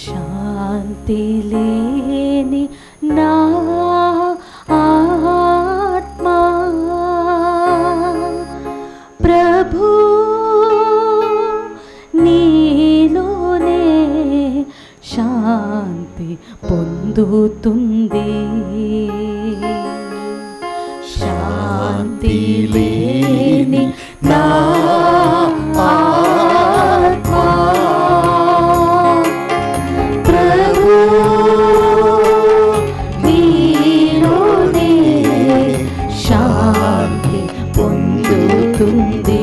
శాంతి లేని నా ఆత్మా ప్రభు నీలోనే శాంతి పొందుతుంది. శాంతి లేని నా ఆత్మా ప్రభు నీలోనే శాంతి పొందుతుంది.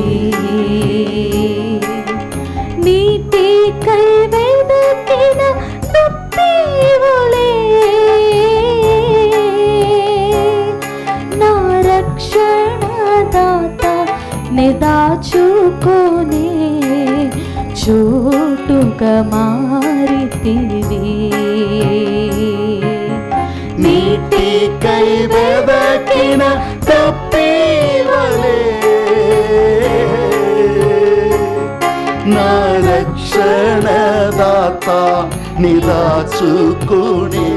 నీటి కైవెదకిన నొప్పివలే నా రక్షణదాత నిదాచుకునే చోటుగా మారితివి. నీటి కైవెదకిన తప్పివలే నా రక్షణదాత నిదాచుకునే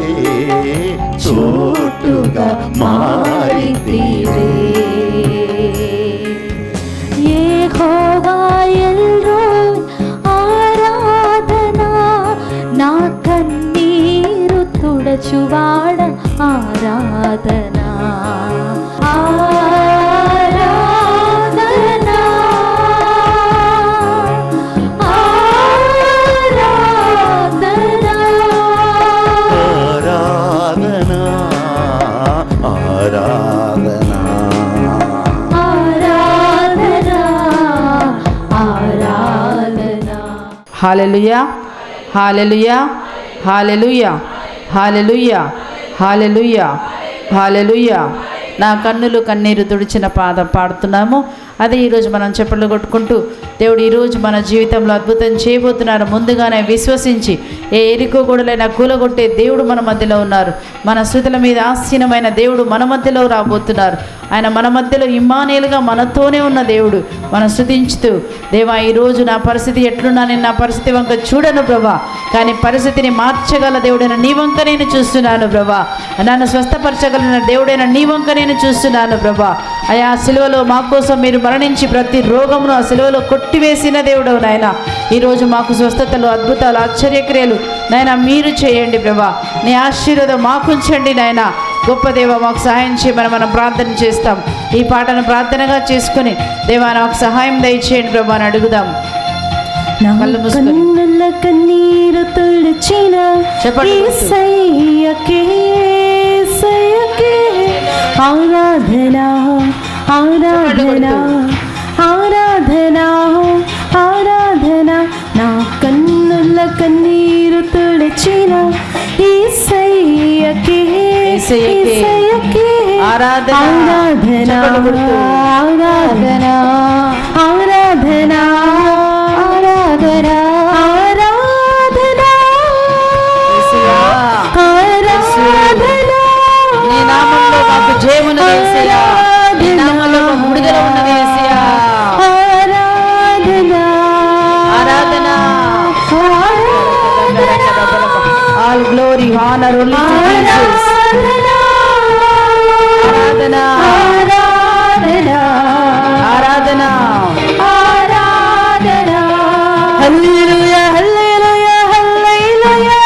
చోటుగా మారితివే. యెహోవా ఎల్రోయ్ ఆరాధనా నా కన్నీరు తుడచువాడ ఆరాధనా ఆరాధనా ఆరాధనా ఆరాధనా ఆరాధనా ఆరాధనా. హల్లెలూయా హల్లెలూయా హల్లెలూయా హల్లెలూయా హల్లెలూయా హల్లెలూయా. నా కన్నులు కన్నీరు తుడిచిన పాదం పాడుతున్నాము. అదే ఈరోజు మనం చప్పట్లు కొట్టుకుంటూ దేవుడు ఈరోజు మన జీవితంలో అద్భుతం చేయబోతున్నారు. ముందుగానే విశ్వసించి ఏ ఎరికో గూడలైనా కూలగొట్టే దేవుడు మన మధ్యలో ఉన్నారు. మన స్తుతుల మీద ఆసీనమైన దేవుడు మన మధ్యలో రాబోతున్నారు. ఆయన మన మధ్యలో ఇమ్మానుయేలుగా మనతోనే ఉన్న దేవుడు. మనం స్తుతించుతూ దేవా ఈరోజు నా పరిస్థితి ఎట్లున్నా నేను నా పరిస్థితి వంక చూడను ప్రభా, కానీ పరిస్థితిని మార్చగల దేవుడైన నీ వంక నేను చూస్తున్నాను ప్రభా. నన్ను స్వస్థపరచగలిగిన దేవుడైన నీ వంక నేను చూస్తున్నాను ప్రభా. అయా సిలువలో మా కోసం మీరు మరణించి ప్రతి రోగమును ఆ సిలువలో కొట్టివేసిన దేవుడవు నాయన. ఈరోజు మాకు స్వస్థతలు అద్భుతాలు ఆశ్చర్యక్రియలు నాయన మీరు చేయండి ప్రభా. నీ ఆశీర్వాదం మాకుంచండి నాయన. గొప్ప దేవ మాకు సహాయం చేయమని మనం ప్రార్థన చేస్తాం. ఈ పాటను ప్రార్థనగా చేసుకుని దేవా నాకు సహాయం దయచేయండి ప్రభా అని అడుగుదాం. కన్నుల కన్నీరు తుడిచిన యేసయ్యకే ఆరాధనా ఆరాధనా ఆరాధనా ఆరాధనా. నా కన్నుల కన్నీరు తుడిచిన యేసయ్యకే ఆరాధనా ఆరాధనా ఆరాధనా ఆరాధనా ఆరాధనా ఆరాధనా ఆరాధనా. నీ నామంలో మాకు జయమున్నది యేసయ్యా, నీ నామంలో మాకు విడుదల ఉన్నది యేసయ్యా. ఆరాధనా ఆరాధనా all glory honour only to Jesus. Aradhana Aradhana Aradhana Aradhana. Hallelujah hallelujah hallelujah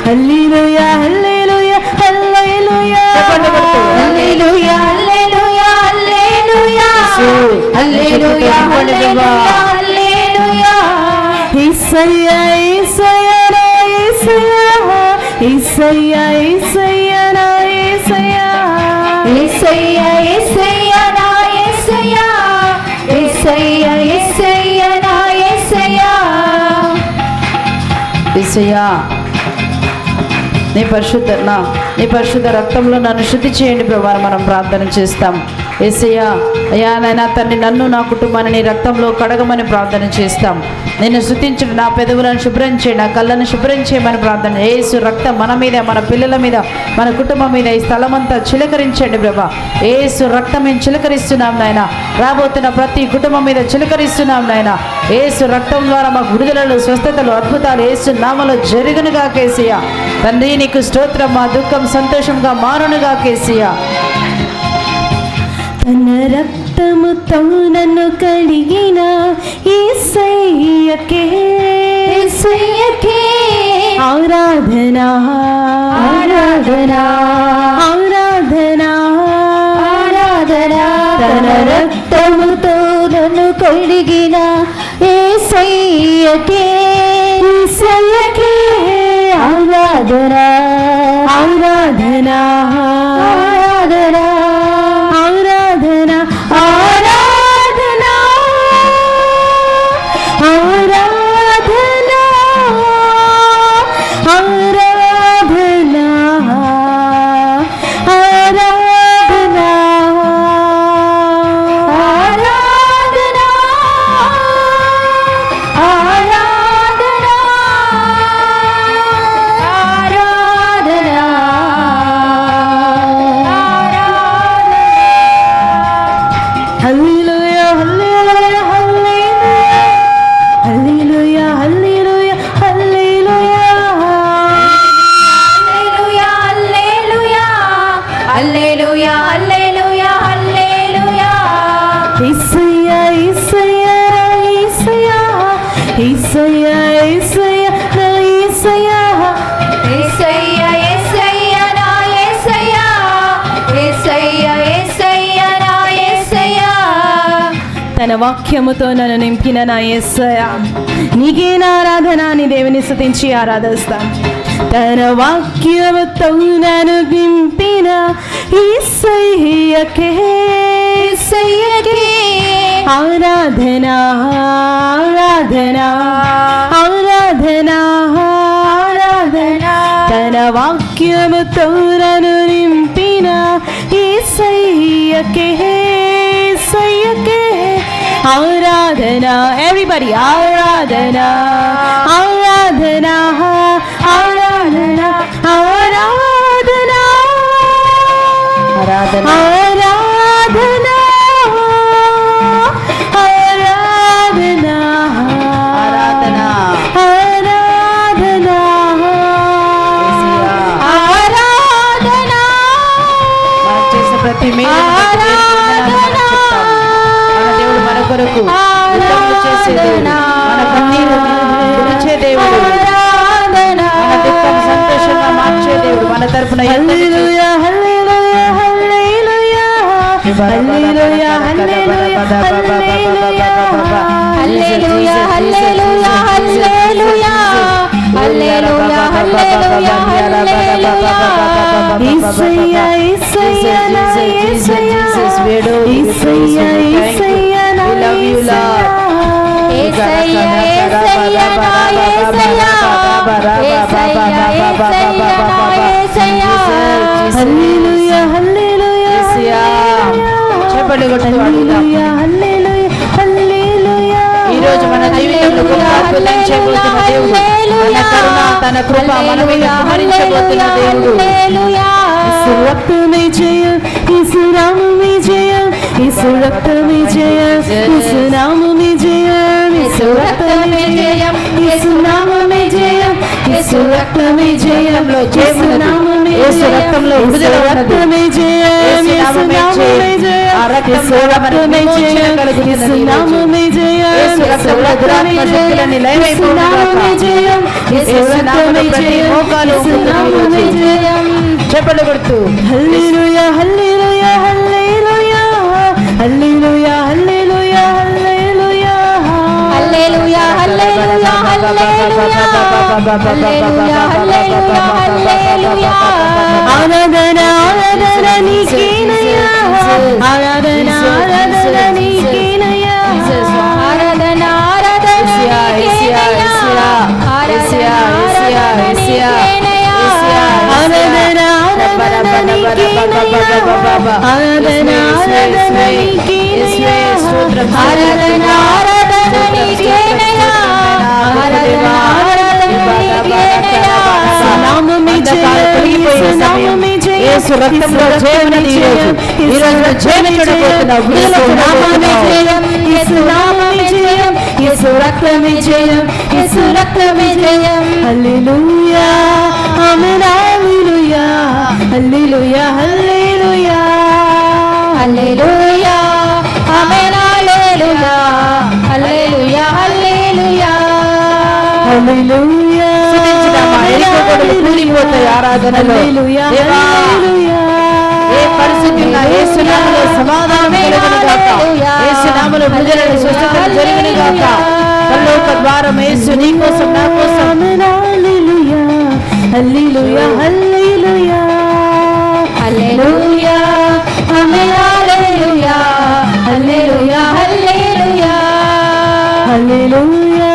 hallelujah hallelujah hallelujah hallelujah hallelujah hallelujah hallelujah hallelujah హల్లెలూయా. యేసయ్యా యేసయ్యా నా యేసయ్యా యేసయ్యా యేసయ్యా నా యేసయ్యా యేసయ్యా యేసయ్యా నా యేసయ్యా యేసయ్యా యేసయ్యా నా యేసయ్యా. యేసయ్యా నీ పరిశుద్ధ రక్తంలో నన్ను శుద్ధి చేయండి ప్రభా మనం ప్రార్థన చేస్తాం. యేసయ్యా అయ్యా నాయనా తండ్రి నన్ను నా కుటుంబాన్ని నీ రక్తంలో కడగమని ప్రార్థన చేస్తాం. నేను స్తుతించడం నా పెదవులను శుభ్రం చేయి, నా కళ్ళను శుభ్రం చేయమని ప్రార్థన. యేసు రక్తం మన మీద, మన పిల్లల మీద, మన కుటుంబం మీద ఈ స్థలమంతా చిలకరించండి ప్రభా. యేసు రక్తం మేము చిలకరిస్తున్నాం నాయన. రాబోతున్న ప్రతి కుటుంబం మీద చిలకరిస్తున్నాం నాయన. యేసు రక్తం ద్వారా మాకు విడుదలలు, స్వస్థతలు, అద్భుతాలు యేసు నామములో జరుగునుగా యేసయ్యా. తండ్రి నీకు స్తోత్రం. మా దుఃఖం సంతోషంగా మారునుగా యేసయ్యా. తన రక్తముతో నన్ను కడిగిన యేసయ్యకే ఆరాధన ఆరాధన ఆరాధన ఆరాధన. తన రక్తముతో నన్ను కడిగిన యేసయ్యకే ఆరాధన ఆరాధన ఆరాధన ఆరాధన ఆరాధన ఆరాధన ఆరాధన ఆరాధన ఆరాధన hallelujah hallelujah hallelujah hallelujah hallelujah hallelujah hallelujah హల్లెలూయా. యేసయ్యా యేసయ్యా యేసయ్యా యేసయ్యా యేసయ్యా నా యేసయ్యా యేసయ్యా యేసయ్యా నా యేసయ్యా యేసయ్యా యేసయ్యా నా యేసయ్యా. తన వాక్యముతో నన్ను నింపిన నా యేసయ్యా నీకే నా ఆరాధన అని దేవుని స్తుతించి ఆరాధిస్తాను. తన వాక్యముతో నన్ను నింపిన యేసయ్యకే ఆరాధన ఆరాధన ఆరాధన ఆరాధన. తన వాక్యముతో నన్ను నింపిన యేసయ్యకే ఆరాధన. ఎవ్రీబడి ఆరాధన ఆరాధన ఆరాధన ఆరాధన ఆరాధన ఆరాధన ఆరాధన ఆరాధన ఆరాధన ఆరాధన. మనం చేసే ప్రతి మేలు మన దేవుడు మన కొరకు యుద్ధములు చేసే దేవుడు, మన కన్నీరు తుడిచే దేవుడు, మన దుఃఖం సంతోషంగా మార్చే దేవుడు, మన తరపున హల్లెలూయా hallelujah hallelujah hallelujah hallelujah hallelujah hallelujah hallelujah hallelujah hallelujah హల్లెలూయా. యేసయ్యా యేసయ్యా నా యేసయ్యా యేసయ్యా యేసయ్యా నా యేసయ్యా యేసయ్యా యేసయ్యా నా యేసయ్యా యేసయ్యా యేసయ్యా నా యేసయ్యా. హల్లెలూయా హల్లెలూయా యేసయ్యా. చెప్పండి కొట్టుకుంటూ హల్లెలూయా హల్లెలూయా హల్లెలూయా. ఈ రోజు మన జీవితంలో గొప్ప అద్భుతం చేయబోతున్న దేవుడు, మన కరుణ తన కృప మన మీద కుమ్మరించబోతున్న దేవుడు. యేసు రక్తమే జయం, యేసు నామమే జయం, యేసు రక్తమే జయం, యేసు నామమే జయం, యేసు రక్తమే జయం, యేసు నామమే జయం, యేసు రక్తమే జయం, యేసు నామమే యేసు రక్తంలో విడుదల ఉన్నది. రక్తమే జయం, యేసు నామమే జయం, ఆ రక్తం ద్వారా మనకు విమోచన కలుగుతున్నది. యేసు నామమే జయం, యేసు రక్తంలో దురాత్మ శక్తులన్నీ లయమైపోవుగాక. యేసు నామములో ప్రతి మోకాలు వంగుతుంది ఈ రోజు. చెప్పండి కొడుతూ హల్లెలూయా hallelujah hallelujah hallelujah hallelujah hallelujah hallelujah hallelujah hallelujah hallelujah hallelujah hallelujah. ఆరాధన ఆరాధన నీకేనయ్యా, ఆరాధన ఆరాధన నీకేనయ్యా, ఆరాధన ఆరాధన నీకేనయ్యా, ఆరాధన ఆరాధన నీకేనయ్యా, ఆరాధన ఆరాధన హల్లెలూయా ఆమేన్ హల్లెలూయా హల్లెలూయా హల్లెలూయా హల్లెలూయా ఆమేన్ హల్లెలూయా హల్లెలూయా హల్లెలూయా హల్లెలూయా కూలిపోతాయి ఆరాధనలో. దేవా, ఏ పరిస్థితుల్లో యేసు నామములో సమాధానం కలుగును గాక, యేసు నామములో విడుదల స్వస్థతలు జరుగును గాక. పరలోక ద్వారం యేసు నీ కోసం నా కోసం. హల్లెలూయా హల్లెలూయా హల్లెలూయా హల్లెలూయా ఆమేన్ హల్లెలూయా hallelujah hallelujah hallelujah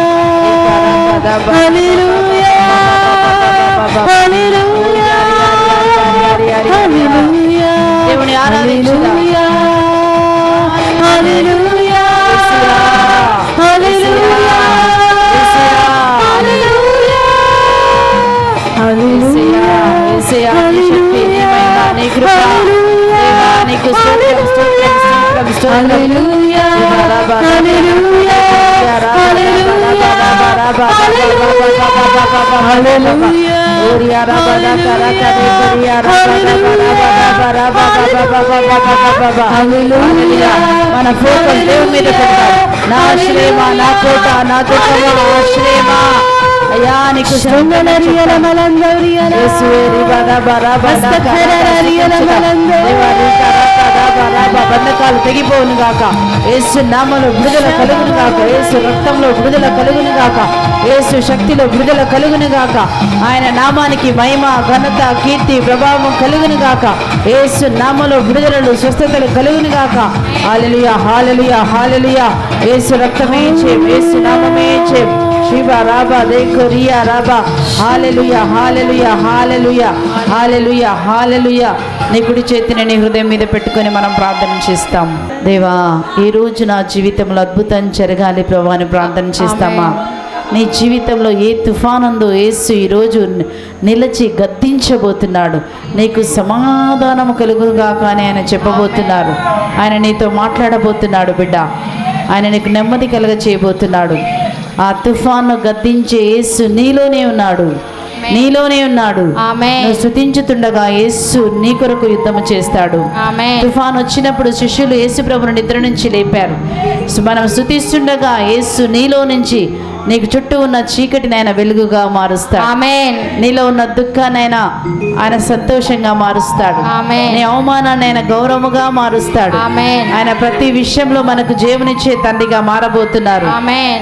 hallelujah hallelujah హల్లెలూయా దేవుని ఆరాధించుదాం. హల్లెలూయా హల్లెలూయా హల్లెలూయా యేసయ్యా, నీ శక్తి, నీ మహిమ, నీ కృప. దేవా, నీకు స్తోత్రం, స్తోత్రం, స్తోత్రం, స్తోత్రం. హల్లెలూయా హల్లెలూయా మన ఫోకస్ దేవుని మీద పెట్టాలి. నా ఆశ్రయమా, నా కోట, నా దుఃఖమా, ఆశ్రయమా అయ్యా నీకు బంధకాలు తెగిపోవును గాక, యేసు నామములో విడుదల కలుగును గాక, యేసు రక్తంలో విడుదల కలుగును గాక, యేసు శక్తిలో విడుదల కలుగును గాక. ఆయన నామానికి మహిమ, ఘనత, కీర్తి, ప్రభావం కలుగును గాక. యేసు నామములో విడుదలలు, స్వస్థతలు కలుగును గాక. హల్లెలూయా హల్లెలూయా హల్లెలూయా. యేసు రక్తమే చేయం, యేసు నామమే చేయం. శివ రాబా దేఖో రియా రాబా. హల్లెలూయా హల్లెలూయా హల్లెలూయా హల్లెలూయా హల్లెలూయా. నీ కుడి చేతిని నీ హృదయం మీద పెట్టుకొని మనం ప్రార్థన చేస్తాం. దేవా, ఈ రోజు నా జీవితంలో అద్భుతం జరగాలి ప్రభా అని ప్రార్థన చేస్తామా? నీ జీవితంలో ఏ తుఫానుందో యేసు ఈరోజు నిలిచి గద్దించబోతున్నాడు. నీకు సమాధానము కలుగునుగా కానీ ఆయన చెప్పబోతున్నారు. ఆయన నీతో మాట్లాడబోతున్నాడు బిడ్డ. ఆయన నీకు నెమ్మది కలుగ చేయబోతున్నాడు. ఆ తుఫాను గద్దించే యేసు నీలోనే ఉన్నాడు, నీలోనే ఉన్నాడు. నువ్వు స్తుతించుతుండగా యేసు నీ కొరకు యుద్ధము చేస్తాడు. తుఫాను వచ్చినప్పుడు శిష్యులు యేసు ప్రభువును నిద్ర నుంచి లేపారు. మనం స్తుతిస్తుండగా యేసు నీలో నుంచి నీకు చుట్టూ ఉన్న చీకటిని ఆయన వెలుగుగా మారుస్తాడు. నీలో ఉన్న దుఃఖాన్ని ఆయన సంతోషంగా మారుస్తాడు. నీ అవమానాన్ని ఆయన గౌరవముగా మారుస్తాడు. ఆయన ప్రతి విషయంలో మనకు జీవనిచ్చే తండ్రిగా మారబోతున్నారు.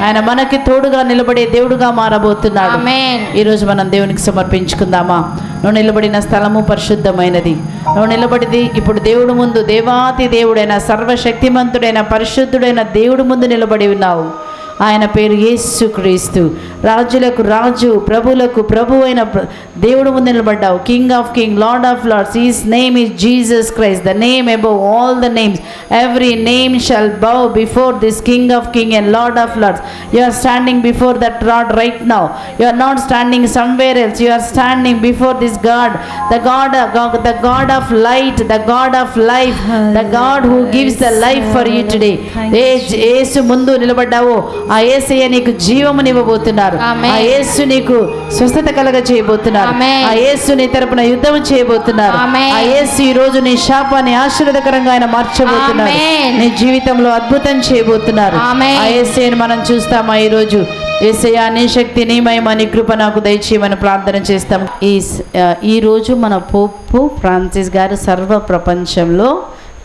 ఆయన మనకి తోడుగా నిలబడే దేవుడుగా మారబోతున్నాడు. ఈరోజు మనం దేవునికి సమర్పించుకుందామా? నువ్వు నిలబడిన స్థలము పరిశుద్ధమైనది. నువ్వు నిలబడిది ఇప్పుడు దేవుడు ముందు, దేవాతి దేవుడైన సర్వశక్తిమంతుడైన పరిశుద్ధుడైన దేవుడు ముందు నిలబడి ఉన్నావు. ఆయన పేరు యేసుక్రీస్తు. రాజులకు రాజు, ప్రభులకు ప్రభు అయిన దేవుడు ముందు నిలబడ్డావు. King of king, Lord of lords. His name is Jesus Christ, the name above all the names. Every name shall bow before this king of king and lord of lords. You are standing before that Lord right now. You are not standing somewhere else. You are standing before this God, the God of light, the God of life, the God who gives the life for you today. యేసు ముందు నిలబడ్డావు. ఆ యేసయ్య నీకు జీవమునివ్వబోతున్నారు. ఆ యేసు నీకు స్వస్థత కలగ చేయబోతున్నారు. ఆ యేసు నీ తరపున యుద్ధం చేయబోతున్నారు. ఆ యేసు ఈ రోజు నీ శాపాన్ని ఆశీర్వాదకరంగా ఆయన మార్చబోతున్నారు. నీ జీవితంలో అద్భుతం చేయబోతున్నారు. ఆ యేసయ్యను మనం చూస్తామా ఈ రోజు? యేసయ్యా, నీ శక్తి, నీ మహిమ, నీ కృప నాకు దయచేయమని ప్రార్థన చేస్తాం. ఈ రోజు మన పోపు ఫ్రాన్సిస్ గారు సర్వ ప్రపంచంలో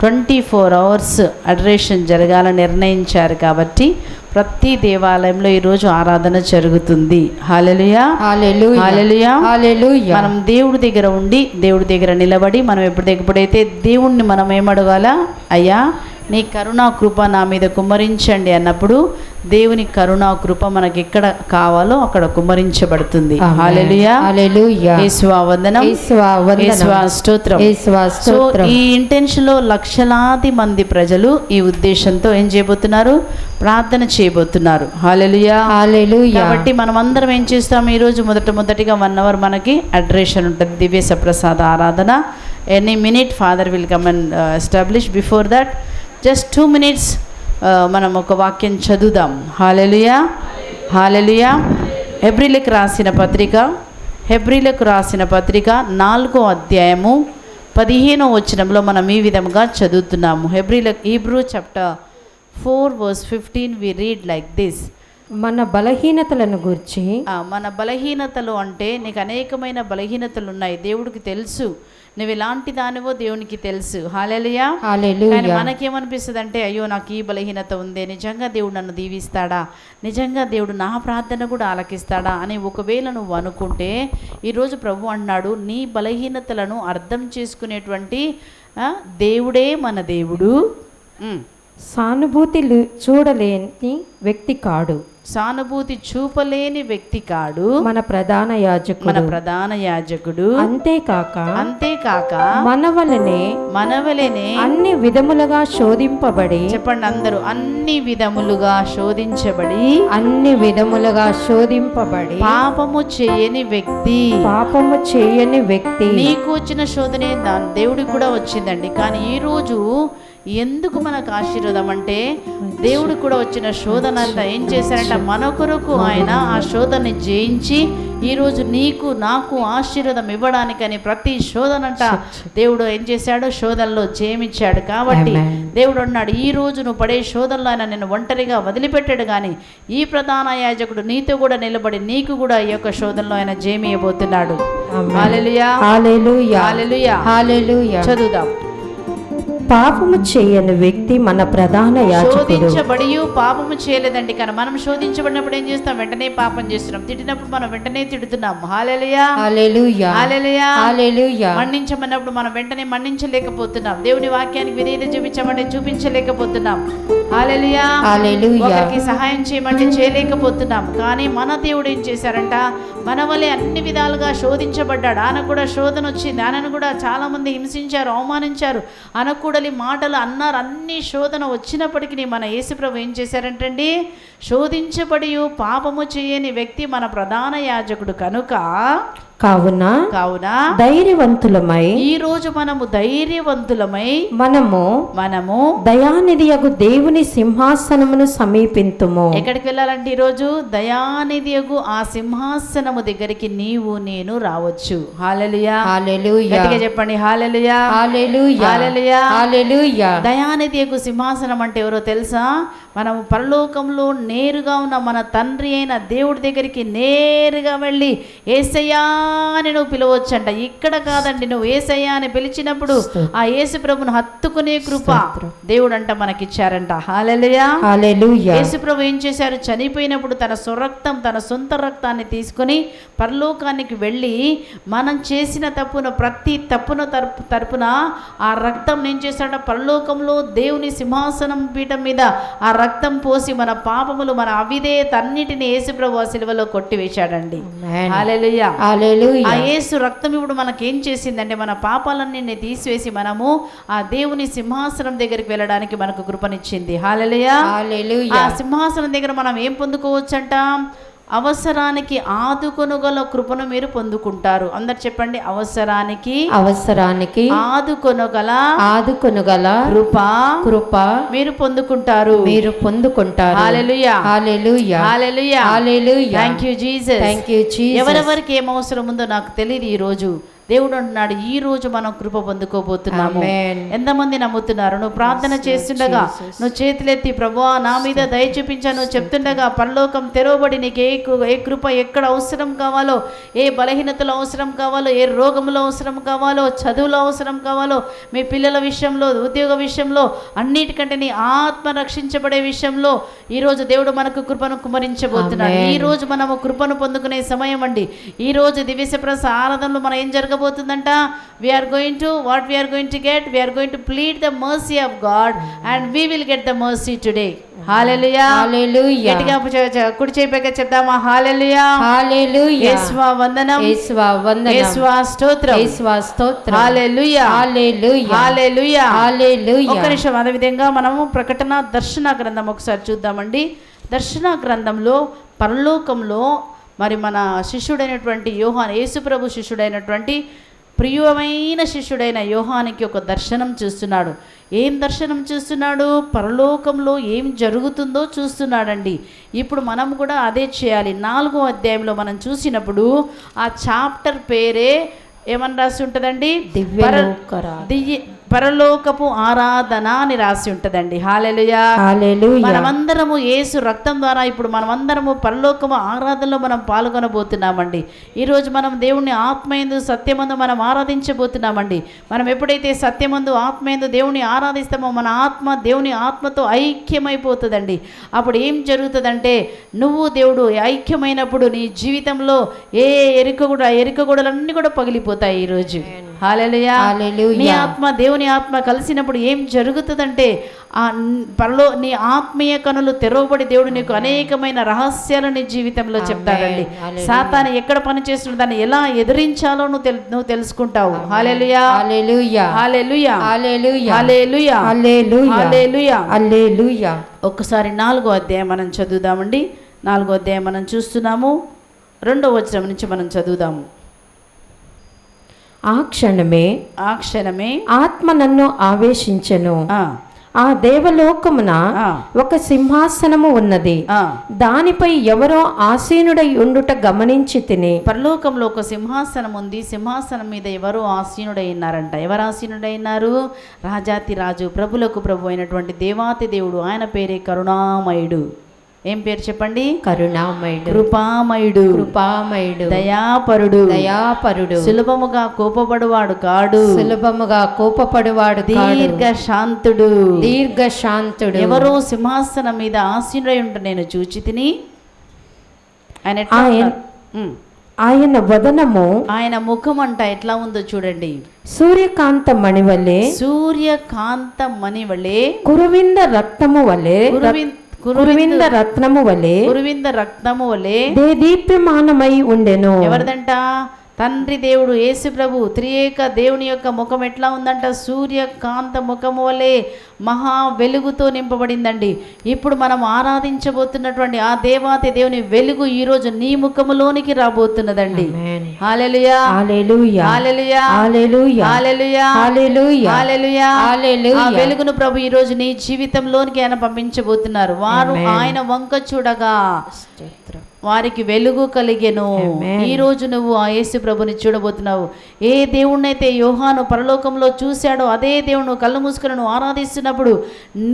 24 hours అడరేషన్ జరగాలని నిర్ణయించారు. కాబట్టి ప్రతి దేవాలయంలో ఈరోజు ఆరాధన జరుగుతుంది. హల్లెలూయా హల్లెలూయా హల్లెలూయా. మనం దేవుడి దగ్గర ఉండి, దేవుడి దగ్గర నిలబడి, మనం ఎప్పుడైతే దేవుణ్ణి మనం ఏమడగాలా? అయ్యా, నీ కరుణా కృప నా మీద కుమ్మరించండి అన్నప్పుడు దేవుని కరుణ కృప మనకి ఎక్కడ కావాలో అక్కడ కుమ్మరించబడుతుంది. ఆమేన్. హల్లెలూయా, హల్లెలూయా. యేసువా వందనం, యేసువా వందనం. యేసువా స్తోత్రం. యేసువా సో స్తోత్రం. ఈ ఇంటెన్షన్ లో లక్షలాది మంది ప్రజలు ఈ ఉద్దేశంతో ఏం చేయబోతున్నారు? ప్రార్థన చేయబోతున్నారు. హల్లెలూయా, హల్లెలూయా. కాబట్టి మనం అందరం ఏం చేస్తాం? ఈరోజు మొదటిగా 1 hour మనకి అడ్రేషన్ ఉంటుంది, దివ్య సప్రసాద ఆరాధన. Any minute father will come and establish. Before that just 2 minutes మనం ఒక వాక్యం చదువుదాం. హల్లెలూయా, హల్లెలూయా. హెబ్రీలకు రాసిన పత్రిక 4వ అధ్యాయము 15వ వచనంలో మనం ఈ విధంగా చదువుతున్నాము. Hebrew chapter 4 verse 15 we read like this. మన బలహీనతలను గురించి, మన బలహీనతలు అంటే నీకు అనేకమైన బలహీనతలు ఉన్నాయి, దేవుడికి తెలుసు. నువ్వు ఎలాంటి దానివో దేవునికి తెలుసు. హల్లెలూయా, హల్లెలూయా. కానీ మనకేమనిపిస్తుంది అంటే, అయ్యో నాకు ఈ బలహీనత ఉంది, నిజంగా దేవుడు నన్ను దీవిస్తాడా, నిజంగా దేవుడు నా ప్రార్థన కూడా ఆలకిస్తాడా అని ఒకవేళ నువ్వు అనుకుంటే, ఈరోజు ప్రభు అన్నాడు, నీ బలహీనతలను అర్థం చేసుకునేటువంటి దేవుడే మన దేవుడు. సానుభూతి చూడలేని వ్యక్తి కాడు, సానుభూతి చూపలేని వ్యక్తి కాడు మన ప్రధాన యాజకుడు. అంతేకాక మన వలనే అన్ని విధములుగా శోధింపబడి, చెప్పండి అందరూ, అన్ని విధములుగా శోధింపబడి పాపము చేయని వ్యక్తి. నీకు వచ్చిన శోధనే దేవుడికి కూడా వచ్చిందండి. కానీ ఈరోజు ఎందుకు మనకు ఆశీర్వాదం అంటే, దేవుడు కూడా వచ్చిన శోధన అంతా ఏం చేశారంట, మన కొరకు ఆయన ఆ శోధనని జయించి ఈరోజు నీకు నాకు ఆశీర్వాదం ఇవ్వడానికని ప్రతి శోధనంట దేవుడు ఏం చేశాడు, శోధనలో జయమిచ్చాడు. కాబట్టి దేవుడు అన్నాడు, ఈ రోజు నువ్వు పడే శోధనలో ఆయన నిన్ను ఒంటరిగా వదిలిపెట్టాడు. కానీ ఈ ప్రధాన యాజకుడు నీతో కూడా నిలబడి నీకు కూడా ఈ యొక్క శోధనలో ఆయన జయమియబోతున్నాడు. హల్లెలూయా, హల్లెలూయా, హల్లెలూయా, హల్లెలూయా. చదువుదాం. పాపము చేయని వ్యక్తి మన ప్రధాన యాజకుడు. శోధించబడి పాపము చేయలేదండి, కానీ మనం శోధించబడినప్పుడు ఏం చేస్తాం? వెంటనే పాపం చేస్తున్నాం. తిట్టినప్పుడు మనం వెంటనే తిడుతున్నాం. హల్లెలూయా, హల్లెలూయా, హల్లెలూయా, హల్లెలూయా. మన్నించమన్నప్పుడు మనం వెంటనే మన్నించలేకపోతున్నాం. దేవుని వాక్యానికి విధేయత చూపించమంటే చూపించలేకపోతున్నాం. హల్లెలూయా, హల్లెలూయా. ఒకరికి సహాయం చేయమంటే చేయలేకపోతున్నాం. కానీ మన దేవుడు ఏం చేశారంట, మన వలె అన్ని విధాలుగా శోధించబడ్డాడు. ఆయనకు కూడా శోధన వచ్చింది, ఆయనను కూడా చాలా మంది హింసించారు, అవమానించారు, అనకూడని మాటలు అన్నారు. అన్ని శోధన వచ్చినప్పటికీ మన యేసుప్రభు ఏం చేశారంటండి, శోధించబడి పాపము చేయని వ్యక్తి మన ప్రధాన యాజకుడు కనుక కావున ధైర్యవంతులమై, ఈ రోజు మనము దయానిధియగు దేవుని సింహాసనమును సమీపింతుము. ఎక్కడికి వెళ్ళాలంటే ఈరోజు దయానిధియగు ఆ సింహాసనము దగ్గరికి నీవు నేను రావచ్చు. హల్లెలూయా, హల్లెలూయా. గట్టిగా చెప్పండి, హల్లెలూయా, హల్లెలూయా, హల్లెలూయా, హల్లెలూయా. దయానిధియగు సింహాసనం అంటే ఎవరో తెలుసా? మనము పరలోకంలో నేరుగా ఉన్న మన తండ్రి అయిన దేవుడి దగ్గరికి నేరుగా వెళ్ళి యేసయ్యా అని నువ్వు పిలవచ్చంట. ఇక్కడ కాదండి, నువ్వు యేసయ్యా అని పిలిచినప్పుడు ఆ యేసు ప్రభును హత్తుకునే కృప దేవుడు అంట మనకిచ్చారంట. హల్లెలూయా, హల్లెలూయా. యేసు ప్రభు ఏం చేశారు? చనిపోయినప్పుడు తన సొంత రక్తాన్ని తీసుకొని పరలోకానికి వెళ్ళి మనం చేసిన ప్రతి తప్పున తరపున ఆ రక్తం ఏం చేశాడంట, పరలోకంలో దేవుని సింహాసనం పీఠం మీద ఆ రక్తం పోసి మన పాపములు, మన అవిధేయత అన్నిటిని యేసు ప్రభు సిలువలో కొట్టివేశాడండి. హల్లెలూయా, హల్లెలూయా. ఆ యేసు రక్తం ఇప్పుడు మనకేం చేసిందంటే, మన పాపాలన్నీ తీసివేసి మనము ఆ దేవుని సింహాసనం దగ్గరికి వెళ్ళడానికి మనకు కృపనిచ్చింది. హల్లెలూయా, హల్లెలూయా. ఆ సింహాసనం దగ్గర మనం ఏం పొందుకోవచ్చంట? అవసరానికి ఆదుకొనగల కృపను మీరు పొందుకుంటారు. అందరు చెప్పండి, అవసరానికి ఆదుకొనగల కృప మీరు పొందుకుంటారు. Hallelujah, hallelujah, hallelujah, hallelujah. Thank you Jesus. ఎవరెవరికి ఏం అవసరం ఉందో నాకు తెలియదు. ఈ రోజు దేవుడు అంటున్నాడు, ఈ రోజు మనం కృప పొందుకోబోతున్నాము. ఎంతమంది నమ్ముతున్నారు? నువ్వు ప్రార్థన చేస్తుండగా నువ్వు చేతులెత్తి ప్రభువా నా మీద దయ చూపించాను చెప్తుండగా పరలోకం తెరవబడి నీకు ఏ కృప ఎక్కడ అవసరం కావాలో, ఏ బలహీనతలో అవసరం కావాలో, ఏ రోగంలో అవసరం కావాలో, చదువులో అవసరం కావాలో, మీ పిల్లల విషయంలో, ఉద్యోగ విషయంలో, అన్నిటికంటే నీ ఆత్మ రక్షించబడే విషయంలో ఈరోజు దేవుడు మనకు కృపను కుమరించబోతున్నాడు. ఈ రోజు మనము కృపను పొందుకునే సమయం అండి. ఈ రోజు దివ్య సప్రసాద ఆరాధనలో మనం ఏం జరగబోతుంది? జరగబోతుందంట. We're going to get, we're going to plead the mercy of God and we will get the mercy today. Hallelujah, hallelujah. గట్టిగా కుడి చేయిపైకి చెప్దామా? హల్లెలూయా, హల్లెలూయా. యేసువా వందనం, యేసువా వందనం, యేసువా స్తోత్రం, యేసువా స్తోత్రం. హల్లెలూయా, హల్లెలూయా, హల్లెలూయా, హల్లెలూయా. ఒక నిమిషం. అదే విధంగా మనము ప్రకటన దర్శన గ్రంథం ఒకసారి చూద్దామండి. దర్శన గ్రంథంలో పరలోకంలో మరి మన శిష్యుడైనటువంటి యోహాను, యేసుప్రభు శిష్యుడైనటువంటి ప్రియమైన శిష్యుడైన యోహానికి ఒక దర్శనం చూస్తున్నాడు. ఏం దర్శనం చూస్తున్నాడు? పరలోకంలో ఏం జరుగుతుందో చూస్తున్నాడండి. ఇప్పుడు మనం కూడా అదే చేయాలి. 4వ అధ్యాయంలో మనం చూసినప్పుడు ఆ చాప్టర్ పేరే ఏమని రాసి ఉంటుందండి? పరలోకపు ఆరాధన అని రాసి ఉంటుందండి. హల్లెలూయా, హల్లెలూయా. మనమందరము యేసు రక్తం ద్వారా ఇప్పుడు మనమందరము పరలోకపు ఆరాధనలో మనం పాల్గొనబోతున్నామండి. ఈరోజు మనం దేవుణ్ణి ఆత్మయందు సత్యమందు మనం ఆరాధించబోతున్నామండి. మనం ఎప్పుడైతే సత్యమందు ఆత్మయందు దేవుని ఆరాధిస్తామో మన ఆత్మ దేవుని ఆత్మతో ఐక్యమైపోతుందండి. అప్పుడు ఏం జరుగుతుందంటే నువ్వు దేవుడు ఐక్యమైనప్పుడు నీ జీవితంలో ఏ ఎరుకగూడలన్నీ కూడా పగిలిపోతాయి ఈరోజు. హల్లెలూయా, నీ ఆత్మ దేవుని ఆత్మ కలిసినప్పుడు ఏం జరుగుతుందంటే నీ ఆత్మీయ కనులు తెరవబడి దేవుడు నీకు అనేకమైన రహస్యాలు నీ జీవితంలో చెప్తాడండి. సాతాను ఎక్కడ పని చేస్తున్న దాన్ని ఎలా ఎదిరించాలో నువ్వు తెలుసుకుంటావు. హల్లెలూయా, hallelujah, hallelujah, hallelujah, hallelujah, hallelujah, హల్లెలూయా. ఒక్కసారి 4వ అధ్యాయం మనం చదువుదామండి. 4వ అధ్యాయం మనం చూస్తున్నాము. 2వ వచనం నుంచి మనం చదువుదాము. ఆ క్షణమే ఆత్మ నన్ను ఆవేశించెను. ఆ దేవలోకమున ఒక సింహాసనము ఉన్నది, దానిపై ఎవరో ఆసీనుడై ఉండుట గమనించి తిని. పరలోకంలో ఒక సింహాసనం ఉంది. సింహాసనం మీద ఎవరో ఆసీనుడై ఉన్నారంట. ఎవరు ఆసీనుడై ఉన్నారు? రాజాతి రాజు, ప్రభులకు ప్రభు అయినటువంటి దేవాతి దేవుడు. ఆయన పేరే కరుణామయుడు. ఏం పేరు చెప్పండి? కరుణామయుడు, కృపామయుడు, కృపామయుడు, దయాపరుడు, దయాపరుడు, సులభముగా కోపపడువాడు కాడు, సులభముగా కోపపడువాడు, దీర్ఘశాంతుడు, దీర్ఘశాంతుడు. ఎవరో సింహాసనం మీద ఆసీనుడై ఉంట నేను చూచి తిని. ఆయన వదనము, ఆయన ముఖం అంట ఎట్లా ఉందో చూడండి. సూర్యకాంత మణివలే, సూర్యకాంత మణివలే, కురువింద రక్తము వలె, కురువింద రత్నము వలె దేదీప్యమానమై ఉండెను. ఎవరిదంట? తండ్రి దేవుడు యేసు ప్రభు త్రియేక దేవుని యొక్క ముఖం ఎట్లా ఉందంట? సూర్యకాంత ముఖము వలె మహా వెలుగుతో నింపబడిందండి. ఇప్పుడు మనం ఆరాధించబోతున్నటువంటి ఆ దేవాతి దేవుని వెలుగు ఈరోజు నీ ముఖములోనికి రాబోతున్నదండి. హల్లెలూయా, hallelujah, hallelujah, hallelujah, hallelujah, hallelujah, hallelujah, హల్లెలూయా. ఆ వెలుగును ప్రభు ఈరోజు నీ జీవితంలోనికి ఆయన పంపించబోతున్నారు. వారు ఆయన వంక చూడగా వారికి వెలుగు కలిగెను. ఈ రోజు నువ్వు ఆ యేసు ప్రభుని చూడబోతున్నావు. ఏ దేవుణ్ణైతే యోహాను పరలోకంలో చూశాడో అదే దేవుడు కళ్ళు మూసుకుని నువ్వు ఆరాధిస్తున్నప్పుడు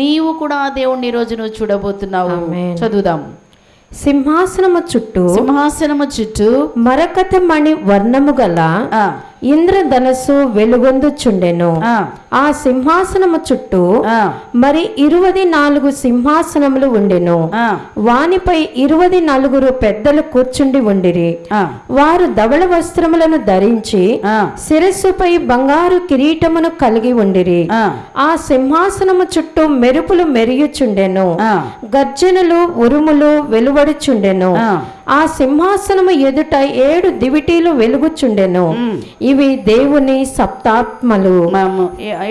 నీవు కూడా ఆ దేవుణ్ణి ఈ రోజు నువ్వు చూడబోతున్నావు. చదువుదాం. సింహాసనము చుట్టూ మరకత మణి వర్ణము గల ఇంద్రధనస్సు వెలుగొందుచుండెను. ఆ సింహాసనము చుట్టూ మరి 24 సింహాసనములు ఉండెను. వానిపై 24 పెద్దలు కూర్చుండి ఉండిరి. వారు ధవళ వస్త్రములను ధరించి శిరస్సుపై బంగారు కిరీటమును కలిగి ఉండిరి. ఆ సింహాసనము చుట్టూ మెరుపులు మెరియుచుండెను, గర్జనలు ఉరుములు వెలువడుచుండెను. ఆ సింహాసనము ఎదుట 7 దివిటీలు వెలుగుచుండెను. ఇవి దేవుని సప్తాత్మలు.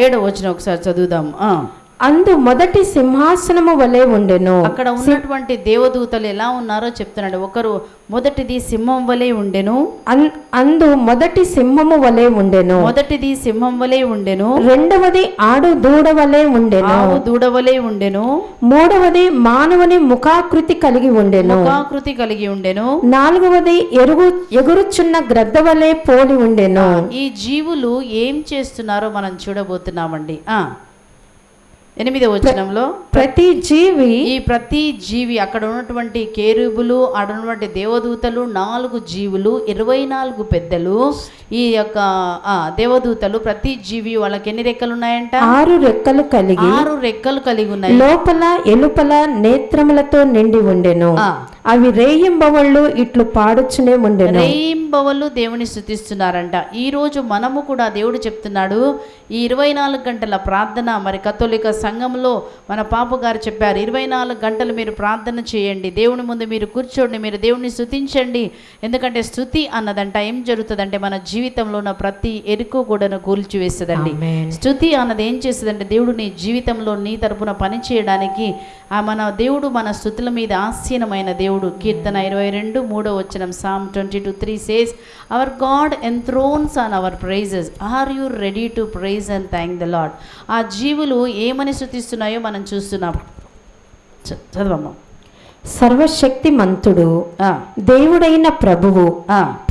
7వ వచనం ఒకసారి చదువుదాం. అందు మొదటి సింహాసనము వలె ఉండెను. అక్కడ ఉన్నటువంటి దేవదూతలు ఎలా ఉన్నారో చెప్తున్నాడు. ఒకరు మొదటిది సింహం వలె ఉండెను. అందు మొదటి సింహము వలె ఉండెను. మొదటిది సింహం వలె ఉండెను. రెండవది ఆడు దూడ వలె ఉండెను. దూడ వలె ఉండెను. మూడవది మానవుని ముఖాకృతి కలిగి ఉండెను. ముఖాకృతి కలిగి ఉండెను. నాలుగవది ఎగురుచున్న గ్రద్ద వలె పోలి ఉండెను. ఈ జీవులు ఏం చేస్తున్నారో మనం చూడబోతున్నామండి. 8వ వచనంలో ప్రతి జీవి అక్కడ ఉన్నటువంటి కేరుబులు, అక్కడ ఉన్నటువంటి దేవదూతలు, 4 జీవులు, 24 పెద్దలు, ఈ యొక్క దేవదూతలు ప్రతి జీవి వాళ్ళకి ఎన్ని రెక్కలు ఉన్నాయంట? 6 రెక్కలు కలిగి ఉన్నాయి. లోపల ఎలుపల నేత్రములతో నిండి ఉండెను. అవి రేయింబవళ్ళు ఇట్లు పాడుచునే ఉండెను. రేయింబవళ్ళు దేవుని స్తుతిస్తున్నారంట. ఈరోజు మనము కూడా దేవుడు చెప్తున్నాడు, ఈ 24 గంటల ప్రార్థన, మరి కథోలిక సంఘంలో మన పాప గారు చెప్పారు, 24 గంటలు మీరు ప్రార్థన చేయండి, దేవుని ముందు మీరు కూర్చోండి, మీరు దేవుని స్తుతించండి. ఎందుకంటే స్తుతి అన్నదంట ఏం జరుగుతుందంటే మన జీవితంలో ఉన్న ప్రతి ఎరుకు కూడాను కూల్చివేస్తుందండి. స్తుతి అన్నది ఏం చేస్తుందంటే దేవుడు నీ జీవితంలో నీ తరపున పని చేయడానికి మన దేవుడు మన స్తుతుల మీద ఆసీనమైన దేవుడు. కీర్తన 22:3 Psalm 22:3 says, our God enthrones on our praises. Are you ready to praise and thank the Lord? ఆ జీవులు ఏమని స్తుతిస్తున్నాయో మనం చూస్తున్నాం. చదవమ్మా. సర్వశక్తిమంతుడు దేవుడైన ప్రభువు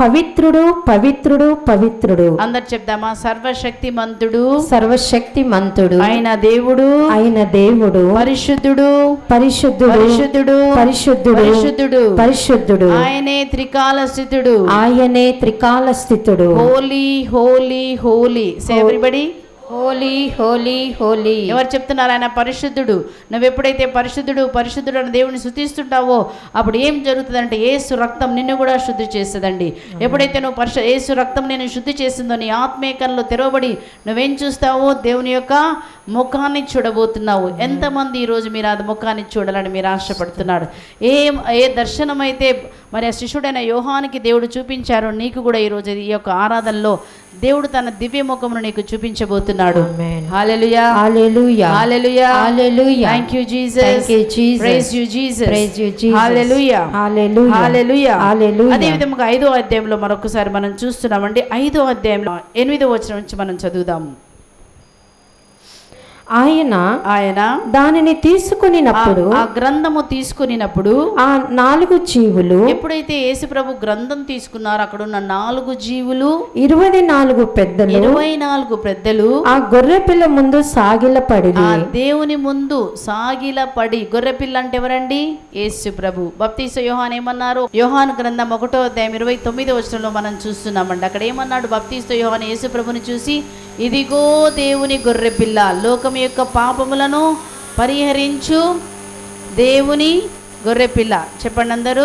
పవిత్రుడు పవిత్రుడు పవిత్రుడు. అందరు చెప్దామా? సర్వశక్తిమంతుడు సర్వశక్తిమంతుడు ఆయన దేవుడు, ఆయన దేవుడు పరిశుద్ధుడు పరిశుద్ధుడు పరిశుద్ధుడు పరిశుద్ధుడు పరిశుద్ధుడు పరిశుద్ధుడు. ఆయనే త్రికాల స్థితుడు, ఆయనే త్రికాల స్థితుడు. హోలీ హోలీ హోలీ. సే ఎవ్రీబడీ హోలీ హోలీ హోలీ. ఎవరు చెప్తున్నారు? ఆయన పరిశుద్ధుడు. నువ్వు ఎప్పుడైతే పరిశుద్ధుడు పరిశుద్ధుడు అని దేవుని స్తుతిస్తుంటావో అప్పుడు ఏం జరుగుతుందంటే యేసు రక్తం నిన్ను కూడా శుద్ధి చేస్తుందండి. ఎప్పుడైతే నువ్వు యేసు రక్తం నేను శుద్ధి చేసిందో నీ ఆత్మీయకంలో తెరవబడి నువ్వేం చూస్తావో దేవుని యొక్క ముఖాన్ని చూడబోతున్నావు. ఎంతమంది ఈరోజు మీరు అది ముఖాన్ని చూడాలని మీరు ఆశపడుతున్నాడు? ఏ దర్శనం అయితే మరి ఆ శిష్యుడైన యోహానికి దేవుడు చూపించారో నీకు కూడా ఈరోజు ఈ యొక్క ఆరాధనలో దేవుడు తన దివ్య ముఖమును నీకు చూపించబోతున్నాడు. Hallelujah hallelujah hallelujah hallelujah. Thank you Jesus, thank you Jesus, praise you Jesus, praise you Jesus. Hallelujah hallelujah hallelujah hallelujah. అదే విధంగా 5వ అధ్యాయంలో మరొకసారి మనం చూస్తున్నామండి. 5వ అధ్యాయంలో 8వ వచనం నుంచి మనం చదువుదాము. ఆయన దానిని తీసుకునినప్పుడు, ఆ గ్రంథము తీసుకునినప్పుడు ఆ 4 జీవులు, ఎప్పుడైతే యేసు ప్రభు గ్రంథం తీసుకున్నారో అక్కడ ఉన్న 4 జీవులు 24 పెద్దలు 24 పెద్దలు ఆ గొర్రెపిల్ల ముందు సాగిలపడి, ఆ దేవుని ముందు సాగిలపడి. గొర్రెపిల్ల అంటే ఎవరండి? యేసు ప్రభు. బాప్తీసు యోహాను ఏమన్నారు? యోహాను గ్రంథం 1వ అధ్యాయం 29వ వచనంలో మనం చూస్తున్నామండి. అక్కడ ఏమన్నాడు? బాప్తీసు యోహాను యేసు ప్రభుని చూసి, ఇదిగో దేవుని గొర్రెపిల్ల, లోకం యొక్క పాపములను పరిహరించు దేవుని గొర్రెపిల్ల. చెప్పండి అందరూ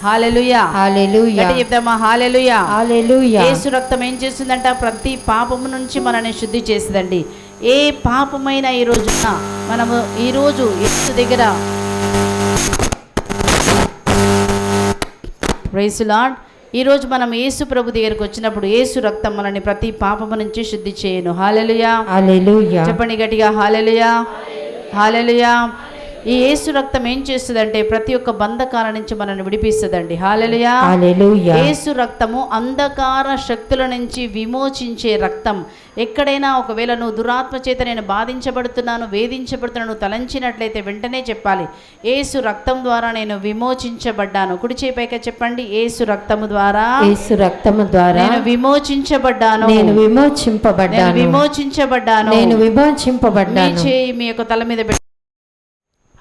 హల్లెలూయా హల్లెలూయా. చెప్తామా? హల్లెలూయా హల్లెలూయా. యేసు రక్తం ఏం చేస్తుందంట? ప్రతి పాపము నుంచి మనల్ని శుద్ధి చేస్తుందండి. ఏ పాపమైన ఈ రోజున మనము ఈరోజు యేసు దగ్గర ప్రైజ్ లార్డ్ ఈరోజు మనం యేసు ప్రభు దగ్గరికి వచ్చినప్పుడు యేసు రక్తం మనల్ని ప్రతి పాపము నుంచి శుద్ధి చేయను. హల్లెలూయా హల్లెలూయా. చెప్పండి గట్టిగా హల్లెలూయా హల్లెలూయా. ఈ యేసు రక్తం ఏం చేస్తుందంటే ప్రతి ఒక్క బంధకాల నుంచి మనల్ని విడిపిస్తుందండి. హల్లెలూయా హల్లెలూయా. యేసు రక్తము అంధకార శక్తుల నుంచి విమోచించే రక్తం. ఎక్కడైనా ఒకవేళ నువ్వు దురాత్మ చేత నేను బాధించబడుతున్నాను, వేధించబడుతున్నాను, నువ్వు తలంచినట్లయితే వెంటనే చెప్పాలి, యేసు రక్తం ద్వారా నేను విమోచించబడ్డాను. కుడి చేయి పైకి చెప్పండి, యేసు రక్తము ద్వారా, యేసు రక్తము ద్వారా నేను విమోచించబడ్డాను, నేను విమోచింపబడ్డాను, విమోచించబడ్డాను, నేను విమోచింపబడ్డాను. మీ చేయి మీ యొక్క తల మీద పెట్టి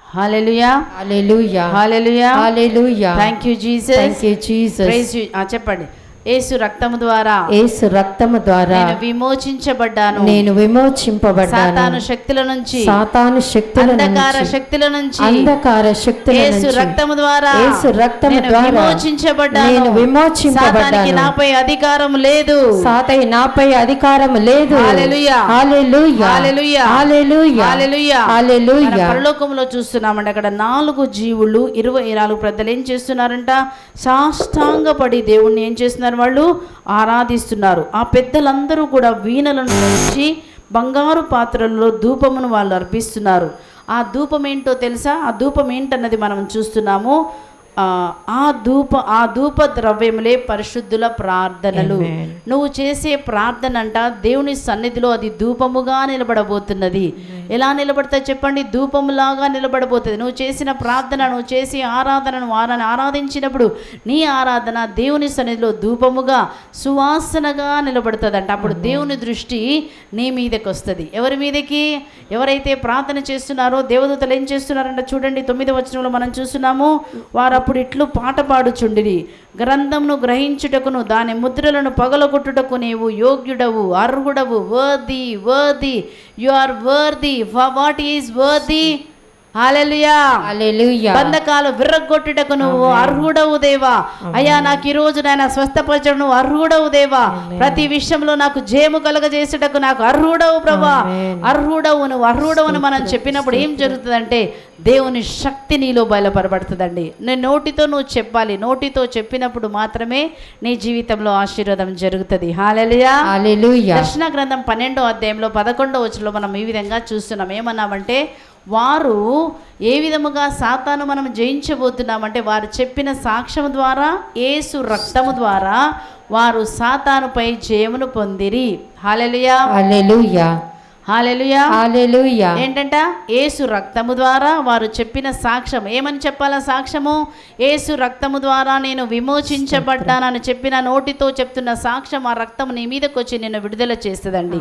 hallelujah hallelujah hallelujah hallelujah. Thank you Jesus, thank you Jesus, praise you. చెప్పండి, యేసు రక్తము ద్వారా, యేసు రక్తము ద్వారా నేను విమోచించబడ్డాను, నేను విమోచింపబడ్డాను. సాతాను శక్తుల నుంచి, సాతాను శక్తుల నుంచి, అంధకార శక్తుల నుంచి, అంధకార శక్తుల నుంచి యేసు రక్తము ద్వారా, యేసు రక్తము ద్వారా విమోచించబడ్డాను, నేను విమోచింపబడ్డాను. సాతానికి నాపై అధికారం లేదు, సాతాయి నాపై అధికారం లేదు. హల్లెలూయా హల్లెలూయా హల్లెలూయా హల్లెలూయా హల్లెలూయా హల్లెలూయా. పరలోకంలో చూస్తున్నామండి, అక్కడ 4 జీవులు 24 పెద్దలు ఏం చేస్తున్నారంట? సాష్టాంగపడి దేవుణ్ణి ఏం చేస్తున్నారు? వాళ్ళు ఆరాధిస్తున్నారు. ఆ పెద్దలందరూ కూడా వీణలను ధరించి బంగారు పాత్రల్లో ధూపమును వాళ్ళు అర్పిస్తున్నారు. ఆ ధూపం ఏంటో తెలుసా? ఆ ధూపం ఏంటన్నది మనం చూస్తున్నాము. ఆ ధూప ద్రవ్యములే పరిశుద్ధుల ప్రార్థనలు. నువ్వు చేసే ప్రార్థన అంట దేవుని సన్నిధిలో అది ధూపముగా నిలబడబోతున్నది. ఎలా నిలబడతా చెప్పండి? ధూపములాగా నిలబడబోతుంది. నువ్వు చేసిన ప్రార్థన, నువ్వు చేసే ఆరాధనను ఆరాధించినప్పుడు నీ ఆరాధన దేవుని సన్నిధిలో ధూపముగా సువాసనగా నిలబడుతుందంట. అప్పుడు దేవుని దృష్టి నీ మీదకి వస్తుంది. ఎవరి మీదకి? ఎవరైతే ప్రార్థన చేస్తున్నారో దేవదూతలు ఏం చేస్తున్నారంట చూడండి. 9వ వచనంలో మనం చూస్తున్నాము, వారు అప్పుడు ఇట్లు పాట పాడుచుండిరి, గ్రంథమును గ్రహించుటకును దాని ముద్రలను పగలగొట్టుటకు నీవు యోగ్యుడవు, అర్హుడవు. Worthy worthy, you are worthy. What is worthy? Hallelujah. Hallelujah. బంధకాలు విర్రగొట్టుటకు నువ్వు అర్హుడవు దేవా. అయ్యా నాకు ఈ రోజు నాయన స్వస్థపరచడం నువ్వు అర్హుడవు దేవా. ప్రతి విషయంలో నాకు జయము కలగజేసేటకు నాకు అర్హుడవు ప్రభా. అర్హుడవు నువ్వు అర్హుడవును మనం చెప్పినప్పుడు ఏం జరుగుతుందంటే దేవుని శక్తి నీలో బయలుపరబడుతుందండి. నేను నోటితో నువ్వు చెప్పాలి. నోటితో చెప్పినప్పుడు మాత్రమే నీ జీవితంలో ఆశీర్వాదం జరుగుతుంది. హల్లెలూయా. హల్లెలూయా. దర్శన గ్రంథం 12వ అధ్యాయంలో 11వ వచనంలో మనం ఈ విధంగా చూస్తున్నాం. ఏమన్నామంటే వారు ఏ విధముగా సాతాను మనం జయించబోతున్నామంటే వారు చెప్పిన సాక్ష్యం ద్వారా, యేసు రక్తము ద్వారా వారు సాతానుపై జయమును పొందిరి. హల్లెలూయా. హల్లెలూయా. హల్లెలూయా. హల్లెలూయా. ఏంటంట? యేసు రక్తము ద్వారా వారు చెప్పిన సాక్ష్యం. ఏమని చెప్పాలా సాక్ష్యము? యేసు రక్తము ద్వారా నేను విమోచించబడ్డానని చెప్పిన నోటితో చెప్తున్న సాక్ష్యం ఆ రక్తం నీ మీదకి వచ్చి నిన్ను విడుదల చేస్తుందండి.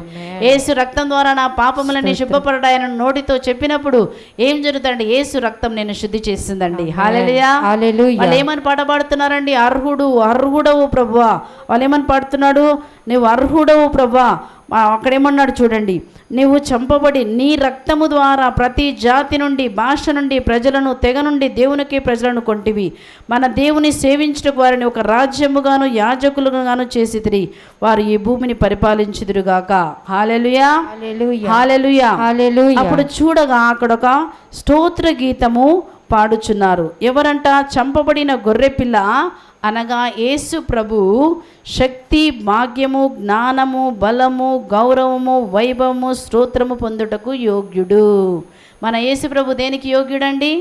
యేసు రక్తం ద్వారా నా పాపములని శుభ్రపడ్డాయని నోటితో చెప్పినప్పుడు ఏం జరుగుతుందండి? యేసు రక్తం నేను శుద్ధి చేస్తుందండి. హల్లెలూయా. హల్లెలూయా. వాళ్ళు ఏమని పాట పాడుతున్నారండి? అర్హుడవు ప్రభువా. వాళ్ళు ఏమని పాడుతున్నాడు? నువ్వు అర్హుడవు ప్రభువా. అక్కడేమన్నాడు చూడండి, నీవు చంపబడి నీ రక్తము ద్వారా ప్రతి జాతి నుండి, భాష నుండి, ప్రజలను, తెగ నుండి దేవునికి ప్రజలను కొంటివి. మన దేవుని సేవించుటకు వారిని ఒక రాజ్యముగాను యాజకులుగాను చేసితిరి. వారు ఈ భూమిని పరిపాలించుదురుగాక. హల్లెలూయా. హల్లెలూయా. హల్లెలూయా. అప్పుడు చూడగా అక్కడొక స్తోత్ర గీతము పాడుచున్నారు. ఎవరంట? చంపబడిన గొర్రెపిల్ల అనగా యేసు ప్రభు శక్తి, భాగ్యము, జ్ఞానము, బలము, గౌరవము, వైభవము, స్తోత్రము పొందుటకు యోగ్యుడు. మన యేసు ప్రభు దేనికి యోగ్యుడండి?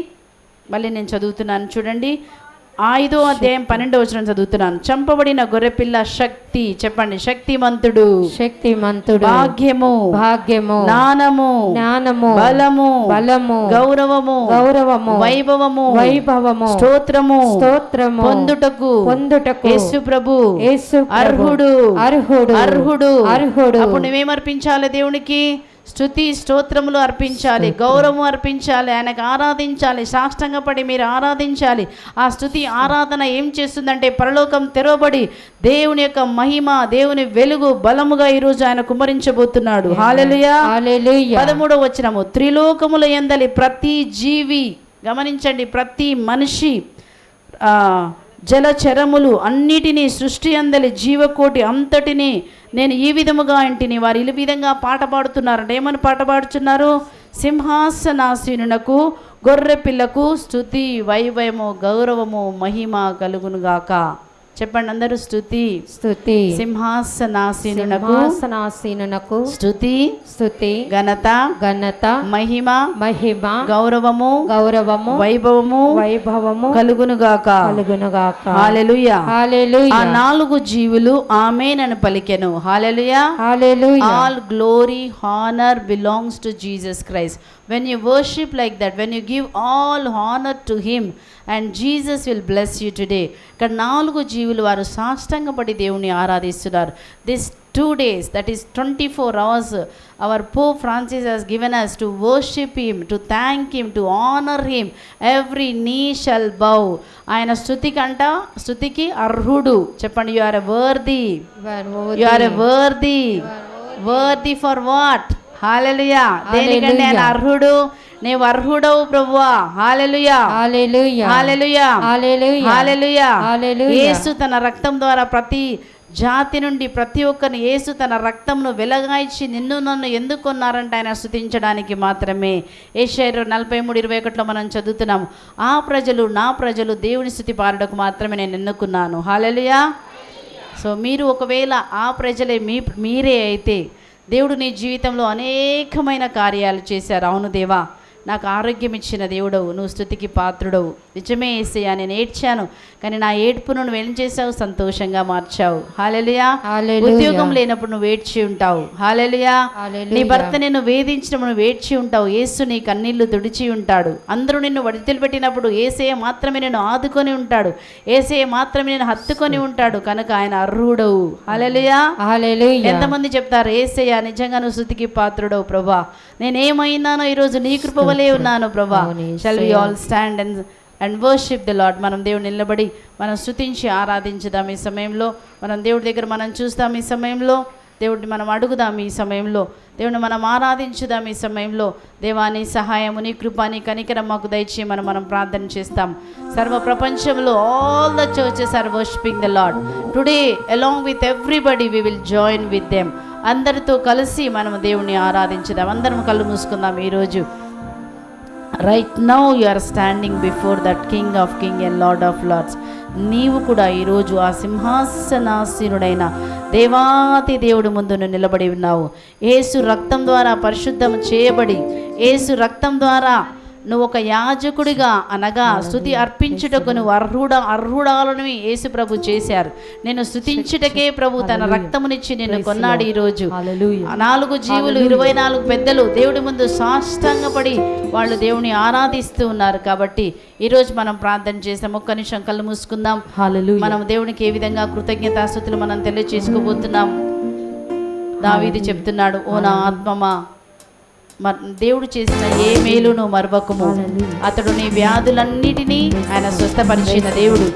మళ్ళీ నేను చదువుతున్నాను చూడండి. 5వ అధ్యాయం 12వ వచనం చదువుతున్నాను. చంపబడిన గొర్రెపిల్ల శక్తి, చెప్పండి, శక్తిమంతుడు, శక్తిమంతుడు, భాగ్యము, జ్ఞానము, బలము, గౌరవము, వైభవము, స్తోత్రము పొందుటకు యేసు ప్రభు అర్హుడు. అప్పుడు నువ్వేమర్పించాలి? దేవునికి స్తుతి స్తోత్రములు అర్పించాలి, గౌరవం అర్పించాలి, ఆయనకు ఆరాధించాలి, సాష్టాంగపడి మీరు ఆరాధించాలి. ఆ స్తుతి ఆరాధన ఏం చేస్తుందంటే పరలోకం తెరవబడి దేవుని యొక్క మహిమ, దేవుని వెలుగు బలముగా ఈరోజు ఆయన కుమ్మరించబోతున్నాడు. హల్లెలూయా. 13వ వచనము, త్రిలోకముల యందలి ప్రతి జీవి, గమనించండి, ప్రతి మనిషి, జలచరములు అన్నిటినీ, సృష్టి అందలి జీవకోటి అంతటినీ నేను ఈ విధముగా ఇంటిని. వారు ఈ విధంగా పాట పాడుతున్నారంటే ఏమని పాట పాడుతున్నారు? సింహాసనాసీనునకు గొర్రె పిల్లకు స్తుతి, వైభవము, గౌరవము, మహిమ కలుగునుగాక. చెప్పండి అందరూ, స్తుతి. సింహాసనాసీనునకు స్తుతి, ఘనత, మహిమ, గౌరవము, వైభవము కలుగునుగాక. హల్లెలూయా. ఆ 4 జీవులు ఆమేన్ అని పలికెను. Hallelujah. All glory, honour belongs to Jesus Christ. When you worship like that, when you give all honor to him, and Jesus will bless you today. ఇక్కడ 4 జీవులు వారు సాష్టాంగపడి దేవుని ఆరాధిస్తున్నారు. This 2 days, that is 24 hours, our Pope Francis has given us to worship him, to thank him, to honor him. Every knee shall bow. ఆయన స్తుతికి అర్హుడు. చెప్పండి, you are worthy. You are worthy for what? హల్లెలూయా. దేనికంటే ఆయన అర్హుడు. నీవు అర్హుడవు ప్రభువా. హల్లెలూయా. యేసు తన రక్తం ద్వారా ప్రతి జాతి నుండి ప్రతి ఒక్కరిని యేసు తన రక్తంను వెలగాయించి నిన్ను నన్ను ఎందుకు కొన్నారంటే ఆయన స్తుతించడానికి మాత్రమే. యెషయా 43:21 మనం చదువుతున్నాము, ఆ ప్రజలు నా ప్రజలు దేవుని స్తుతి పాడుటకు మాత్రమే నేను ఎన్నుకున్నాను. హల్లెలూయా. సో మీరు ఒకవేళ ఆ ప్రజలే మీరే అయితే దేవుడు నీ జీవితంలో అనేకమైన కార్యాలు చేశారు. అవును దేవా, నాకు ఆరోగ్యం ఇచ్చిన దేవుడవు, నువ్వు స్తుతికి పాత్రుడవు. నిజమే యేసయ్యా, నేను ఏడ్చాను, కానీ నా ఏడ్పును నువ్వు ఏం చేసావు? సంతోషంగా మార్చావు. హల్లెలూయా. ఉద్యోగం లేనప్పుడు నువ్వు ఏడ్చి ఉంటావు. హల్లెలూయా. నీ భర్త నిన్ను వేధించినప్పుడు నువ్వు ఏడ్చి ఉంటావు. యేసు నీ కన్నీళ్లు తుడిచి ఉంటాడు. అందరూ నిన్ను వదిలిపెట్టినప్పుడు యేసయ్య మాత్రమే నిన్ను ఆదుకొని ఉంటాడు. యేసయ్య మాత్రమే నిన్ను హత్తుకొని ఉంటాడు. కనుక ఆయన అర్హుడవు. హల్లెలూయా. ఎంతమంది చెప్తారు, యేసయ్య నిజంగా నువ్వు స్తుతికి పాత్రుడవు ప్రభా, నేనేమైనానో ఈరోజు నీ కృప వలే ఉన్నాను ప్రభా. Shall we all stand and worship the lord. మనం దేవుడు నిలబడి మనం స్తుతించి ఆరాధించుదాం. ఈ సమయంలో మనం దేవుడి దగ్గర మనం చూస్తాం. ఈ సమయంలో దేవుడిని మనం అడుగుదాం ఈ సమయంలో, దేవుని మనం ఆరాధించుదాం ఈ సమయంలో. దేవాని సహాయము, నీ కృప, నీ కనికరం మాకు దయచేయమని మనం ప్రార్థన చేస్తాం. సర్వ ప్రపంచంలో all the churches are worshipping the lord today along with everybody we will join with them. అందరితో కలిసి మనం దేవుని ఆరాధించుదాం. అందరం కళ్ళు మూసుకుందాం. ఈరోజు right now you are standing before that king of king and lord of lords. నీవు కూడా ఈరోజు ఆ సింహాసనాసీనుడైన దేవాతి దేవుడి ముందు నువ్వు నిలబడి ఉన్నావు. యేసు రక్తం ద్వారా పరిశుద్ధం చేయబడి, యేసు రక్తం ద్వారా నువ్వు ఒక యాజకుడిగా అనగా స్తుతి అర్పించుటకు నువ్వు అర్హుడాలను యేసు ప్రభు చేశారు. నేను స్తుతించుటకే ప్రభు తన రక్తమునిచ్చి నిన్ను కొన్నాడు. ఈరోజు 4 జీవులు 24 పెద్దలు దేవుడి ముందు సాష్టాంగపడి వాళ్ళు దేవుని ఆరాధిస్తూ ఉన్నారు. కాబట్టి ఈరోజు మనం ప్రార్థన చేసాం. ఒక్క నిమిషం కళ్ళు మూసుకుందాం. మనం దేవునికి ఏ విధంగా కృతజ్ఞతాస్తుతులు మనం తెలియచేసుకోబోతున్నాం. దావీదు చెప్తున్నాడు, ఓ నా ఆత్మమా దేవుడు చేసిన ఏ మేలును మరవకుము. అతడు నీ వ్యాధులన్నిటినీ ఆయన స్వస్థపరిచిన దేవుడు,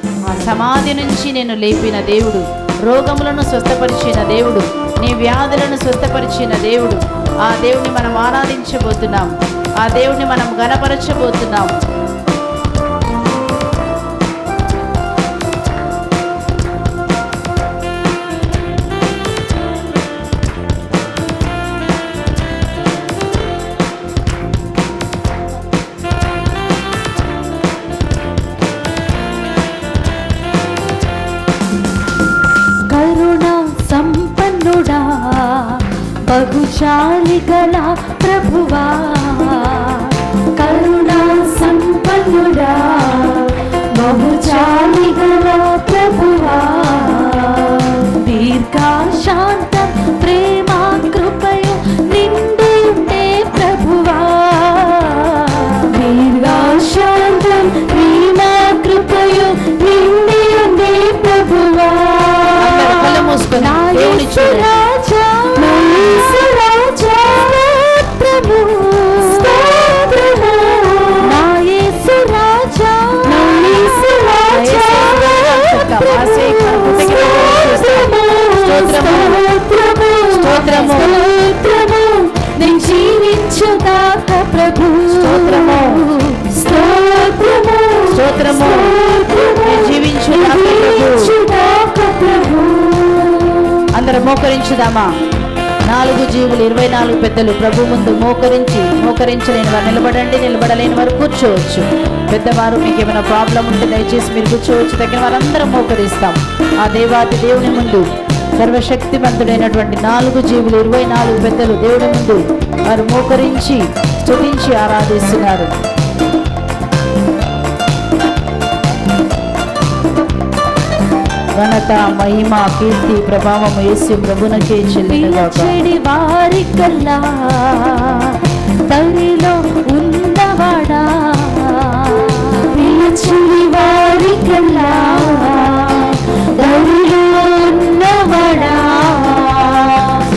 సమాధి నుంచి నేను లేపిన దేవుడు, రోగములను స్వస్థపరిచిన దేవుడు, నీ వ్యాధులను స్వస్థపరిచిన దేవుడు. ఆ దేవుని మనం ఆరాధించబోతున్నాం, ఆ దేవుని మనం ఘనపరచబోతున్నాం. బహుశాలి గల ప్రభువా, కరుణా సంపన్నుడా, బహుశాలి గల ప్రభువా, దీర్ఘశాంత ప్రేమ కృపయు నిండి ఉండే ప్రభువా, దీర్ఘశాంత ప్రేమ కృపయు నిండి ఉండే ప్రభువా. నా యేసు రాజా, నా యేసు రాజా, స్తోత్రము, నా యేసు రాజా, నా యేసు రాజా, స్తోత్రము, నేను జీవించుదాకా ప్రభు, స్తోత్రము, స్తోత్రము, స్తోత్రము, నేను జీవించుదాకా ప్రభు. అందరం మోకరించుదామా. 4 జీవులు 24 పెద్దలు ప్రభు ముందు మోకరించలేని వారు నిలబడండి, నిలబడలేని వారు కూర్చోవచ్చు. పెద్దవారు మీకు ఏమైనా ప్రాబ్లం ఉంటే దయచేసి మీరు కూర్చోవచ్చు. తగిన వారందరం మోకరిస్తాం. ఆ దేవాతి దేవుని ముందు సర్వశక్తిమంతుడైనటువంటి 4 జీవులు 24 పెద్దలు దేవుని ముందు వారు మోకరించి స్తుతించి ఆరాధిస్తున్నారు. ఘనత, మహిమ, కీర్తి, ప్రభావము యేసు ప్రభునకే చెల్లినగాక. వారికల్లా తరిలో ఉన్నవాడా, పిలిచిడి వారికల్లా తరిలో ఉన్నవాడా,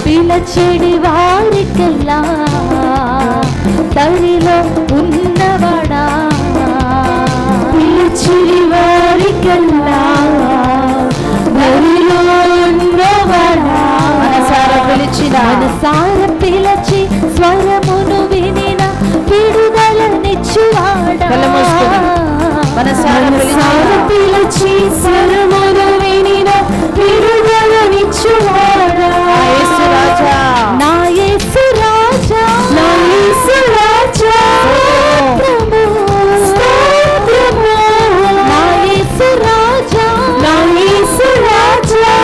పిలిచిడి వారికల్లా తరిలో ఉన్నవాడా, పిలిచిడి వారికల్లా మనసార పిలిచి స్వరమును వినిన విడుదలనిచ్చువాడా, మనసార పిలిచి స్వరమును వినిన విడుదలనిచ్చువాడా, నా యేసు రాజా, నా యేసు రాజా, స్తోత్రము, నా యేసు రాజా, నా యేసు రాజా,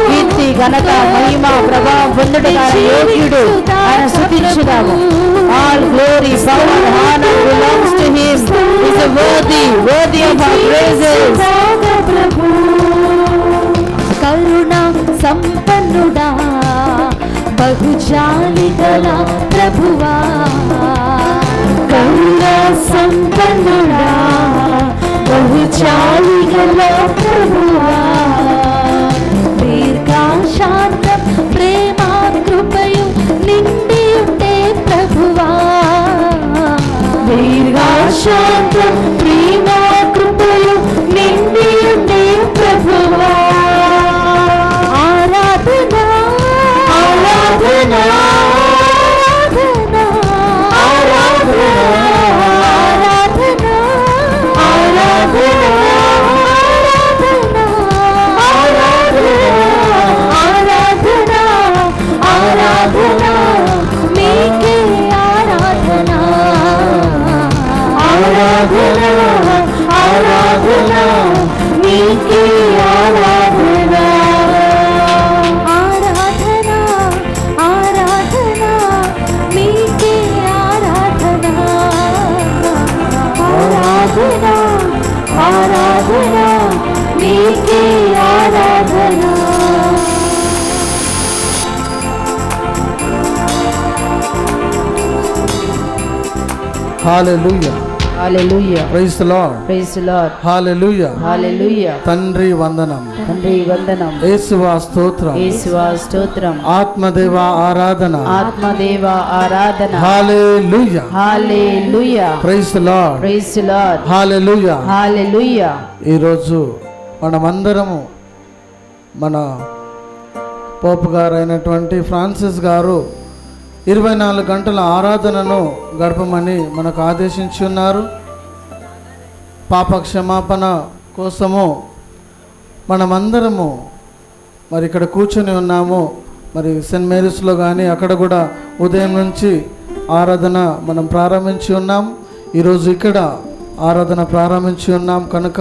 కీర్తి, ఘనత, మహిమ, ప్రభావం పొందుటకు యోగ్యుడు. ఆయన స్తుతించుదాము. All glory, power, honor belongs to him. He is worthy of our praises. కరుణా సంపన్నుడా, బహుజాలి గల ప్రభువా, కరుణా సంపన్నుడా, బహుజాలి గల ప్రభువా, దీర్ఘశాంత ప్రేమ కృపయు నిండి ఉండే ప్రభువా, దీర్ఘశాంత ప్రేమ కృపయు నిండి ఉండే నీకే ఆరాధన. Hallelujah. Hallelujah. Praise the Lord. Praise the lord. Hallelujah. Hallelujah. తండ్రి వందనం. తండ్రి వందనం. యేసువా స్తోత్రం. యేసువా స్తోత్రం. ఆత్మదేవ ఆరాధన. ఆత్మదేవ ఆరాధన. Hallelujah. Hallelujah. Praise the Lord. Praise the lord. Hallelujah. Hallelujah. ఈరోజు మనమందరము మన పోపు గారు అయినటువంటి ఫ్రాన్సిస్ గారు 24 గంటల ఆరాధనను గడపమని మనకు ఆదేశించి ఉన్నారు. పాప క్షమాపణ కోసము మనమందరము మరి ఇక్కడ కూర్చొని ఉన్నాము. మరి సెయింట్ మేరీస్లో కానీ అక్కడ కూడా ఉదయం నుంచి ఆరాధన మనం ప్రారంభించి ఉన్నాం. ఈరోజు ఇక్కడ ఆరాధన ప్రారంభించి ఉన్నాం కనుక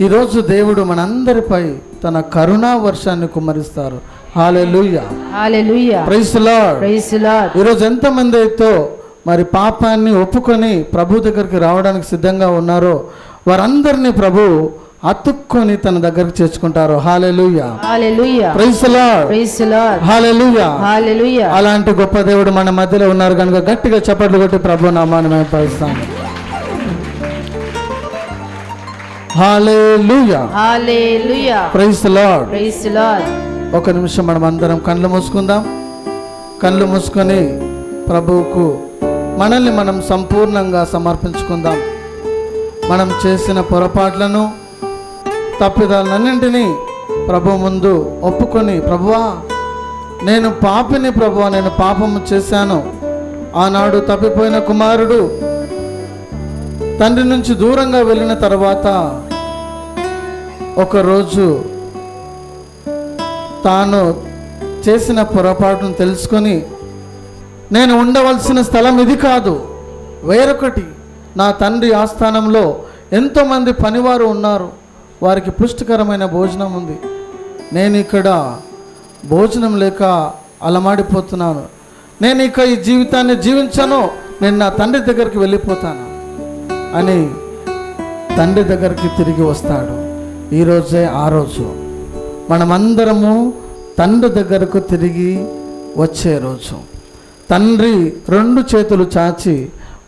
ఈరోజు దేవుడు మనందరిపై తన కరుణా వర్షాన్ని కుమ్మరిస్తారు. Hallelujah. Hallelujah. Praise the Lord. Praise the Lord. ఈరోజు ఎంతమంది అయితే మరి పాపాన్ని ఒప్పుకొని ప్రభు దగ్గరికి రావడానికి సిద్ధంగా ఉన్నారో వారందరినీ ప్రభు అతుక్కొని తన దగ్గరికి చేర్చుకుంటారు. Hallelujah. Hallelujah. Praise the Lord. Praise the lord. Hallelujah. Hallelujah. అలాంటి గొప్ప దేవుడు మన మధ్యలో ఉన్నారు కనుక గట్టిగా చప్పట్లు కొట్టి ప్రభు నామాన్ని మహిమపరుస్తాం. Hallelujah. Hallelujah. Praise the Lord. Praise the Lord. ఒక నిమిషం మనం అందరం కళ్ళు మూసుకుందాం. కళ్ళు మూసుకొని ప్రభువుకు మనల్ని మనం సంపూర్ణంగా సమర్పించుకుందాం. మనం చేసిన పొరపాట్లను తప్పిదాలన్నింటినీ ప్రభు ముందు ఒప్పుకొని, ప్రభువా నేను పాపిని, ప్రభువా నేను పాపము చేశాను. ఆనాడు తప్పిపోయిన కుమారుడు తండ్రి నుంచి దూరంగా వెళ్ళిన తర్వాత ఒకరోజు తాను చేసిన పొరపాటును తెలుసుకొని, నేను ఉండవలసిన స్థలం ఇది కాదు, వేరొకటి, నా తండ్రి ఆస్థానంలో ఎంతోమంది పనివారు ఉన్నారు, వారికి పుష్టికరమైన భోజనం ఉంది, నేను ఇక్కడ భోజనం లేక అలమాడిపోతున్నాను, నేను ఇక ఈ జీవితాన్ని జీవించను, నేను నా తండ్రి దగ్గరికి వెళ్ళిపోతాను అని తండ్రి దగ్గరికి తిరిగి వస్తాడు. ఈరోజే ఆ రోజు మనమందరము తండ్రి దగ్గరకు తిరిగి వచ్చే రోజు. తండ్రి 2 చేతులు చాచి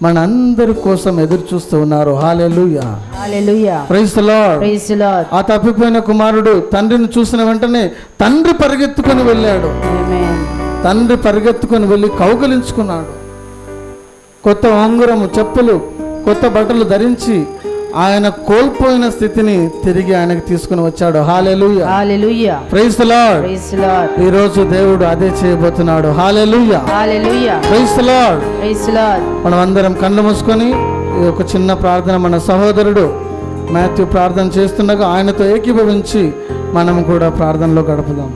మనందరి కోసం ఎదురు చూస్తూ ఉన్నారు. Hallelujah. Hallelujah. Praise the Lord. Praise the Lord. ఆ తప్పిపోయిన కుమారుడు తండ్రిని చూసిన వెంటనే తండ్రి పరిగెత్తుకొని వెళ్ళాడు. ఆమేన్. తండ్రి పరిగెత్తుకొని వెళ్ళి కౌగిలించుకున్నాడు. కొత్త ఉంగరము, చెప్పులు, కొత్త బట్టలు ధరించి ఆయన కోల్పోయిన స్థితిని తిరిగి ఆయనకు తీసుకుని వచ్చాడు. Hallelujah. Hallelujah. Praise the Lord. Praise the Lord. ఈ రోజు దేవుడు అదే చేయబోతున్నాడు. Hallelujah. Hallelujah. Praise the Lord. Praise the lord. మనం అందరం కళ్ళు మూసుకొని ఈ ఒక చిన్న ప్రార్థన మన సహోదరుడు మాథ్యూ ప్రార్థన చేస్తుండగా ఆయనతో ఏకీభవించి మనం కూడా ప్రార్థనలో గడుపుదాం.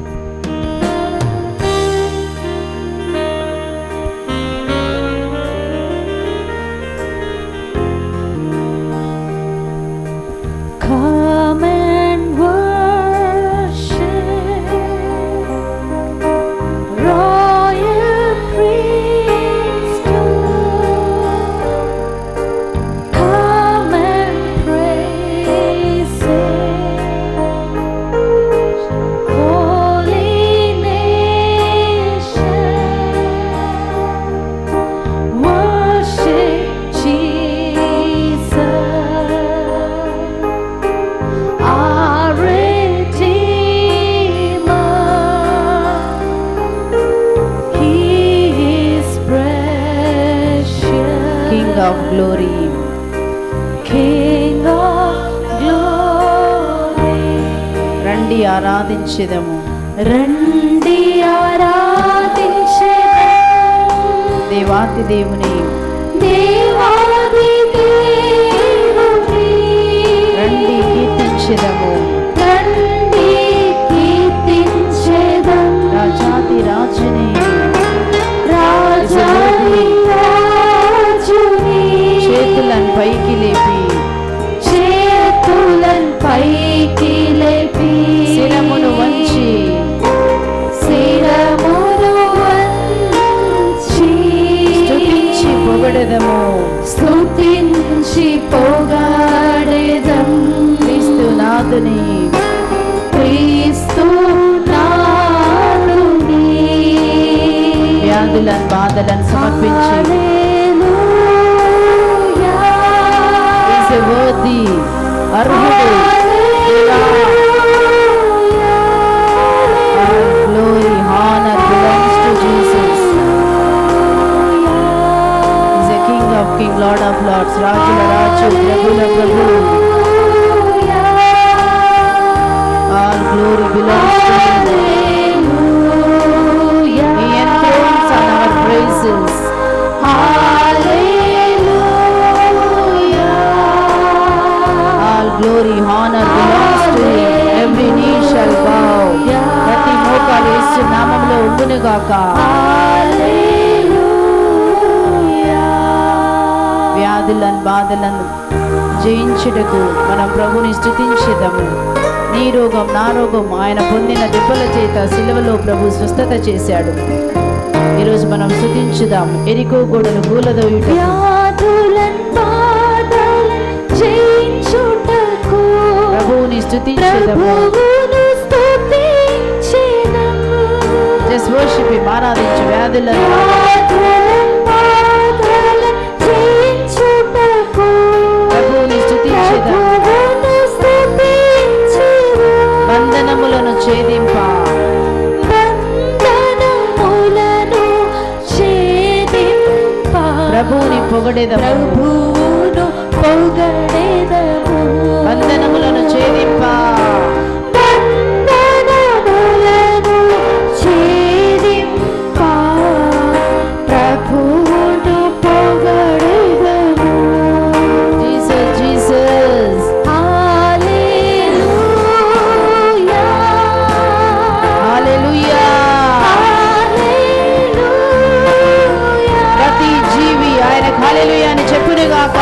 Come and worship, royal priesthood. Come and praise Him, holy nation. Worship Jesus. Our Redeemer, He is precious. King of glory. King of glory. రండి ఆరాధించెదము. రండి ఆరాధించెదము. దేవాతి దేవుని. దేవాది దేవుని. రండి కీర్తించెదము. రండి కీర్తించెదము. రాజాది రాజుని. రాజాది రాజుని. చేతులను పైకి లేపి. చేతులను పైకి లేపి. శిరమును వంచి. శిరమును వంచి. స్తుతించి పొగడెదము. స్తుతించి పొగడెదము. క్రీస్తునాథుని. వ్యాధులను బాధలను సమర్పించి He's a worthy, అర్హుడు దేవా. All glory, honor belongs to Jesus. He's a King of Kings, Lord of Lords, రాజుల రాజు, ప్రభుల ప్రభు. All glory belongs to Him. He enthrones on our praises. All glory, honor belongs to Him. Every knee shall bow. ప్రతి మోకాలు యేసు నామములో ఉండును గాక. వ్యాధులను బాధలను జయించుటకు మనం ప్రభుని స్తుతించెదము. నీ రోగం నా రోగం ఆయన పొందిన దెబ్బల చేత సిలువలో ప్రభు స్వస్థత చేశాడు. ఈరోజు మనం స్తుతించుదాం. ఎరికో గోడలు కూలదోయుట ప్రభువుని స్తుతించెదము. జస్ట్ వర్షిప్ హిమ్, ఆరాధించు. వ్యాధులను ప్రభువుని స్తుతించెదము. బంధనములను ఛేదింప ప్రభువుని పొగడెదము. బంధనములను ఛేదింప జీసస్ జీసస్. హల్లెలూయా. ప్రతి జీవి ఆయనకు హల్లెలూయా అని చెప్పునుగాక.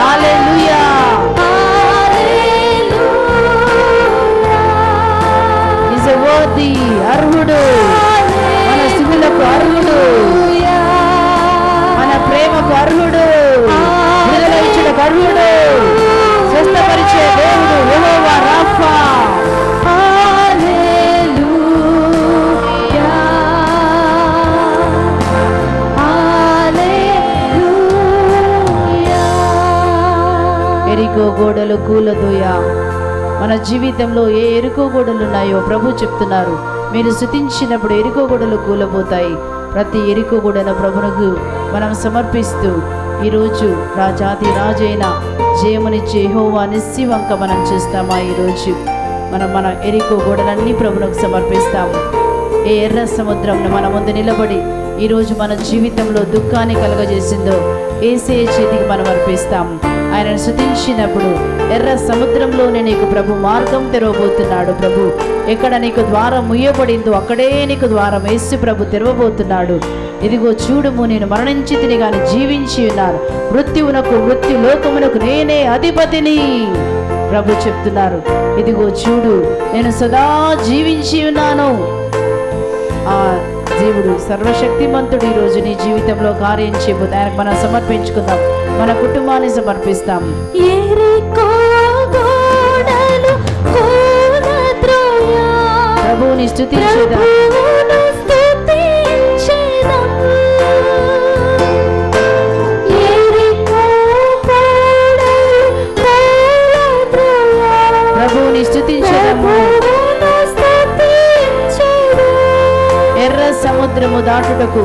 హల్లెలూయా. He's a worthy, అర్హుడు, మన స్తుతులకు అర్హుడు, మన ప్రేమకు అర్హుడు, విడుదల ఇచ్చుటకు అర్హుడు, స్వస్థపరిచే దేవుడు యెహోవా రాఫా. ఎరికో గోడలు కూలదోయా. మన జీవితంలో ఏ ఎరుకో గోడలు ఉన్నాయో ప్రభు చెప్తున్నారు. మీరు స్తుతించినప్పుడు ఎరుకో గోడలు కూలబోతాయి. ప్రతి ఎరుకో గోడను ప్రభువుకు మనం సమర్పిస్తూ ఈరోజు రాజాది రాజైన జయమునిచ్చే యెహోవా నిస్సి వంక మనం చూస్తామా. ఈరోజు మన ఎరికో గోడలన్నీ ప్రభువుకు సమర్పిస్తాము. ఏ ఎర్ర సముద్రంను మన ముందు నిలబడి ఈరోజు మన జీవితంలో దుఃఖాన్ని కలగజేసిందో యేసయ్య చేతికి మనం అర్పిస్తాము. ఆయనను స్తుతించినప్పుడు ఎర్ర సముద్రంలోనే నీకు ప్రభు మార్గం తెరవబోతున్నాడు. ప్రభు ఎక్కడ నీకు ద్వారం ముయ్యబడిందో అక్కడే నీకు ద్వారం యేసు ప్రభు తెరవబోతున్నాడు. ఇదిగో చూడుము, నేను మరణించి తిని గాని జీవించి ఉన్నాను, మృత్యువునకు మృత్యు లోకమునకు నేనే అధిపతిని ప్రభు చెప్తున్నారు. ఇదిగో చూడు, నేను సదా జీవించి ఉన్నాను. ఆ దేవుడు సర్వశక్తిమంతుడు ఈరోజు నీ జీవితంలో కార్యం చేయబోతు. ఆయనకు మనం సమర్పించుకుందాం, మన కుటుంబాన్ని సమర్పిస్తాం. ప్రభువుని స్తుతించుదాం. ప్రభువుని స్తుతించుదాము. ఎర్ర సముద్రము దాటుటకు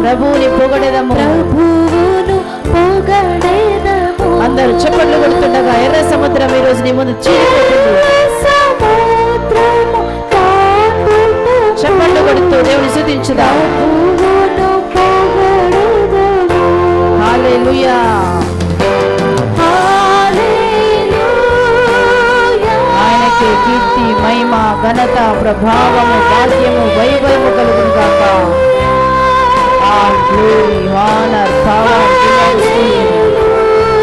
ప్రభువుని పొగడెదము. అందరూ చప్పట్లు కొడుతుండగా ఎర్ర సముద్రం ఈ రోజు నీ ముందు చీలిపోతుంది. చప్పట్లు కొడుతూ దేవుని స్తుతించుదాం. హల్లెలూయా. ఆయనకే కీర్తి, మహిమ, ఘనత, ప్రభావము, భాగ్యము, వైభవము కలుగును గాక. All glory, honor, power belongs to Him.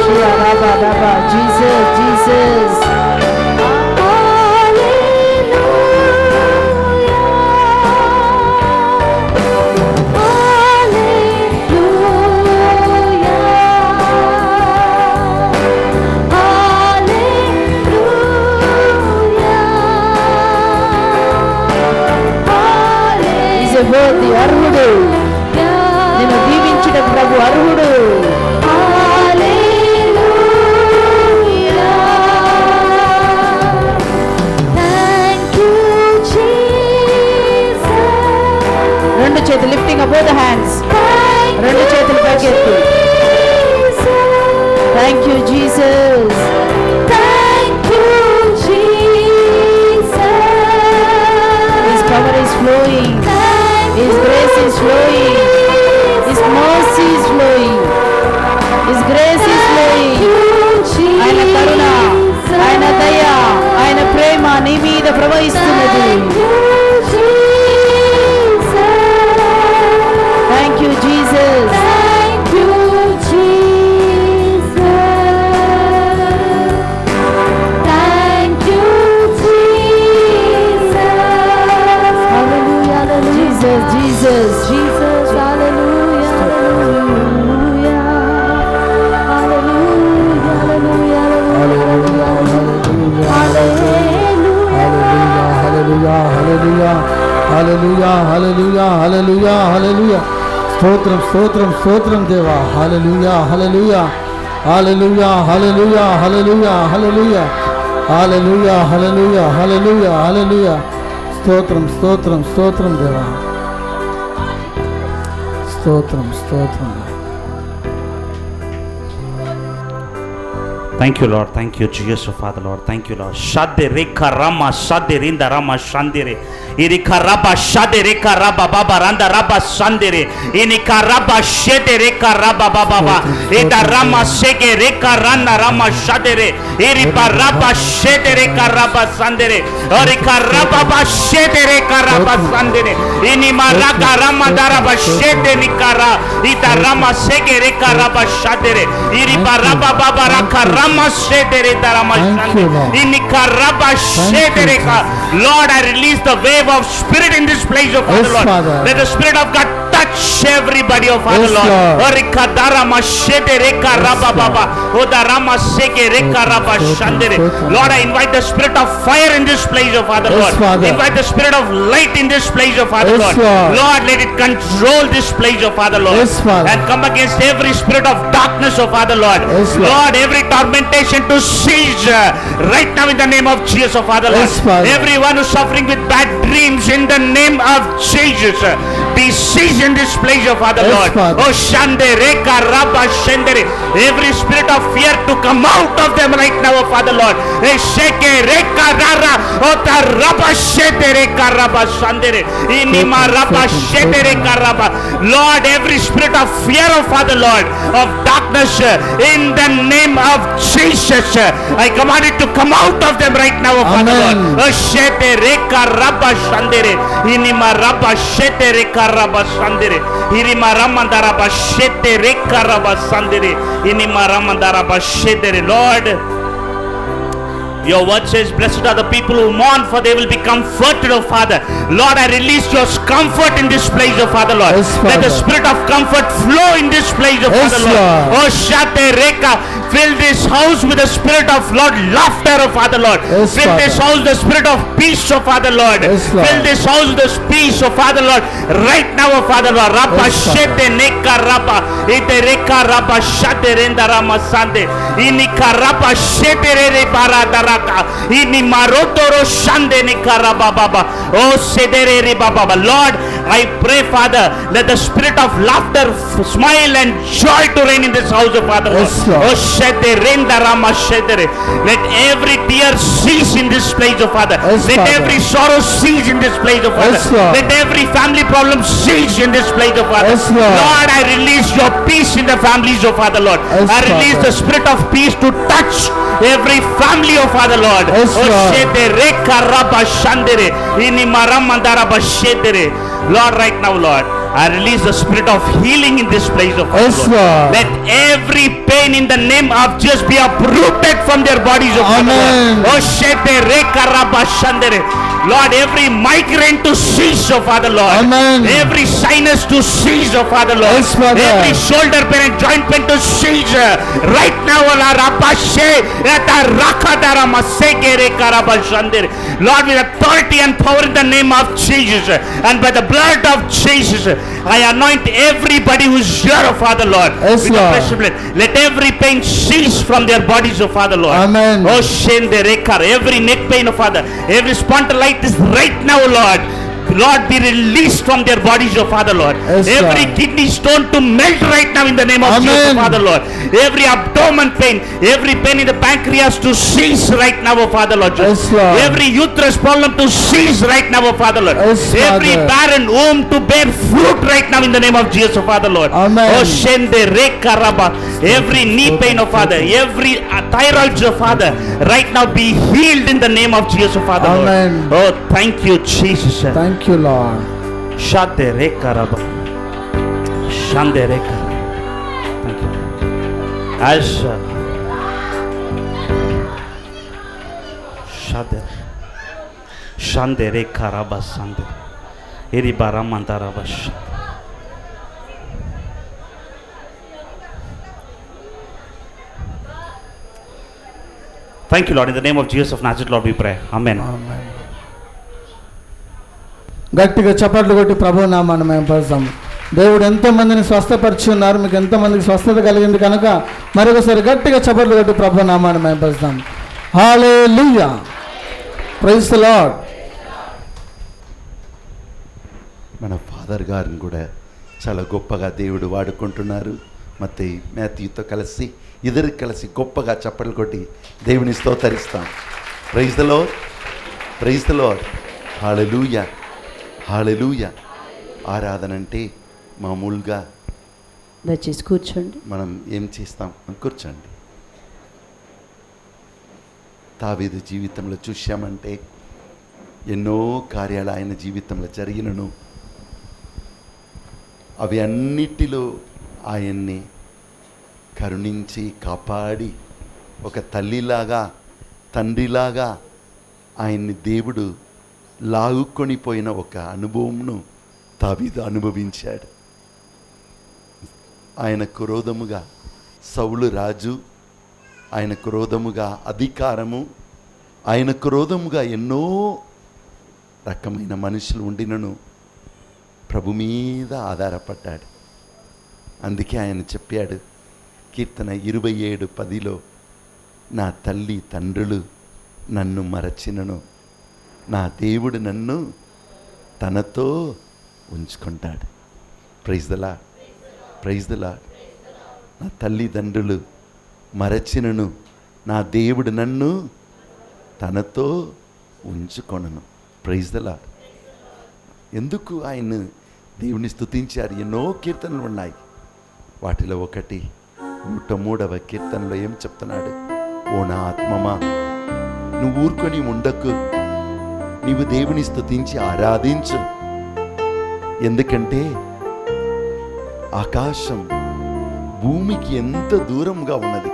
Shia Rabba Rabba, Jesus, Jesus. అర్హుడు. నిన్ను దీవించుటకు ప్రభు అర్హుడు. రెండు చేతులు లిఫ్టింగ్ అబౌవ్ ద హ్యాండ్స్. రెండు చేతులు పైకెత్తు. Thank you Jesus. His power is flowing. His grace is flowing. His mercy is flowing. His grace is flowing. ఆయన కరుణ, ఆయన దయ, ఆయన ప్రేమ నీ మీద ప్రవహిస్తున్నది. Thank you Jesus. Jesus, Jesus, Jesus, hallelujah, hallelujah, hallelujah, హల్లెలూయా. స్తోత్రం స్తోత్రం స్తోత్రం దేవా. హల్లెలూయా hallelujah hallelujah hallelujah hallelujah hallelujah hallelujah hallelujah hallelujah హల్లెలూయా. స్తోత్రం స్తోత్రం స్తోత్రం దేవా. స్తోత్రం స్తోత్రం. Thank you, Lord. Thank you, Jesus, Father, Lord. Thank you, Lord. Shade reka rama shade rinda rama shandere. Irika raba shade reka raba baba randa raba shandere. Inika raba shede reka raba baba baba. Ida rama shege reka randa rama shadere. Iripa raba shede reka raba shandere. Orika raba ba shede reka raba shandere. Inima raga rama daraba shede nikara. Ida rama shege reka raba shadere. Iripa raba baba raka rama shedere darama shande. Inika raba shedere ka. Lord, I release the wave of spirit in this place, oh Father, Yes, Lord. Father. Let the spirit of God touch everybody, oh Father, Yes, Lord. Lord. Orika darama shedere ka raba baba. Oda rama shege reka raba shandere. Lord, I invite the spirit of fire in this place, oh Father, Yes, Lord. Father. Invite the spirit of light in this place, oh Father, Yes, Lord. Lord. Lord, let it control this place, oh Father, Lord. Yes, Father. And come against every spirit of darkness, oh Father, Lord. Yes, Lord. Lord, every tormentation to cease right now in the name of Jesus, oh Father, Lord. Yes, Father. Everyone who's suffering with bad dreams, in the name of Jesus, be ceased in this place, oh Father, Yes, Lord. Father. Oh Shande Reka Rabba Shendere, every spirit of fear to come out of them right now, oh Father, Lord. Sheke Reka Rara, Ota Rabba Shete Reka Rabba Shandere, Inima Rabba Shete Reka Rabba. Lord, every spirit of fear, oh Father, Lord, of darkness, in the name of Jesus, I command it to come out of them right now, oh Father, Amen. Lord. Shete Reka Rabba Shandere, Inima Rabba Shete Reka Rabba Shandere, Inima Ramandara Ba Shete Reka Rabba Shandere, Inima Ramandara Ba Shete. Lord, your word says, blessed are the people who mourn, for they will be comforted, oh Father. Lord, I release your comfort in this place, oh Father, Lord. Yes, Let the Father. spirit of comfort flow in this place, oh Yes, Father, Lord. Lord. Oh Shate Reka, fill this house with the spirit of Lord laughter, oh Father, Lord. Yes, Fill Father. this house with the spirit of peace, oh Father, Lord. Yes, Lord. Fill this house with the peace, oh Father, Lord. Right now, oh Father, Lord. Rabba Yes, Father. Shete Neka Rabba, Ite Reka Rabba Shate Renda Rama Sande, Inika Rabba Shete Re Baradaraka, Ini Marotoro Shande Nika Rabba Baba, Oh Sedere Re Baba. Lord, I pray, Father, let the spirit of laughter, smile and joy to reign in this house, oh Father, Lord. Yes, Lord. Oh Shete Renda Rama Shete. Let every tear cease in this place, oh Father. Yes, Let Father. every sorrow cease in this place, oh Father. Yes, Lord. Let every family problem cease in this place, oh Father. Yes, Lord. Lord, I release your peace in the families, oh Father, Lord. Yes, I release Father. the spirit of peace to touch every family, oh Father, Lord. Yes, Oh Lord. Shete Reka Rabba Shandere, Ini Maramandara Ba Shetere. Lord, right now, Lord, I release the spirit of healing in this place, oh Father, Yes, Lord. Let every pain in the name of Jesus be uprooted from their bodies, oh Father, Amen. Lord. Oh Shete Reka Rabba Shandere. Lord, every migraine to cease, oh Father Lord. Amen. Every sinus to cease, oh Father Lord. Yes, Father. Every shoulder pain and joint pain to cease right now, oh Lord. Lord, with authority and power in the name of Jesus and by the blood of Jesus, I anoint everybody who is here, oh Father Lord. Yes, with the Lord. precious blood. Let every pain cease from their bodies, oh Father Lord. Amen. Oh Shende Rekar, every neck pain, oh Father, every spondylitis right now, Lord. Lord, be released from their bodies, oh Father Lord. Yes, Every Lord. kidney stone to melt right now in the name of Jesus, Amen. oh Father Lord. Every abdomen pain, every pain in the pancreas to cease right now, oh Father Lord. Yes, Lord. Every uterus problem to cease right now, oh Father Lord. Yes, Every Father. barren womb to bear fruit right now in the name of Jesus, oh Father Lord. Amen. Oh Shende Rekaraba, every knee pain, oh Father, every thyroid, oh Father, right now be healed in the name of Jesus, oh Father Amen. Lord. Oh, thank you, Jesus. Thank you, Lord. Shande Rekaraba, Shande Rekaraba. Thank you. As Shande Rekaraba Sande Iribara Mandaraba. Thank you, Lord. In the name of Jesus of Nazareth, Lord, we pray. Amen. ఆమేన్. గట్టిగా చప్పట్లు కొట్టి ప్రభు నామాన్ని మేము పరుస్తాం. దేవుడు ఎంతోమందిని స్వస్థపరిచి ఉన్నారు, మీకు ఎంతోమందికి స్వస్థత కలిగింది కనుక మరొకసారి గట్టిగా చప్పట్లు కొట్టి ప్రభు నామాన్ని మేము పరుస్తాం. హల్లెలూయా, ప్రైజ్ ది లార్డ్. మన ఫాదర్ గారిని కూడా చాలా గొప్పగా దేవుడు వాడుకుంటున్నారు. ಮತ್ತೆ మ్యాథ్యూతో కలిసి ఇద్దరు కలిసి గొప్పగా చప్పట్లు కొట్టి దేవుని స్తోత్రిస్తాం. Praise the lord, praise the lord. Hallelujah, hallelujah. ఆరాధన అంటే మామూలుగా దయచేసి కూర్చోండి. మనం ఏం చేస్తాం? కూర్చోండి. దావీదు జీవితంలో చూశామంటే ఎన్నో కార్యాలు ఆయన జీవితంలో జరిగినను అవి అన్నిటిలో ఆయన్ని కరుణించి కాపాడి ఒక తల్లిలాగా తండ్రిలాగా ఆయన్ని దేవుడు లాగుకొని పోయిన ఒక అనుభవంను దావీదు అనుభవించాడు. ఆయన క్రోధముగా సౌలు రాజు, ఆయన క్రోధముగా అధికారము, ఆయన క్రోధముగా ఎన్నో రకమైన మనుషులు ఉండినను ప్రభు మీద ఆధారపడ్డాడు. అందుకే ఆయన చెప్పాడు కీర్తన 27:10, నా తల్లి తండ్రులు నన్ను మరచినను నా దేవుడు నన్ను తనతో ఉంచుకుంటాడు. Praise the lord, praise the lord. నా తల్లిదండ్రులు మరచినను నా దేవుడు నన్ను తనతో ఉంచుకొనను. Praise the lord. ఎందుకు ఆయన దేవుని స్తుతించారు? ఎన్నో కీర్తనలు ఉన్నాయి. వాటిలో ఒకటి 103వ కీర్తనలో ఏం చెప్తున్నాడు? ఓ నా ఆత్మమా, నువ్వు ఊరుకొని ఉండకు, నీవు దేవుని స్తుతించి ఆరాధించు. ఎందుకంటే ఆకాశం భూమికి ఎంత దూరంగా ఉన్నది.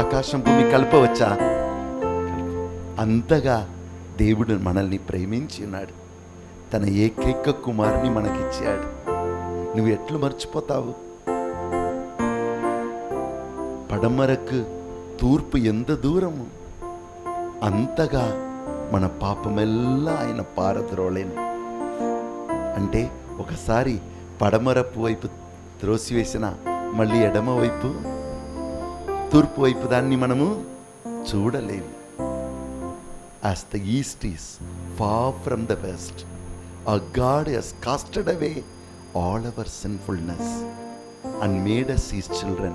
ఆకాశం భూమి కలపవచ్చా? అంతగా దేవుడు మనల్ని ప్రేమించి ఉన్నాడు. తన ఏకైక కుమారుని మనకిచ్చాడు. నువ్వు ఎట్లు మర్చిపోతావు? పడమరకు తూర్పు ఎంత దూరము, అంతగా మన పాపమెల్లా ఆయన పారద్రోలేను. అంటే ఒకసారి పడమరపు వైపు త్రోసివేసిన మళ్ళీ ఎడమ వైపు తూర్పు వైపు దాన్ని మనము చూడలేము. As the east is far from the west, our God has casted away all our sinfulness and made us his children.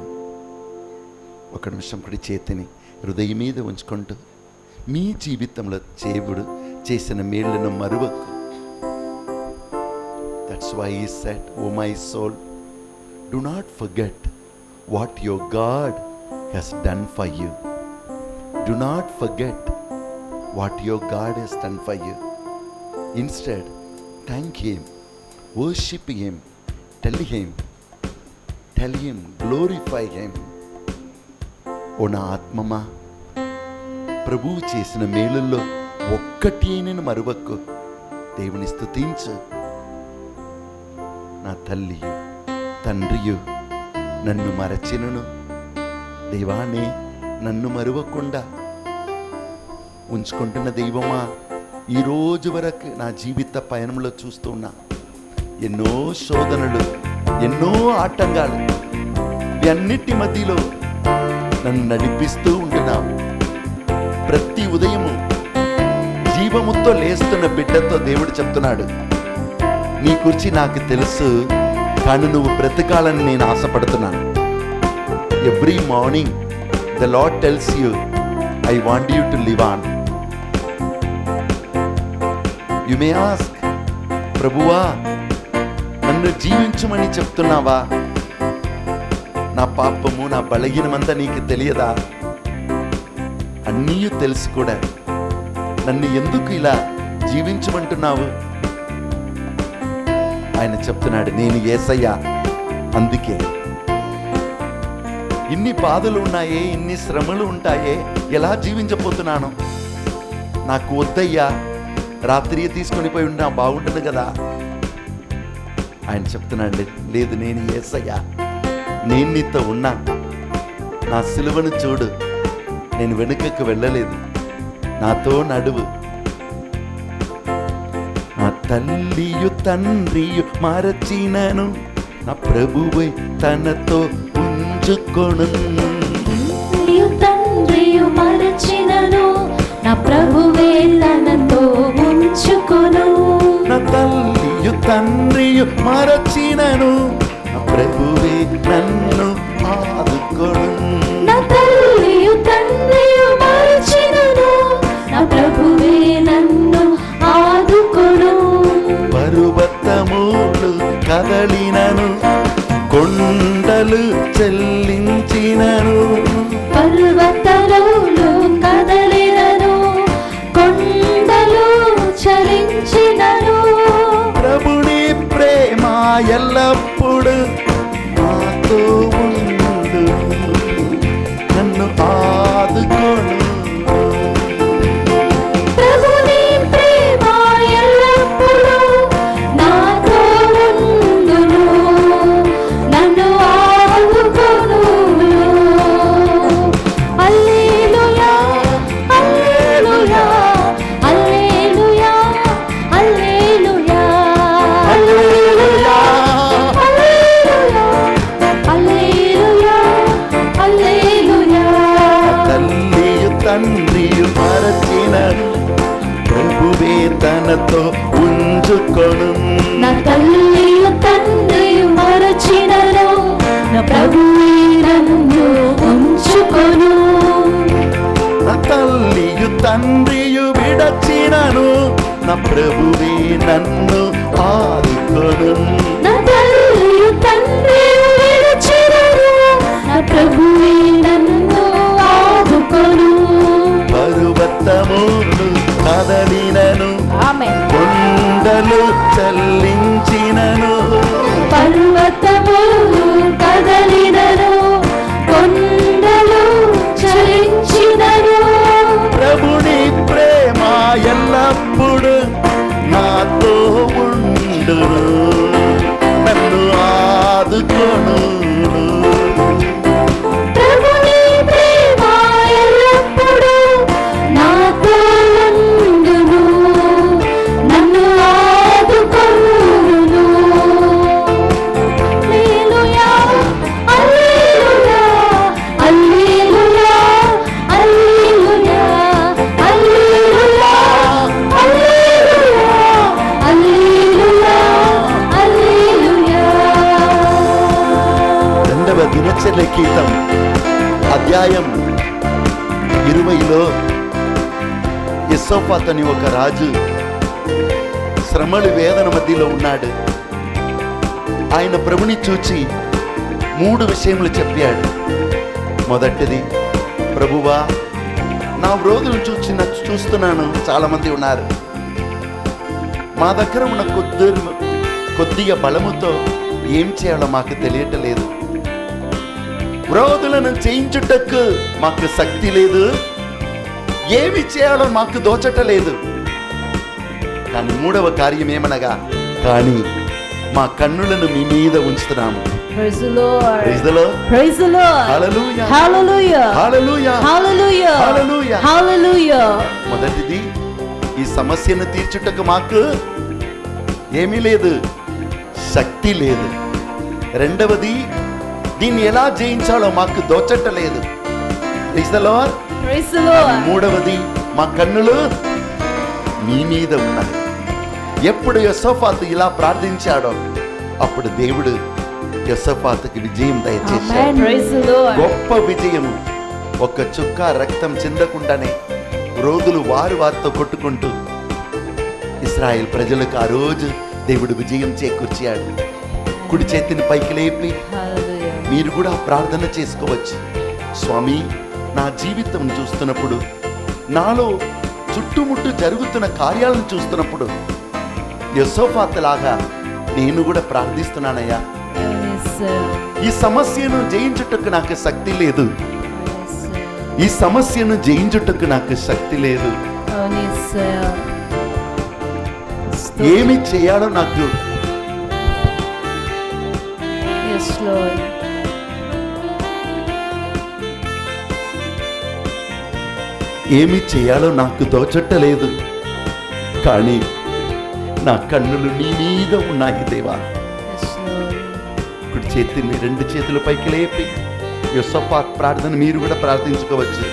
ఒక నిమిషం కుడి చేతిని హృదయం మీద ఉంచుకుంటూ మీ జీవితంలో దేవుడు చేసిన మేళ్లను మరువకు. That's why he said, "O my soul, do not forget what your God has done for you." Do not forget what your God has done for you. Instead, thank him, worship him, tell him, glorify him. ఓ నా ఆత్మమా, ప్రభువు చేసిన మేలుల్లో ఒక్కటి నేను మరువక్కు. దేవుని స్తుతించు. నా తల్లియు తండ్రియు నన్ను మరచినను దేవానే నన్ను మరువకుండా ఉంచుకుంటున్న దైవమా, ఈ రోజు వరకు నా జీవిత పయనంలో చూస్తున్నా ఎన్నో శోధనలు, ఎన్నో ఆటంకాలు, ఇవన్నిటి మధ్యలో నన్ను నడిపిస్తూ ఉంటున్నావు. ప్రతి ఉదయము జీవముతో లేస్తున్న బిడ్డతో దేవుడు చెప్తున్నాడు, నీ గురించి నాకు తెలుసు, కానీ నువ్వు బ్రతకాలని నేను ఆశపడుతున్నాను. Every morning the lord tells you, I want you to live on. You may ask, ప్రభువా నన్ను జీవించమని చెప్తున్నావా? నా పాపము, నా బలహీనమంతా నీకు తెలియదా? అన్నీ తెలుసు కూడా నన్ను ఎందుకు ఇలా జీవించమంటున్నావు? ఆయన చెప్తున్నాడు, నేను యేసయ్యా, అందుకే ఇన్ని బాధలు ఉన్నాయే, ఇన్ని శ్రమలు ఉంటాయే, ఎలా జీవించబోతున్నాను? నాకు వద్దయ్యా, రాత్రి తీసుకొని పోయి ఉన్నా బాగుంటుంది కదా. ఆయన చెప్తున్నాడు, లేదు నేను యేసయ్యా, నేను నీతో ఉన్నా. నా సిలువను చూడు, నేను వెనుకకు వెళ్ళలేదు, నాతో నడువు. నా తల్లియు తండ్రియు మరచినను, నా ప్రభువై తనతో ఉంచుకొను. తండ్రియు మరచినను, నా ప్రభువే తనతో ఉంచుకొను. నా తల్లియు తండ్రియు మరచినను, నా ప్రభువే నన్ను ఆదుకొను. నా తల్లియు తండ్రియు మరచినను, నా ప్రభువే నన్ను ఆదుకొను. పర్వతములు కదలినను, కొండలు చెల్లించినను, పర్వతములు కదలినను, కొండలు చలించినను, ప్రభుని ప్రేమ ఎల్లప్పుడు నాతో ఉండు, నన్ను ఆదుకొను. ప్రభుని ప్రేమ ఎల్లప్పుడూ నాతో ఉండును, నన్ను ఆదుకొను. హల్లెలూయా, hallelujah, hallelujah, hallelujah, hallelujah, hallelujah, హల్లెలూయా. తల్లియు తండ్రియు మరచినను, ప్రభువే తనతో ఉంచుకొను. నా తల్లియు తండ్రియు మరచినను, నా ప్రభువే నన్ను ఉంచుకొను. నా తల్లియు తండ్రియు విడచినను, నా ప్రభువే నన్ను ఆదుకొను. నా తల్లియు తండ్రియు విడచినను, నా ప్రభువే నన్ను ఆదుకొను. పర్వతములు కదలినను, ఆమేన్. కొండలు చెల్లించినను, పర్వతములు కదలినను, కొండలు చలించినను, ప్రభుని ప్రేమ ఎల్లప్పుడు నాతో ఉండును, నన్ను ఆదుకొను. ప్రభుని ప్రేమ ఎల్లప్పుడూ నాతో ఉండును, నన్ను ఆదుకొనును. హల్లెలూయా, hallelujah, hallelujah, hallelujah, hallelujah, hallelujah, hallelujah, హల్లెలూయా. రెండవ దినచర్య గీతం అధ్యాయం 20లో యెహోషాపాతు అని ఒక రాజు శ్రమలు వేదన మధ్యలో ఉన్నాడు. ఆయన ప్రభుని చూచి 3 విషయములు చెప్పాడు. మొదటిది, ప్రభువా నా విరోధులను చూస్తున్నాను, చాలా మంది ఉన్నారు, మా దగ్గర ఉన్న కొద్దిగా బలముతో ఏం చేయాలో మాకు తెలియటలేదు. విరోధులను జయించుటకు మాకు శక్తి లేదు, ఏమి చేయాలో మాకు దోచటలేదు. కానీ మూడవ కార్యం ఏమనగా, కానీ మా కన్నులను మీ మీద ఉంచుతున్నాము. Praise the Lord. Praise the Lord. Praise the Lord. Hallelujah. Hallelujah. Hallelujah. Hallelujah. Hallelujah. Hallelujah. మొదటిది, ఈ సమస్యను తీర్చుటకు మాకు ఏమీ లేదు, శక్తి లేదు. రెండవది, దీన్ని ఎలా జయించాలో మాకు దోచట్టలేదు. Praise the Lord. Praise the Lord. మూడవది, మా కన్నులు మీ మీద ఉన్నాయి. ఎప్పుడు యెహోషాపాతు ఇలా ప్రార్థించాడో అప్పుడు దేవుడు యెహోషాపాతుకి విజయం దయచేశాడు. Praise the Lord. గొప్ప విజయము. ఒక్క చుక్క రక్తం చిందకుండానే రోగులు వారితో కొట్టుకుంటూ ఇశ్రాయేల్ ప్రజలకు ఆ రోజు దేవుడు విజయం చేకూర్చాడు. కుడి చేతిని పైకి లేపి Hallelujah. మీరు కూడా ప్రార్థన చేసుకోవచ్చు. స్వామి, నా జీవితం చూస్తున్నప్పుడు, నాలో చుట్టుముట్టు జరుగుతున్న కార్యాలను చూస్తున్నప్పుడు యెహోషాపాతు లాగా నేను కూడా ప్రార్థిస్తున్నానయ్యా. Yes, sir. ఈ సమస్యను జయించుటకు నాకు శక్తి లేదు. Yes, sir. ఈ సమస్యను జయించుటకు నాకు శక్తి లేదు. Oh, yes, sir. ఏమి చేయాలో నాకు Yes, Lord. ఏమి చేయాలో నాకు దోచట్టలేదు. కానీ నా కన్నులు నీ మీద ఉన్నాయి దేవా. Yes, Lord. కుడి చేతిని రెండు చేతుల పైకి లేపి యెహోషాపాతు ప్రార్థన మీరు కూడా ప్రార్థించుకోవచ్చు.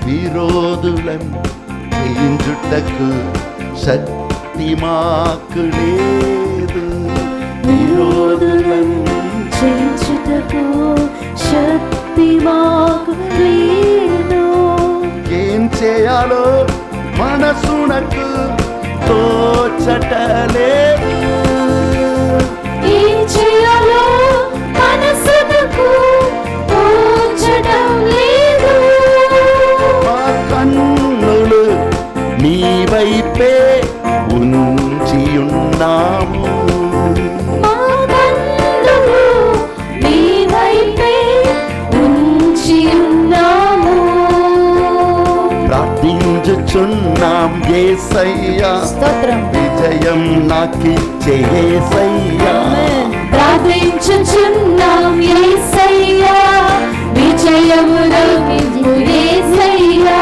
విరోధులను జయించుటకు శక్తి మాకు లేదు. విరోధులను జయించుటకు శక్తి మాకు లేదు. ఏం చేయాలో మనసునకు తోచటలేదు. ఏం చేయాలో మనసుకు తోచడం లేదు. మా కన్నులు నీ వైపే ఉంచి ఉన్నాము. మా కన్నులు నీ వైపే ఉంచి ఉన్నాము. ప్రార్థించుచున్నాం యేసయ్యా, స్తోత్రం. విజయం నాకిచ్చే యేసయ్యా. ప్రార్థించుచున్నాం యేసయ్యా, విజయమునకు యేసయ్యా.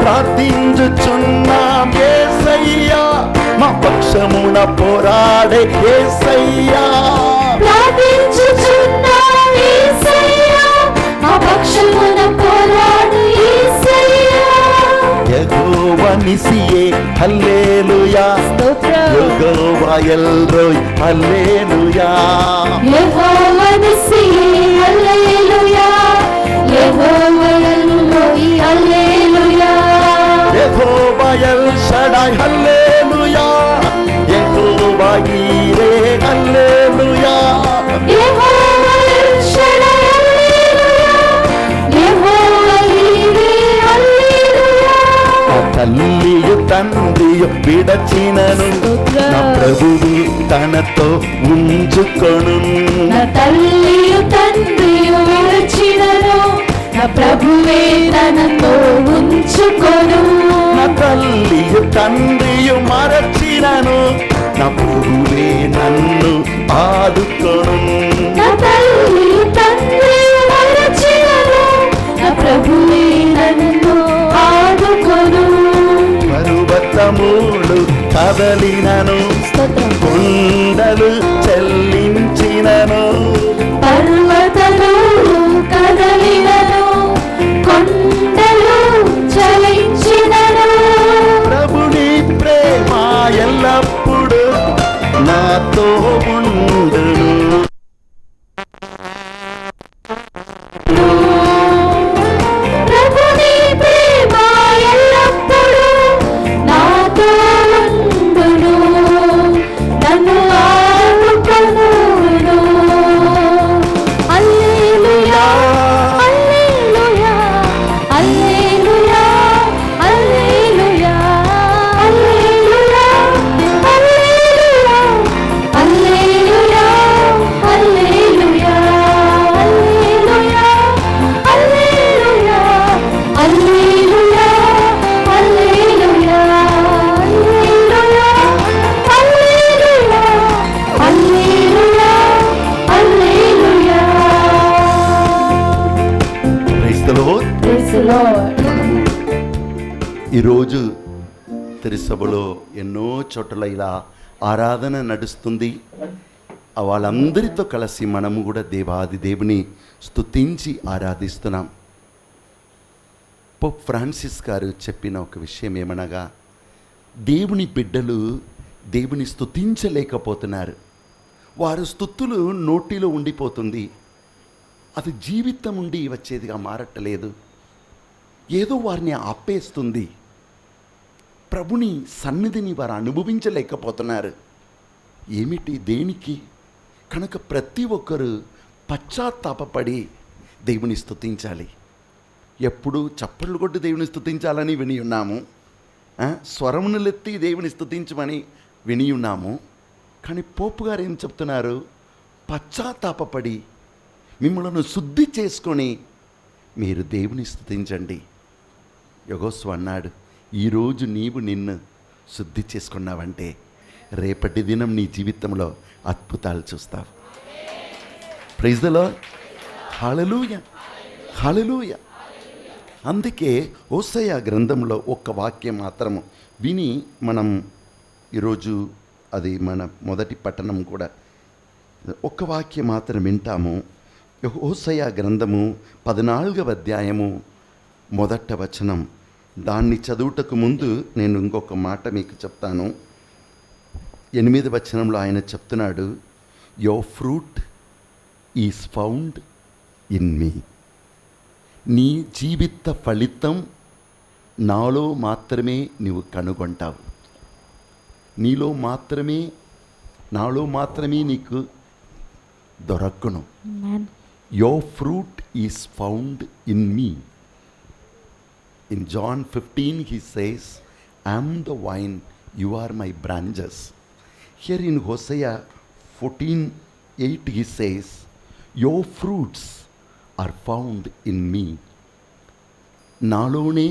ప్రార్థించుచున్నాం యేసయ్యా, మా పక్షమున పోరాడే యేసయ్యా. ప్రార్థించుచున్నాం యేసయ్యా, మా పక్షమున పోరాడు యేసయ్యా. యెహోవా నిసియే హల్లెలూయా, స్తోత్రం. యెహోవా ఎల్రోయ్ హల్లెలూయా. యెహోవా నిస్సీయే హల్లెలూయా, యెహోవా ఎల్రోయి హల్లెలూయా. యెహోవా ఎల్ షడాయ్ హల్లెలూయా, యెహోవా ఈరే హల్లెలూయా. యెహోవా ఎల్ షడై హల్లెలూయా, యెహోవా ఈరే హల్లెలూయా. నా తల్లియు తండ్రియు విడచినను, నా ప్రభువు తనతో ఉంచుకొను. నా తల్లియు తండ్రియు విడిచినను, నా ప్రభువే తనతో ఉంచుకొను. నా తల్లియు తండ్రియు మరచినను, నా ప్రభువే నన్ను ఆదుకొను. నా తల్లియు తండ్రియు విడిచినను, నా ప్రభువే నన్ను ఆదుకొను. పర్వతములు కదలినను, స్తోత్రం. కొండలు చెల్లించినను, పర్వతములు కదలినను, కొండలు చలించినను. ప్రభుని ప్రేమ ఎల్లప్పుడు నాతో ఉండును. ప్రభుని ప్రేమ ఎల్లప్పుడూ నాతో ఉండును, నన్ను ఆదుకొనును. ఈరోజు తిరుసభలో ఎన్నో చోట్ల ఇలా ఆరాధన నడుస్తుంది. వాళ్ళందరితో కలిసి మనము కూడా దేవాది దేవుని స్తుతించి ఆరాధిస్తున్నాం. పోప్ ఫ్రాన్సిస్ గారు చెప్పిన ఒక విషయం ఏమనగా, దేవుని బిడ్డలు దేవుని స్తుతించలేకపోతున్నారు. వారు స్తుతులు నోటిలో ఉండిపోతుంది, అది జీవితం ఉండి వచ్చేదిగా మారట్లేదు. ఏదో వారిని ఆపేస్తుంది. ప్రభుని సన్నిధిని వారు అనుభవించలేకపోతున్నారు. ఏమిటి, దేనికి? కనుక ప్రతి ఒక్కరు పశ్చాత్తాపపడి దేవుని స్తుతించాలి. ఎప్పుడు చప్పట్లు కొట్టి దేవుని స్తుతించాలని విని ఉన్నాము, స్వరమునులెత్తి దేవుని స్తుతించమని విని ఉన్నాము. కానీ పోపు గారు ఏం చెప్తున్నారు? పశ్చాత్తాపపడి మిమ్మల్ని శుద్ధి చేసుకొని మీరు దేవుని స్తుతించండి. యోగోస్వ అన్నాడు, ఈరోజు నీవు నిన్ను శుద్ధి చేసుకున్నావంటే రేపటి దినం నీ జీవితంలో అద్భుతాలు చూస్తావు. Praise the lord. Hallelujah, hallelujah. అందుకే హోషేయ గ్రంథంలో ఒక్క వాక్యం మాత్రము విని మనం ఈరోజు అది మన మొదటి పట్టణం కూడా ఒక్క వాక్యం మాత్రం వింటాము. హోషేయ గ్రంథము 14వ అధ్యాయము 1వ వచనం. దాన్ని చదువుటకు ముందు నేను ఇంకొక మాట మీకు చెప్తాను. 8వ వచనంలో ఆయన చెప్తున్నాడు, your fruit is found in మీ. నీ జీవిత ఫలితం నాలో మాత్రమే నీవు కనుగొంటావు. నీలో మాత్రమే, నాలో మాత్రమే నీకు దొరక్కును. Your fruit is found in me. In John 15 he says, I am the vine, you are my branches. Here in Hosea 14:8 he says, your fruits are found in me. నాలోనే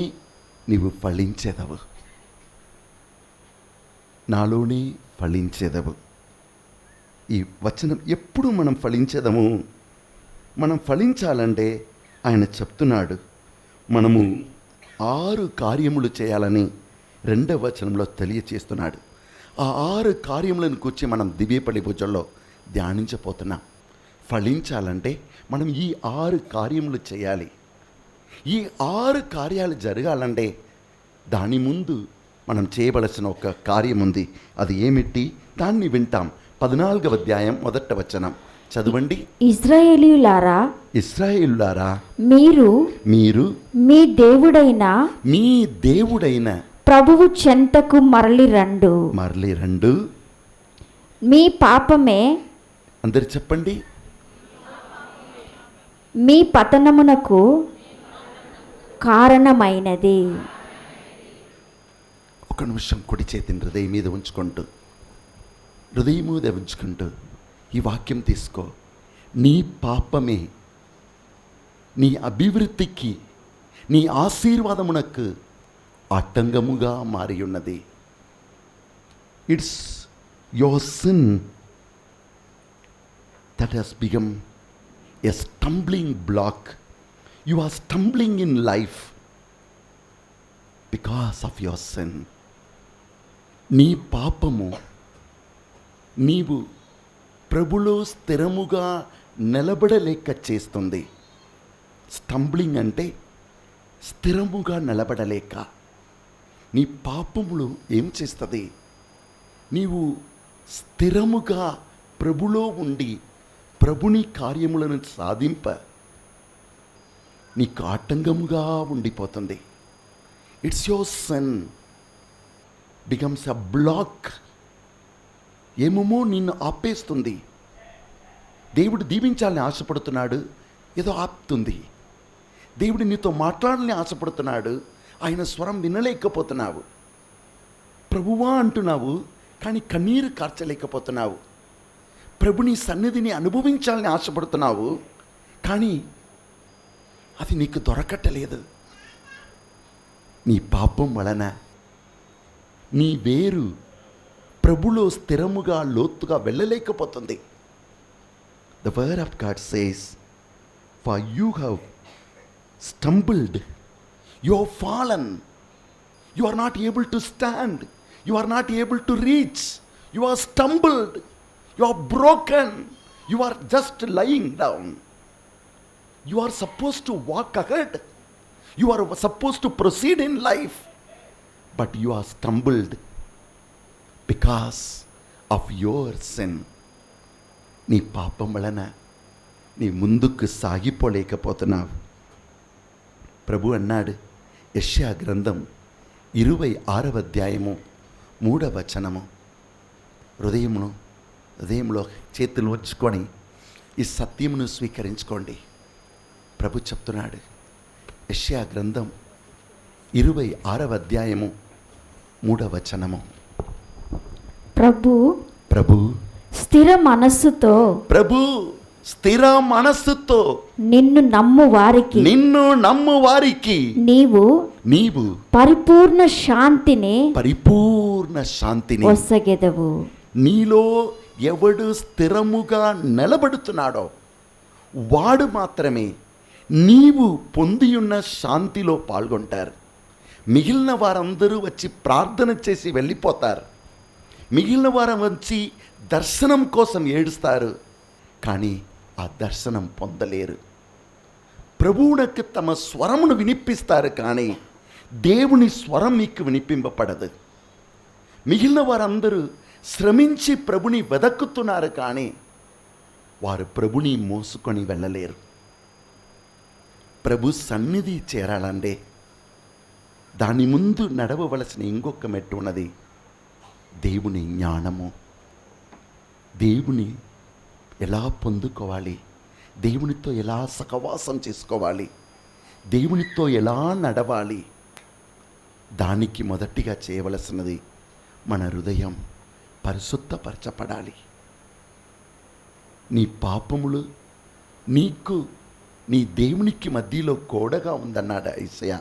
నీవు ఫలించేదవు, నాలోనే ఫలించేదవు. ఈ వచనం ఎప్పుడు మనం ఫలించేదము? మనం ఫలించాలంటే ఆయన చెప్తున్నాడు, మనము 6 కార్యములు చేయాలని 2వ వచనంలో తెలియచేస్తున్నాడు. ఆ 6 కార్యములను కూర్చి మనం దివ్యపల్లి పూజల్లో ధ్యానించబోతున్నాం. ఫలించాలంటే మనం ఈ 6 కార్యములు చేయాలి. ఈ 6 కార్యాలు జరగాలంటే దాని ముందు మనం చేయవలసిన ఒక కార్యం ఉంది. అది ఏమిటి? దాన్ని వింటాం. 14వ అధ్యాయం 1వ వచనం చదవండి. ఇశ్రాయేలీయులారా, ఇశ్రాయేలులారా, మీరు మీ దేవుడైన ప్రభువు చెంతకు మరలి రండు. మీ పాపమే, అందరు చెప్పండి, మీ పతనమునకు కారణమైనది. ఒక నిమిషం కుడి చేతిని హృదయం మీద ఉంచుకుంటూ ఈ వాక్యం తీసుకో. నీ పాపమే నీ అభివృద్ధికి, నీ ఆశీర్వాదమునకు ఆటంకముగా మారి ఉన్నది. It's your sin that has become a stumbling block. You are stumbling in life because of your sin. నీ పాపము నీవు ప్రభులో స్థిరముగా నిలబడలేక చేస్తుంది. స్టంబ్లింగ్ అంటే స్థిరముగా నిలబడలేక. నీ పాపములు ఏం చేస్తుంది? నీవు స్థిరముగా ప్రభులో ఉండి ప్రభుని కార్యములను సాధింప నీకు ఆటంకముగా ఉండిపోతుంది. It's your sin becomes a block. ఏమేమో నిన్ను ఆపేస్తుంది. దేవుడు దీవించాలని ఆశపడుతున్నాడు, ఏదో ఆపుతుంది. దేవుడు నీతో మాట్లాడాలని ఆశపడుతున్నాడు, ఆయన స్వరం వినలేకపోతున్నావు. ప్రభువా అంటున్నావు, కానీ కన్నీరు కార్చలేకపోతున్నావు. ప్రభుని సన్నిధిని అనుభవించాలని ఆశపడుతున్నావు, కానీ అది నీకు దొరకట్టలేదు. నీ పాపం వలన నీ వేరు ప్రభులో స్థిరముగా లోతుగా వెళ్ళలేకపోతుంది. The word of God says, for you have stumbled, you have fallen, You are not able to stand. You are not able to reach. You are stumbled. You are broken. You are just lying down. You are supposed to walk ahead. You are supposed to proceed in life. But you are stumbled because of your sin. నీ పాపం వలన నీ ముందుకు సాగిపోలేకపోతున్నావు. ప్రభు అన్నాడు, యెషయా గ్రంథం 26వ అధ్యాయము 3వ వచనము. హృదయంలో చేతులు ఉంచుకొని ఈ సత్యమును స్వీకరించుకోండి. ప్రభు చెప్తున్నాడు, యెషయా గ్రంథం 26వ అధ్యాయము 3వ వచనము. ప్రభు స్థిర మనస్సుతో నిన్ను నమ్ము వారికి నీవు పరిపూర్ణ శాంతిని ఒసగెదవు. నీలో ఎవడు స్థిరముగా నిలబడుతున్నాడో వాడు మాత్రమే నీవు పొందియున్న శాంతిలో పాల్గొంటారు. మిగిలిన వారందరూ వచ్చి ప్రార్థన చేసి వెళ్ళిపోతారు. మిగిలిన వారు వచ్చి దర్శనం కోసం ఏడుస్తారు, కానీ ఆ దర్శనం పొందలేరు. ప్రభువునకు తమ స్వరమును వినిపిస్తారు, కానీ దేవుని స్వరం మీకు వినిపింపబడదు. మిగిలిన వారందరూ శ్రమించి ప్రభుని వెదక్కుతున్నారు, కానీ వారు ప్రభుని మోసుకొని వెళ్ళలేరు. ప్రభు సన్నిధి చేరాలంటే దాని ముందు నడవవలసిన ఇంకొక మెట్టు ఉన్నది, దేవుని జ్ఞానము. దేవుని ఎలా పొందుకోవాలి, దేవునితో ఎలా సహవాసం చేసుకోవాలి, దేవునితో ఎలా నడవాలి, దానికి మొదటిగా చేయవలసినది మన హృదయం పరిశుద్ధపరచబడాలి. నీ పాపములు నీకు నీ దేవునికి మధ్యలో గోడగా ఉందన్నాడు యేసయ్య.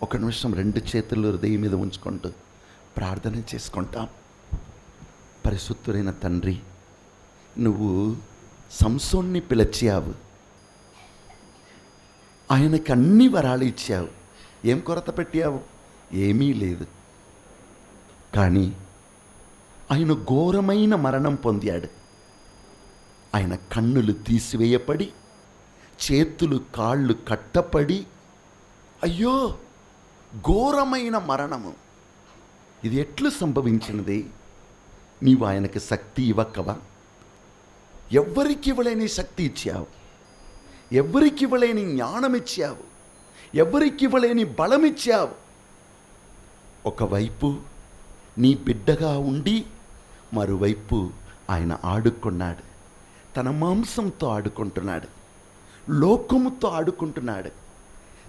ఒక నిమిషం 2 చేతులు హృదయం మీద ఉంచుకుంటూ ప్రార్థన చేసుకుంటాం. పరిశుద్ధుడైన తండ్రి, నువ్వు సంసోన్ని పిలిచావు, ఆయనకి అన్ని వరాలు ఇచ్చావు. ఏం కొరత పెట్టావు? ఏమీ లేదు. కానీ ఆయన ఘోరమైన మరణం పొందాడు. ఆయన కన్నులు తీసివేయబడి, చేతులు కాళ్ళు కట్టపడి, అయ్యో ఘోరమైన మరణము. ఇది ఎట్లు సంభవించినది? నీవు ఆయనకి శక్తి ఇవ్వకవా? ఎవ్వరికి ఇవ్వలేని శక్తి ఇచ్చావు, ఎవ్వరికి ఇవ్వలేని జ్ఞానం ఇచ్చావు, ఎవ్వరికి ఇవ్వలేని బలం ఇచ్చావు. ఒకవైపు నీ బిడ్డగా ఉండి మరోవైపు ఆయన ఆడుకున్నాడు. తన మాంసంతో ఆడుకుంటున్నాడు, లోకముతో ఆడుకుంటున్నాడు,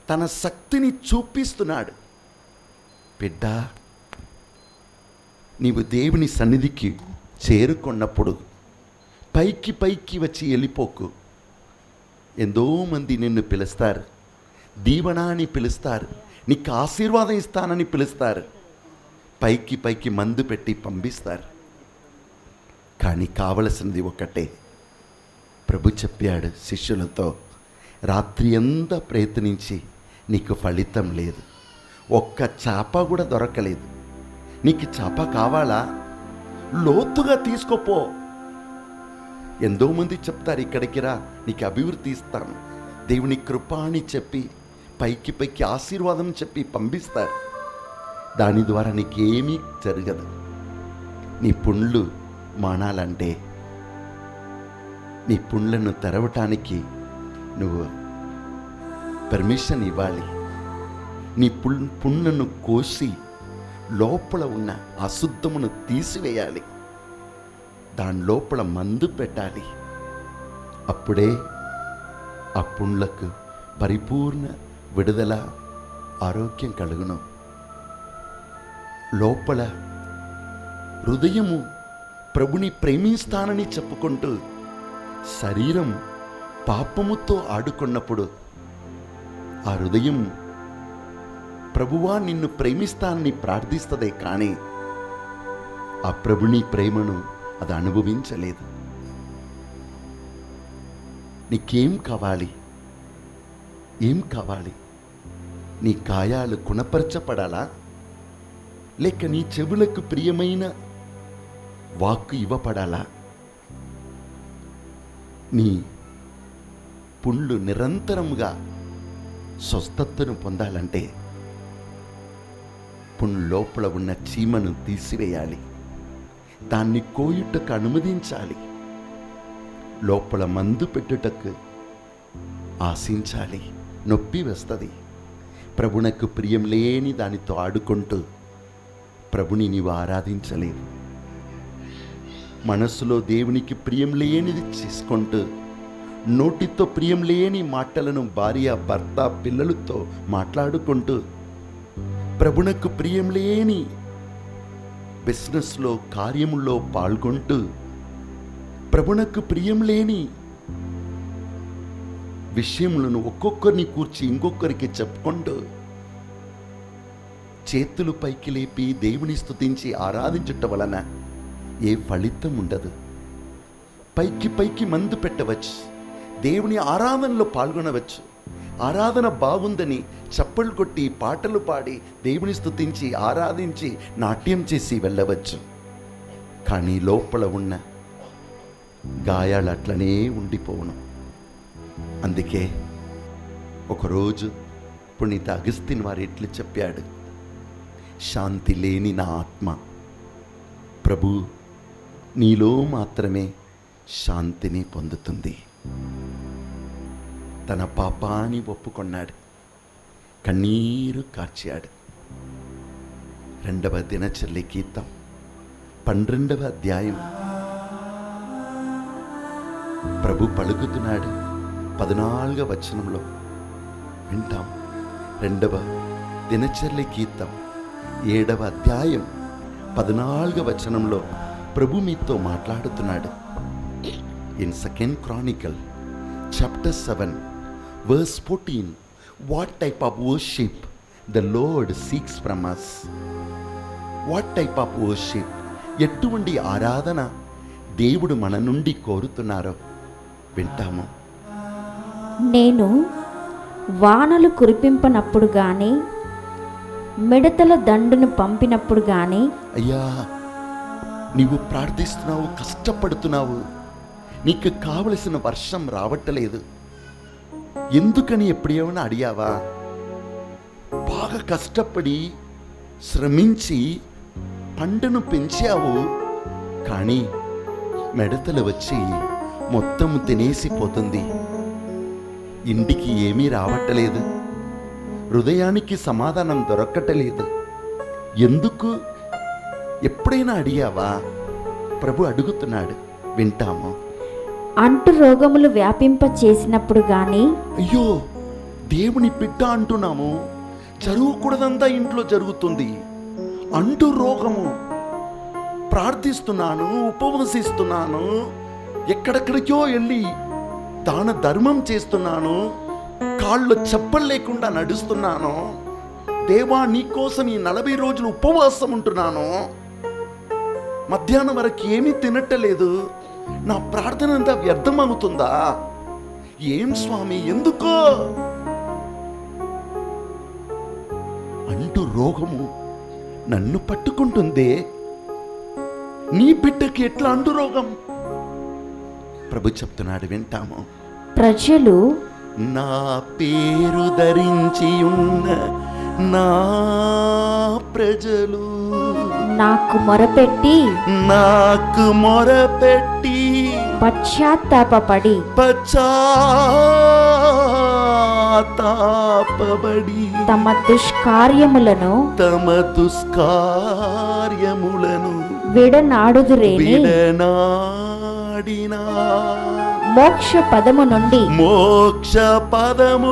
తన శక్తిని చూపిస్తున్నాడు. బిడ్డ, నీవు దేవుని సన్నిధికి చేరుకున్నప్పుడు పైకి వచ్చి వెళ్ళిపోకు. ఎంతోమంది నిన్ను పిలుస్తారు, దీవెన అని పిలుస్తారు, నీకు ఆశీర్వాదం ఇస్తానని పిలుస్తారు, పైకి మందు పెట్టి పంపిస్తారు. కానీ కావలసినది ఒకటే. ప్రభు చెప్పాడు శిష్యులతో, రాత్రి అంతా ప్రయత్నించి నీకు ఫలితం లేదు, ఒక్క చేప కూడా దొరకలేదు. నీకు చేప కావాలా? లోతుగా తీసుకోపో. ఎంతోమంది చెప్తారు, ఇక్కడికి రా, నీకు అభివృద్ధి ఇస్తాను, దేవుని కృప అని చెప్పి పైకి ఆశీర్వాదం చెప్పి పంపిస్తారు. దాని ద్వారా నీకేమీ జరగదు. నీ పుండ్లు మానాలంటే, నీ పుండ్లను తెరవటానికి నువ్వు పర్మిషన్ ఇవ్వాలి. నీ పుండ్లను కోసి లోపల ఉన్న అశుద్ధమును తీసివేయాలి. దాని లోపల మందు పెట్టాలి. అప్పుడే ఆ పుండ్లకు పరిపూర్ణ విడుదల, ఆరోగ్యం కలుగును. లోపల హృదయము ప్రభుని ప్రేమిస్తానని చెప్పుకుంటూ శరీరం పాపముతో ఆడుకున్నప్పుడు ఆ హృదయం ప్రభువా నిన్ను ప్రేమిస్తానని ప్రార్థిస్తదే, కానీ ఆ ప్రభుని ప్రేమను అది అనుభవించలేదు. నీకేం కావాలి? ఏం కావాలి? నీ గాయాలు గుణపరచబడాలా, లేక నీ చెవులకు ప్రియమైన వాక్కు ఇవ్వబడాలా? నీ పుండ్లు నిరంతరముగా స్వస్థతను పొందాలంటే పుండ్ల లోపల ఉన్న చీమను తీసివేయాలి, దాన్ని కోయుటకు అనుమతించాలి, లోపల మందు పెట్టుటకు ఆశించాలి. నొప్పి వస్తుంది. ప్రభునకు ప్రియం లేని దానితో ఆడుకుంటూ ప్రభుని నీవు ఆరాధించలేవు. మనస్సులో దేవునికి ప్రియం లేనిది చేసుకుంటూ, నోటితో ప్రియం లేని మాటలను భార్య, భర్త, పిల్లలతో మాట్లాడుకుంటూ, ప్రభునకు ప్రియం లేని బిజినెస్లో, కార్యముల్లో పాల్గొంటూ, ప్రభునకు ప్రియం లేని విషయములను ఒక్కొక్కరిని కూర్చి ఇంకొకరికి చెప్పుకుంటూ, చేతులు పైకి లేపి దేవుని స్తుతించి ఆరాధించటం వలన ఏ ఫలితం ఉండదు. పైకి పైకి మందు పెట్టవచ్చు, దేవుని ఆరాధనలో పాల్గొనవచ్చు, ఆరాధన బాగుందని చప్పలు కొట్టి పాటలు పాడి దేవుని స్తుతించి ఆరాధించి నాట్యం చేసి వెళ్ళవచ్చు. కానీ లోపల ఉన్న గాయాలు అట్లనే ఉండిపోవును. అందుకే ఒకరోజు పునీత అగస్తిన్ వారు ఎట్లు చెప్పాడు, శాంతి లేని నా ఆత్మ, ప్రభు నీలో మాత్రమే శాంతిని పొందుతుంది. తన పాపాన్ని ఒప్పుకొన్నాడు, కన్నీరు కార్చాడు. 2వ దినచర్య గీతం 12వ అధ్యాయం ప్రభు పలుకుతున్నాడు. 14వ వచనంలో వింటాం. 2వ దినచర్య గీతం 7వ అధ్యాయం 14వ వచనంలో ప్రభు మీతో మాట్లాడుతున్నాడు. In 2nd Chronicle chapter 7 verse 14, what type of worship the Lord seeks from us? What type of worship? ఎటువంటి ఆరాధన దేవుడు మన నుండి కోరుతున్నారో వింటాము. నేను వానలు కురిపింపనప్పుడు గాని, మిడతల దండును పంపినప్పుడు గాని. అయ్యా, నీవు ప్రార్థిస్తున్నావు, కష్టపడుతున్నావు, నీకు కావలసిన వర్షం రావట్లేదు, ఎందుకని ఎప్పుడేమైనా అడిగావా? బాగా కష్టపడి శ్రమించి పంటను పెంచావు, కానీ మిడతలు వచ్చి మొత్తం తినేసిపోతుంది, ఇంటికి ఏమీ రావట్లేదు, హృదయానికి సమాధానం దొరకటలేదు, ఎందుకు? ఎప్పుడైనా అడిగావా? ప్రభు అడుగుతున్నాడు, వింటాము. అంటు రోగములు వ్యాపింప చేసినప్పుడు గాని. అయ్యో, దేవుని బిడ్డ అంటున్నాము, జరగకూడదంతా ఇంట్లో జరుగుతుంది. అంటు రోగము, ప్రార్థిస్తున్నాను, ఉపవసిస్తున్నాను, ఎక్కడెక్కడికో వెళ్ళి దాన ధర్మం చేస్తున్నాను, కాళ్ళు చెప్పలు లేకుండా నడుస్తున్నాను, దేవా నీకోసం ఈ 40 రోజులు ఉపవాసం ఉంటున్నాను, మధ్యాహ్నం వరకు ఏమీ తినట్టలేదు, నా ప్రార్థన అంతా వ్యర్థమవుతుందా? ఏం స్వామి, ఎందుకో? అంటూ రోగము నన్ను పట్టుకుంటుందే, నీ బిడ్డకి ఎట్లా అంటు రోగం? ప్రభు చెప్తున్నాడు, వింటాము. ప్రజలు నా పేరు ధరించి ఉన్న నా ప్రజలు నాకు మొరపెట్టి పశ్చాత్తాపపడి తమ దుష్కార్యములను విడనాడుదురేని మోక్ష పదము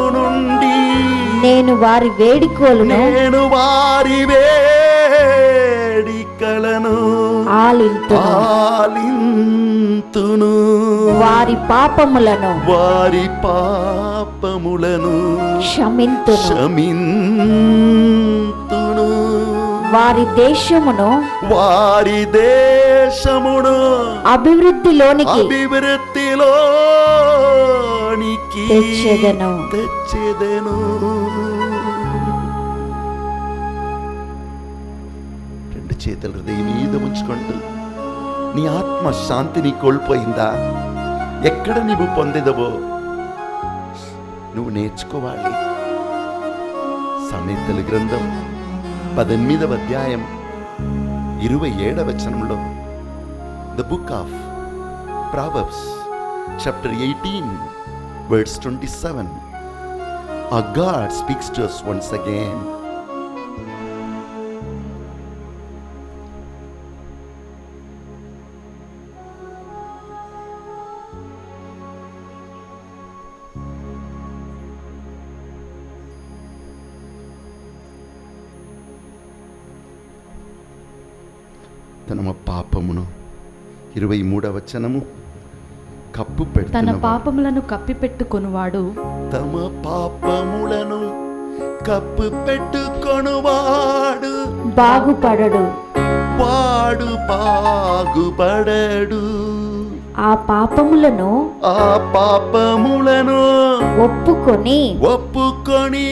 నుండి నేను వారి వేడికలను ఆలింతును, వారి పాపములను క్షమింతును, వారి దేశమును అభివృద్ధిలోనికి తెచ్చెదను. రెండు చేతులు హృదయం మీద ఉంచుకుంటూ, నీ ఆత్మ శాంతిని కోల్పోయిందా? ఎక్కడ నీవు పొందేదవో నువ్వు నేర్చుకోవాలి. సామెతల గ్రంథం 18వ అధ్యాయం 27వ వచనంలో, the book of Proverbs chapter 18 verse 27, our God speaks to us once again. తన పాపమును 23వ వచనము కప్పు తన పెడుతున్న పాపములను కప్పిపెట్టుకొనువాడు తమ పాపములను కప్పు పెట్టుకొనువాడు బాగుపడడు. వాడు బాగుపడడు. ఆ పాపములను ఆ పాపములను ఒప్పుకొని ఒప్పుకొని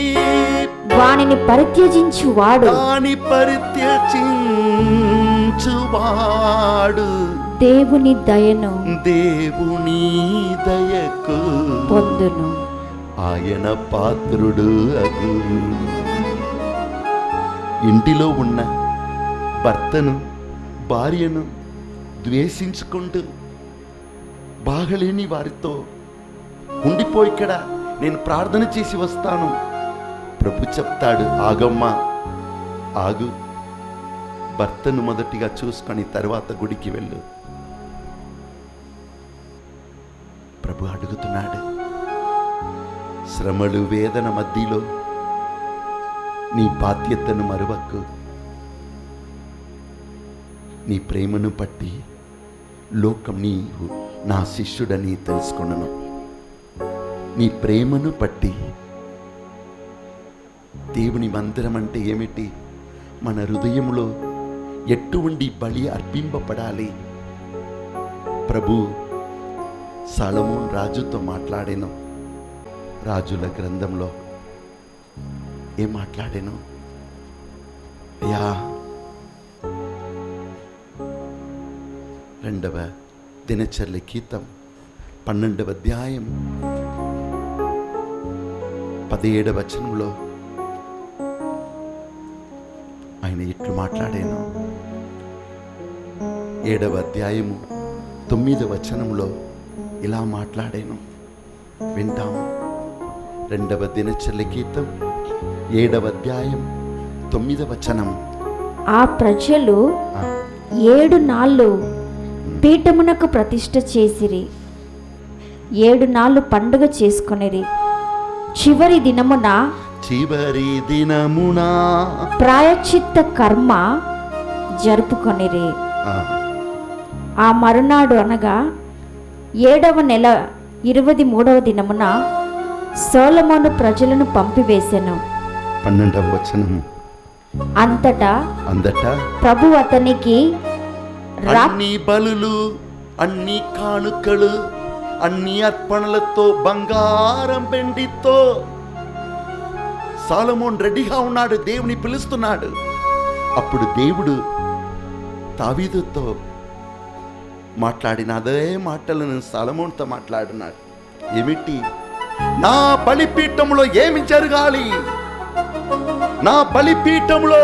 వానిని పరిత్యజించువాడు దాని పరిత్యజించువాడు దేవుని దయను దేవుని దయకు పొందును. ఆయన పాత్రుడు అగు. ఇంటిలో ఉన్న భర్తను భార్యను ద్వేషించుకుంటూ బాగలేని వారితో ఉండిపో, ఇక్కడ నేను ప్రార్థన చేసి వస్తాను. ప్రభు చెప్తాడు, ఆగమ్మా ఆగు, భర్తను మొదటిగా చూసుకొని తర్వాత గుడికి వెళ్ళు. ప్రభు అడుగుతున్నాడు, శ్రమలు వేదన మధ్యలో నీ బాధ్యతను మరువకు. నీ ప్రేమను పట్టి లోకం నీవు నా శిష్యుడని తెలుసుకున్నాను. నీ ప్రేమను పట్టి దేవుని మందిరం అంటే ఏమిటి? మన హృదయంలో ఎటువంటి బలి అర్పింపబడాలి? ప్రభు సొలొమోను రాజుతో మాట్లాడాను. రాజుల గ్రంథంలో ఏం మాట్లాడాను? అయ్యా, 2వ దినచర్య గీతం 12వ అధ్యాయం 17వ వచనంలో ఆయన ఇట్లు మాట్లాడాను. 7వ అధ్యాయము 9వ వచనంలో ఇలా మాట్లాడాను. వింటాము. 2వ దినచర్య గీతం 7వ అధ్యాయం 9వ వచనం. ఆ ప్రజలు 7 నాళ్ళు పీఠమునకు ప్రతిష్ఠ చేసిరి. 7 నాళ్ళు పండుగ చేసుకొనిరి. చివరి దినమున ప్రాయశ్చిత్త కర్మ జరుపుకొనిరి. ఆ మరునాడు అనగా 7వ నెల 23వ దినమున సొలొమోను ప్రజలను పంపివేసెను. 12వ వచనం. అంతటా ప్రభు అతనికి అన్ని బలులు, అన్ని కానుకలు, అన్ని అర్పణలతో, బంగారం వెండితో సొలొమోను రెడీగా ఉన్నాడు. దేవుని పిలుస్తున్నాడు. అప్పుడు దేవుడు దావీదుతో మాట్లాడిన అదే మాటలను సొలొమోనుతో మాట్లాడినాడు. ఏమిటి? నా బలిపీఠంలో ఏమి జరగాలి? నా బలిపీఠంలో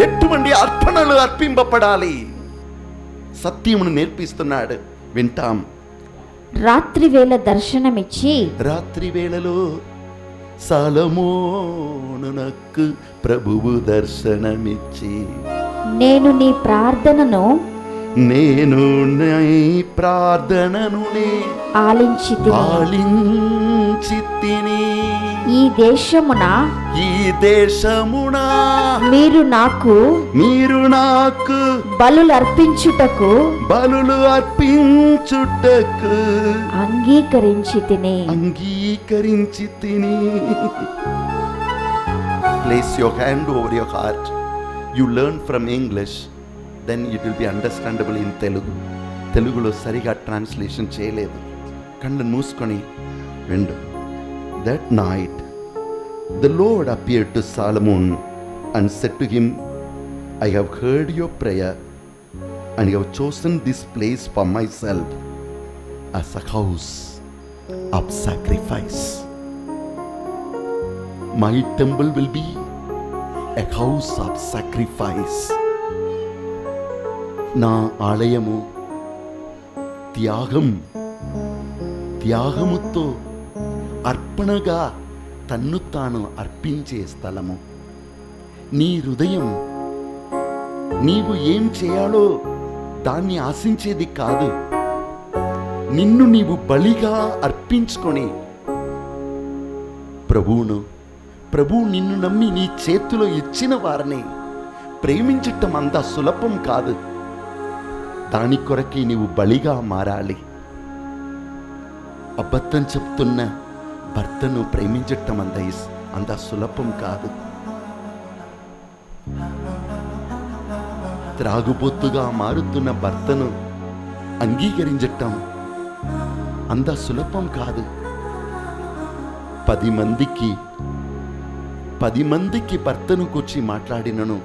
ఎటువంటి అర్పణలు అర్పింపబడాలి? సత్యమును నేర్పిస్తున్నాడు. వింటాం. రాత్రి వేళ దర్శనమిచ్చి, రాత్రి వేళలో సొలొమోనునకు ప్రభువు దర్శనమిచ్చి, నేను నీ ప్రార్థనను ఆలించి తిని ఈ దేశమున మీరు నాకు బలులు అర్పించుటకు అంగీకరించి తిని. Place your hand over your heart. You learn from English, then it will be understandable in Telugu. తెలుగులో సరిగా ట్రాన్స్లేషన్ చేయలేదు. కళ్ళు మూసుకొని విండు. That night the Lord appeared to Solomon and said to him, I have heard your prayer and I have chosen this place for myself as a house of sacrifice. My temple will be a house of sacrifice. నా ఆలయము త్యాగముతో అర్పణగా తన్ను తాను అర్పించే స్థలము. నీ హృదయం నీవు ఏం చేయాలో దాన్ని ఆశించేది కాదు. నిన్ను నీవు బలిగా అర్పించుకొని ప్రభువు నిన్ను నమ్మి నీ చేతిలో ఇచ్చిన వారిని ప్రేమించటం అంత సులభం కాదు. దాని కొరకి నీవు బలిగా మారాలి. అబద్ధం చెప్తున్న భర్తను ప్రేమించటం అంత సులభం కాదు. త్రాగుబోతుగా మారుతున్న భర్తను అంగీకరించటం అంత సులభం కాదు. 10 మందికి భర్తను కూర్చి మాట్లాడినను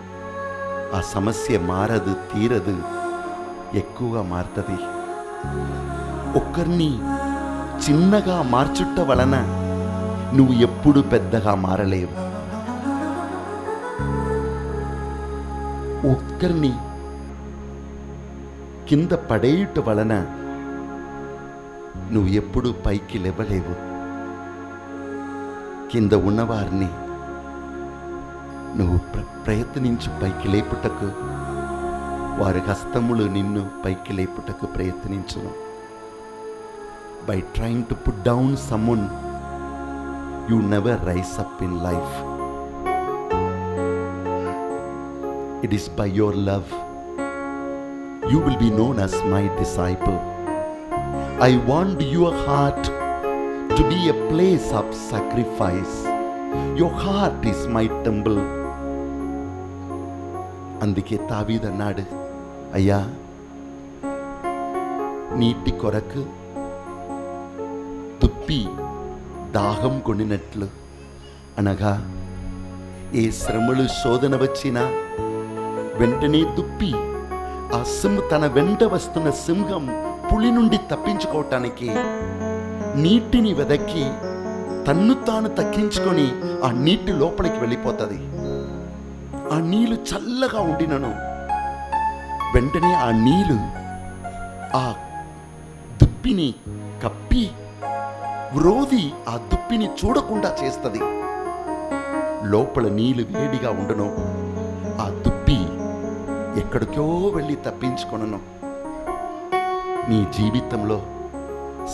ఆ సమస్య మారదు, తీరదు, ఎక్కువగా మారుతుంది. ఒక్కరిని చిన్నగా మార్చుట వలన నువ్వు ఎప్పుడు పెద్దగా మారలేవు. ఒక్కరిని కింద పడేయుట వలన నువ్వు ఎప్పుడు పైకి లేవలేవు. కింద ఉన్నవారిని నువ్వు ప్రయత్నించు పైకి లేపుటకు. వారి హస్తములు నిన్ను పైకి లేపుటకు ప్రయత్నించును. By trying to put down someone, you never rise up in life. It is by your love you will be known as my disciple. I want your heart to be a place of sacrifice. Your heart is my temple. అందుకే దావీదు అన్నాడు, అయ్యా నీటి కొరకు తుప్పి దాహం కొనినట్లు, అనగా ఏ శ్రమలు శోధన వచ్చినా వెంటనే తుప్పి ఆ తన వెంట వస్తున్న సింహం పులి నుండి తప్పించుకోవటానికి నీటిని వెదక్కి తన్ను తాను తక్కించుకొని ఆ నీటి లోపలికి వెళ్ళిపోతుంది. ఆ నీళ్లు చల్లగా ఉండినను వెంటనే ఆ నీళ్లు ఆ దుప్పిని కప్పి వ్రోది ఆ దుప్పిని చూడకుండా చేస్తుంది. లోపల నీళ్లు వేడిగా ఉండను, ఆ దుప్పి ఎక్కడికో వెళ్ళి తప్పించుకొనను. నీ జీవితంలో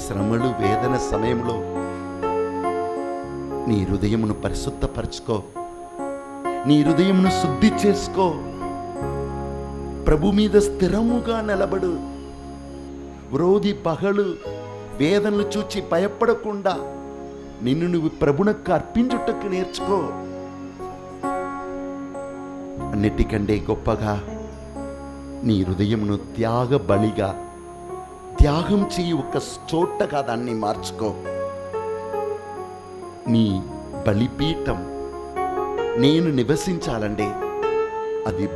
శ్రమలు వేదన సమయంలో నీ హృదయమును పరిశుద్ధపరచుకో, నీ హృదయమును శుద్ధి చేసుకో. ప్రభు మీద స్థిరముగా నిలబడు. వ్రోధి పగలు వేదనలు చూచి భయపడకుండా నిన్ను నువ్వు ప్రభునకు అర్పించుటకు నేర్చుకో. అన్నిటికంటే గొప్పగా నీ హృదయమును త్యాగ బలిగా త్యాగం చేయి ఒక చోటగా దాన్ని మార్చుకో. నీ బలిపీఠం నేను నివసించాలంటే అది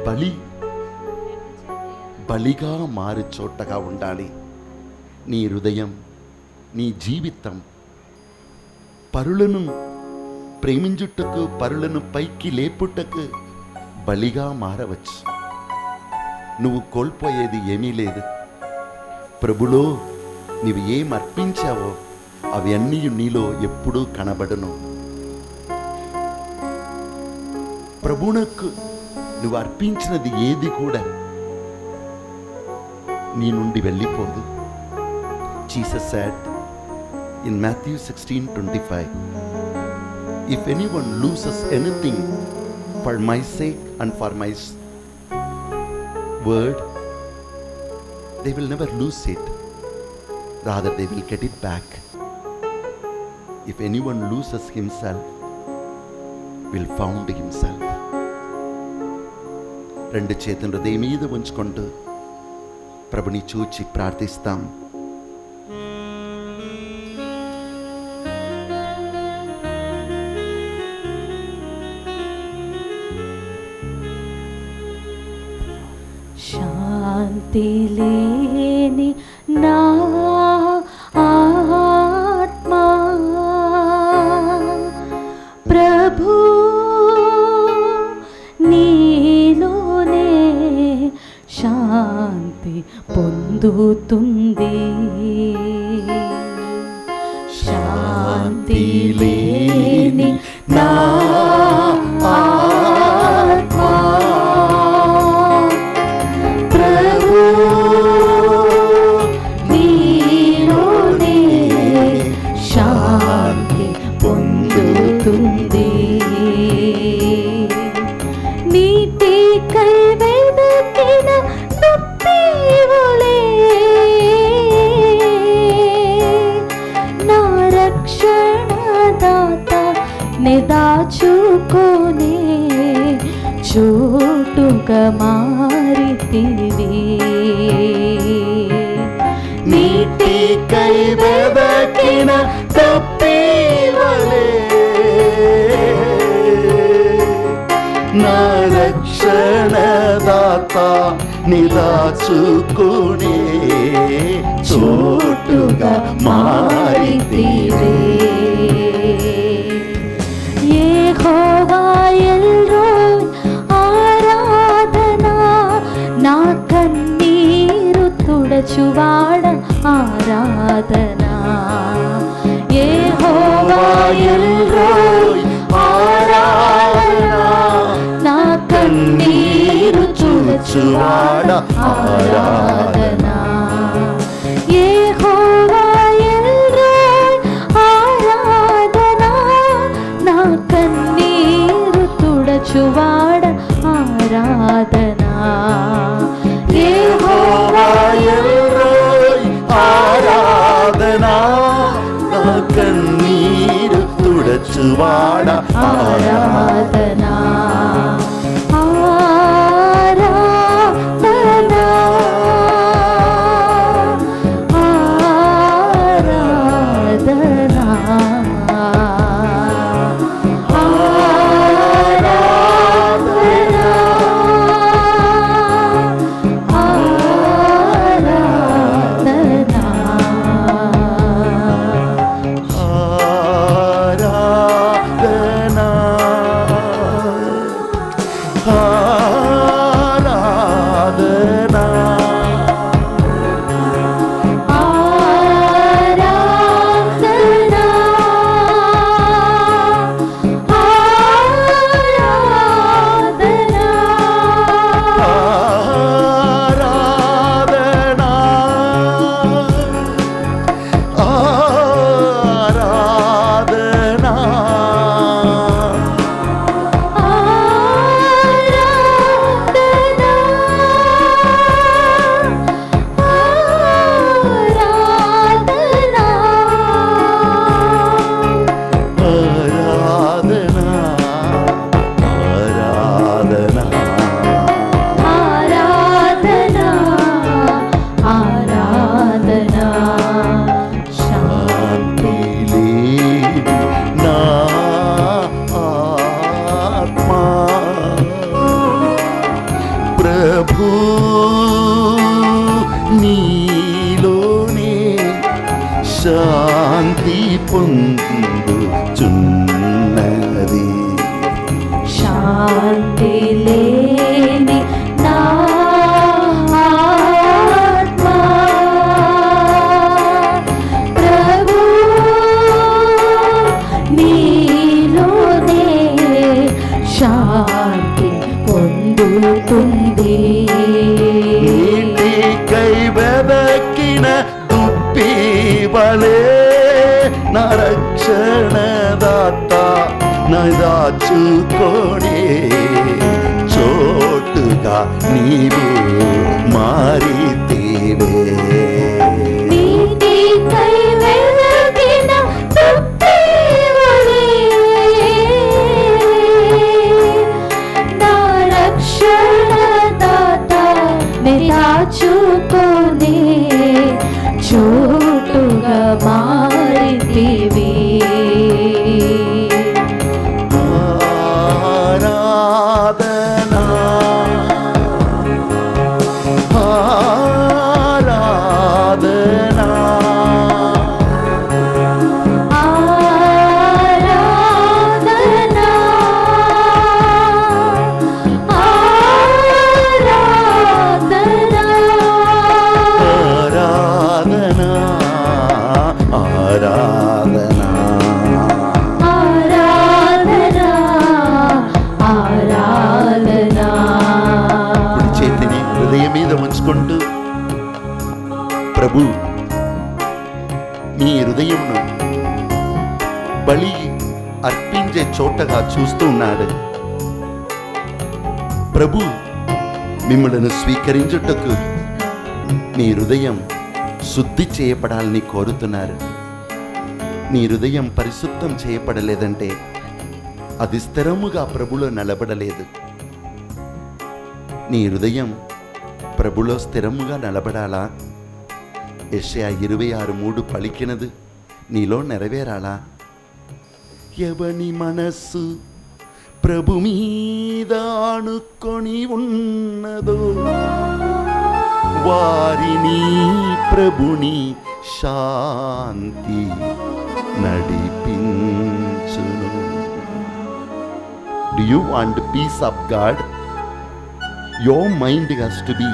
బలిగా మారు చోటగా ఉండాలి. నీ హృదయం, నీ జీవితం పరులను ప్రేమించుటకు, పరులను పైకి లేపుటకు బలిగా మారవచ్చు. నువ్వు కోల్పోయేది ఏమీ లేదు. ప్రభులో నీవు ఏం అర్పించావో అవి అన్నీ నీలో ఎప్పుడూ కనబడును. ప్రభువునకు నువ్వు అర్పించినది ఏది కూడా నీ నుండి వెళ్ళిపోదు. Jesus said in Matthew 16:25, if anyone loses anything for my sake and for my word, they will never lose it. Rather, they will get it back. If anyone loses himself, will found himself. రెండు చేతులు హృదయం మీద ఉంచుకుంటూ ప్రభుని చూచి ప్రార్థిస్తాం. శాంతి లేని నా ఆత్మా ప్రభు నీలోనే శాంతి పొందుతుంది. శాంతి లేని నా ఆత్మా ప్రభు నీలోనే శాంతి పొందుతుంది. నీటికై వెదకిన దుఃఖీవులే నా రక్షణదాత నిదాచుకునే చోటుగా మారితివి. నీటికై వెదకిన తప్పివలే నా రక్షణదాత నిదాచుకునే చోటుగా మారితివే. యెహోవా ఎల్రోయ్ ఆరాధనా నా కన్నీరు తుడచువాడ ఆరాధనా. యెహోవా ఎల్రోయ్ ఆరాధనా నా కన్నీరు తుడచువాడ ఆరాధనా. యెహోవా ఎల్రోయ్ ఆరాధనా నా కన్నీరు తుడచువాడ ఆరాధనా. యెహోవా ఎల్రోయ్ ఆరాధనా నా కన్నీరు తుడచువాడ ఆరాధనా. ఆరాధనా ఆరాధనా ఆరాధనా ఆరాధనా. ఆరాధనా ఆరాధనా ఆరాధనా ఆరాధనా ఆరాధనా ఆరాధనా ఆరాధనా ఆరాధనా ఆరాధనా ఆరాధనా. శాంతి లేని నా ఆత్మా ప్రభు నీలోనే శాంతి పొందుచున్నది. శాంతి లేని నా ఆత్మా ప్రభు నీలోనే శాంతి పొందుతుంది. నీటికై వెదకిన దుఃఖీవలే నా రక్షణదాత నదాచుకొనే చోటుగా నీవే మారితివే. నీటికై వెదకిన దుఃఖీవులే నా రక్షణదాత నిదాచుకునే చోటుగా మారితివి. ఆరాధనా శ్రద్ధగా చూస్తూ ఉన్నాడు. ప్రభు మిమ్మల్ని స్వీకరించుటకు మీ హృదయం శుద్ధి చేయబడాలని కోరుతున్నారు. నీ హృదయం పరిశుద్ధం చేయబడలేదంటే అది స్థిరముగా ప్రభులో నిలబడలేదు. నీ హృదయం ప్రభులో స్థిరముగా నిలబడాలా? యెషయా 26:3 పలికినది నీలో నెరవేరాలా? ఎవని మనస్సు ప్రభు మీద ఆనుకొని ఉన్నదో వారిని ప్రభుని శాంతి నడిపించును. Do you want the peace of God? Your mind has to be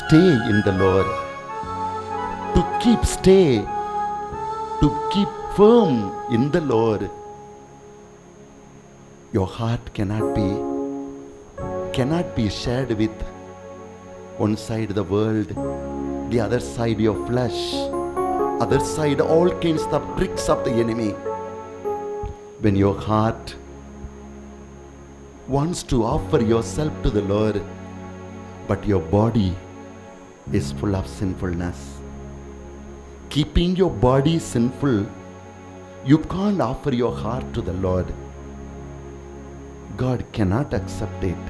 stay in the Lord. To keep firm in the Lord. Your heart cannot be shared with one side the world, the other side your flesh, other side all kinds of tricks of the enemy. When your heart wants to offer yourself to the Lord, but your body is full of sinfulness, keeping your body sinful, you can't offer your heart to the Lord. God cannot accept it.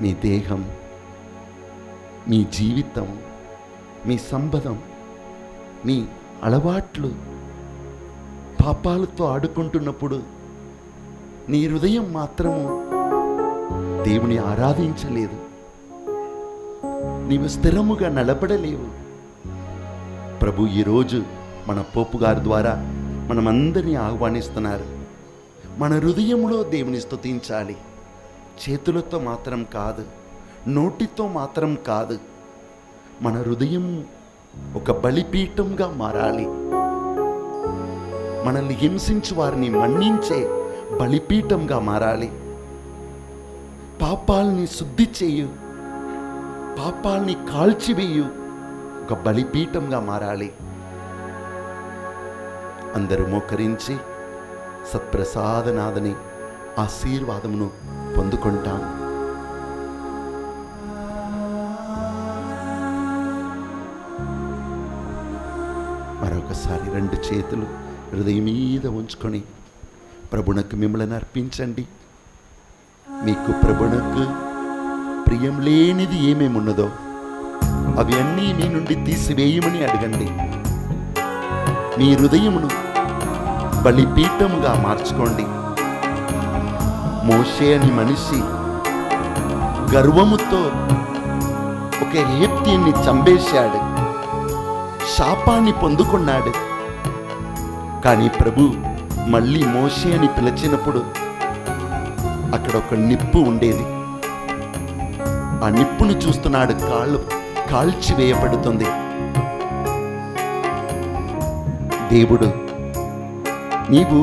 మీ దేహం, మీ జీవితం, మీ సంబంధం, మీ అలవాట్లు పాపాలతో ఆడుకుంటున్నప్పుడు నీ హృదయం మాత్రము దేవుని ఆరాధించలేదు. నీవు స్థిరముగా నిలబడలేవు. ప్రభు ఈరోజు మన పోపు గారి ద్వారా మనమందరినీ ఆహ్వానిస్తున్నారు. మన హృదయంలో దేవుని స్తుతించాలి. చేతులతో మాత్రం కాదు, నోటితో మాత్రం కాదు. మన హృదయం ఒక బలిపీఠంగా మారాలి. మనల్ని హింసించు వారిని మన్నించే బలిపీఠంగా మారాలి. పాపాలని శుద్ధి చేయు, పాపాలని కాల్చివేయు ఒక బలిపీఠంగా మారాలి. అందరూ మోకరించి సత్ప్రసాదనాథని ఆశీర్వాదమును పొందుకుంటాం. మరొకసారి 2 చేతులు హృదయం మీద ఉంచుకొని ప్రభునకు మిమ్మల్ని అర్పించండి. మీకు ప్రభునకు ప్రియం లేనిది ఏమేమి ఉన్నదో అవి అన్నీ మీ నుండి తీసివేయమని అడగండి. మీ హృదయమును బలిపీఠముగా మార్చుకోండి. మోషే అని మనిషి గర్వముతో ఒక హెబ్తీయుని చంపేశాడు, శాపాన్ని పొందుకున్నాడు. కానీ ప్రభు మళ్ళీ మోషే అని పిలిచినప్పుడు అక్కడ ఒక నిప్పు ఉండేది. ఆ నిప్పును చూస్తున్నాడు, కాళ్ళు కాల్చివేయబడుతుంది. దేవుడు, నీవు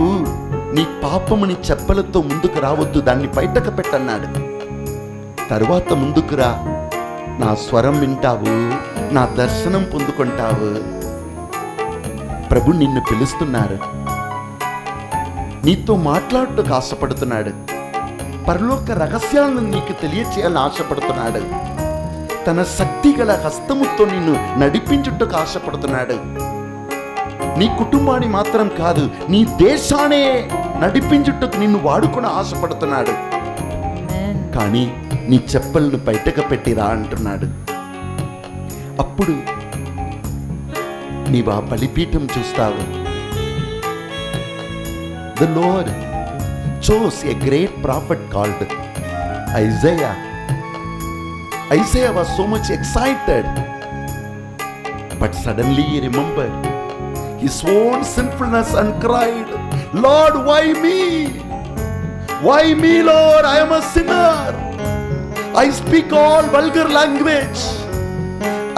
నీ పాపముని చెప్పలతో ముందుకు రావద్దు, దాన్ని బయటకు పెట్టన్నాడు. తరువాత ముందుకురా, నా స్వరం వింటావు, నా దర్శనం పొందుకుంటావు. ప్రభు నిన్ను పిలుస్తున్నారు, నీతో మాట్లాడుటకు ఆశపడుతున్నాడు. పరలోక రహస్యాలను నీకు తెలియచేయాలని ఆశపడుతున్నాడు. తన శక్తి గల హస్తముతో నిన్ను నడిపించుటకు ఆశపడుతున్నాడు. నీ కుటుంబాన్ని మాత్రం కాదు, నీ దేశానే నడిపించుటకు నిన్ను వాడుకుని ఆశపడుతున్నాడు. కానీ నీ చెప్పలను బయటకు పెట్టిరా అంటున్నాడు. అప్పుడు నీవు ఆ బలిపీఠం చూస్తావు. The Lord chose a great prophet called Isaiah. Isaiah was so much excited, but suddenly he remembered his own sinfulness and cried, Lord, why me? Why me, Lord? I am a sinner. I speak all vulgar language.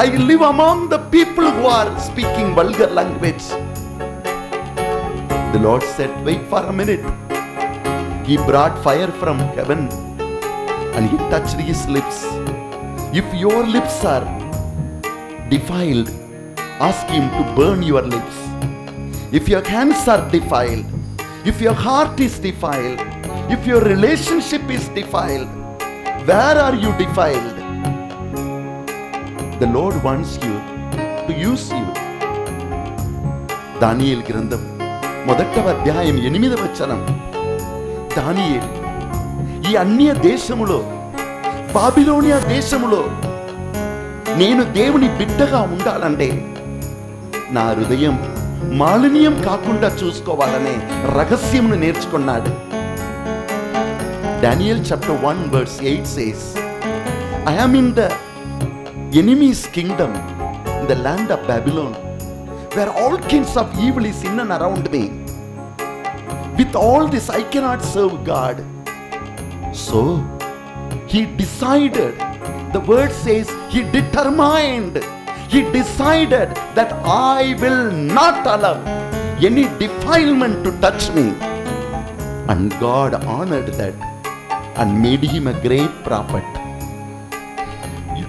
I live among the people who are speaking vulgar language. The Lord said, wait for a minute. He brought fire from heaven and he touched his lips. If your lips are defiled, ask him to burn your lips. If your hands are defiled, if your heart is defiled, if your relationship is defiled, where are you defiled? The Lord wants you to use you. దానియేలు గ్రంథం 1వ అధ్యాయం 8వ వచనం. దానియేలు ఈ అన్య దేశములో, బాబిలోనియా దేశములో నేను దేవుని బిడ్డగా ఉండాలంటే నా హృదయం మాలిన్యం కాకుండా చూసుకోవాలనే రహస్యమును నేర్చుకున్నాడు. Daniel chapter 1 verse 8 says, I am in the enemy's kingdom, in the land of Babylon, where all kinds of evil is in and around me. With all this I cannot serve God. So he decided, the word says he determined, he decided that I will not allow any defilement to touch me. And God honored that and made him a great prophet.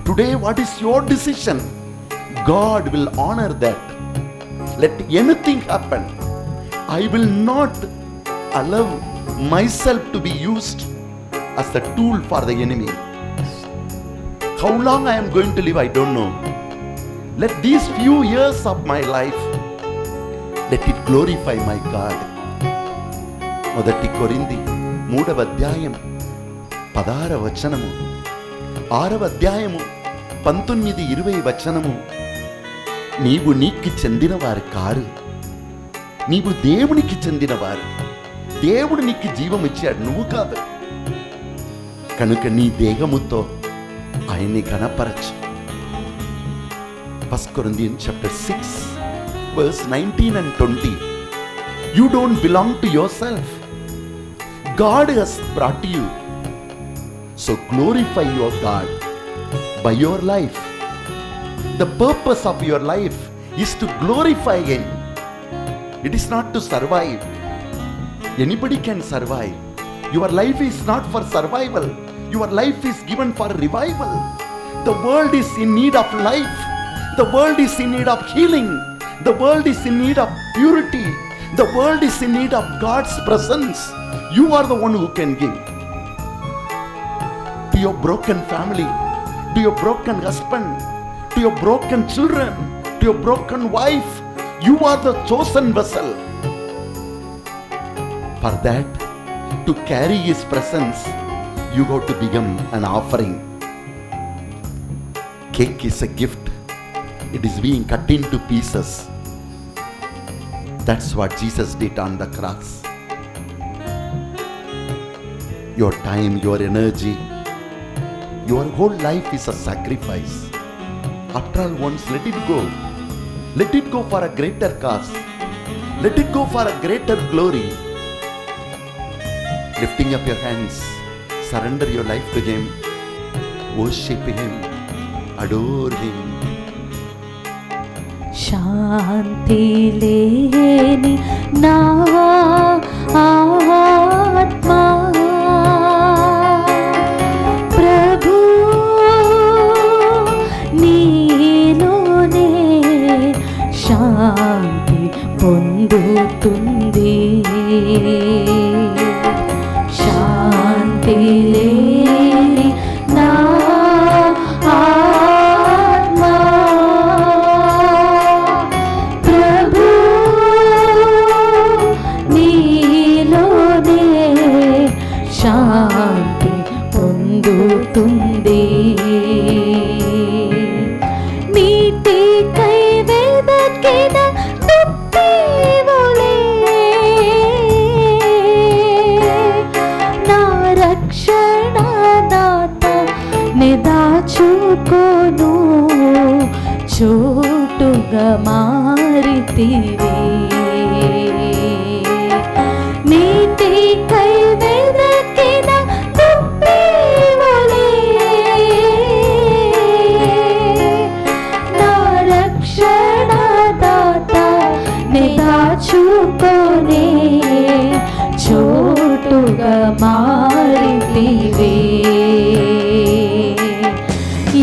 Today, what is your decision? God will honor that. Let anything happen, I will not allow myself to be used as a tool for the enemy. How long I am going to live, I don't know. Let these few years of my life, let it glorify my God. మొదటి కొరింథీ 3వ అధ్యాయం 16వ వచనము, 6వ అధ్యాయము 19-20 వచనము. నీవు నీకు చెందినవారు కారు, నీవు దేవునికి చెందినవారు. దేవుడు నీకు జీవం ఇచ్చాడు, నువ్వు కాదు. కనుక నీ దేహముతో ఆయన్ని ఘనపరచు. 1 Corinthians chapter 6 verse 19 and 20. You don't belong to yourself. God has brought you. So glorify your God by your life. The purpose of your life is to glorify Him. It is not to survive. Anybody can survive. Your life is not for survival. Your life is given for revival. The world is in need of life. The world is in need of healing. The world is in need of purity. The world is in need of God's presence. You are the one who can give. To your broken family, to your broken husband, to your broken children, to your broken wife, you are the chosen vessel. For that, to carry His presence, you got to become an offering. Cake is a gift. It is being cut into pieces. That's what Jesus did on the cross. Your time, your energy, your whole life is a sacrifice. After all, once let it go. Let it go for a greater cause. Let it go for a greater glory. Lifting up your hands, surrender your life to Him. Worship Him. Adore Him. శాంతి లేని నా ఆత్మా ప్రభు నీలోనే శాంతి పొందుతుంది. శాంతి లేని నా శాంతి పొందుతుంది. నీటికై వెదకిన దుఃఖీవులే నా రక్షణ దాత నిదాచుకొను చోటుగా మారితివే. నీటికై వెదకిన దుఃఖీవులే నా రక్షణ దాత నిదాచుకొనే చోటుగా మారితివే.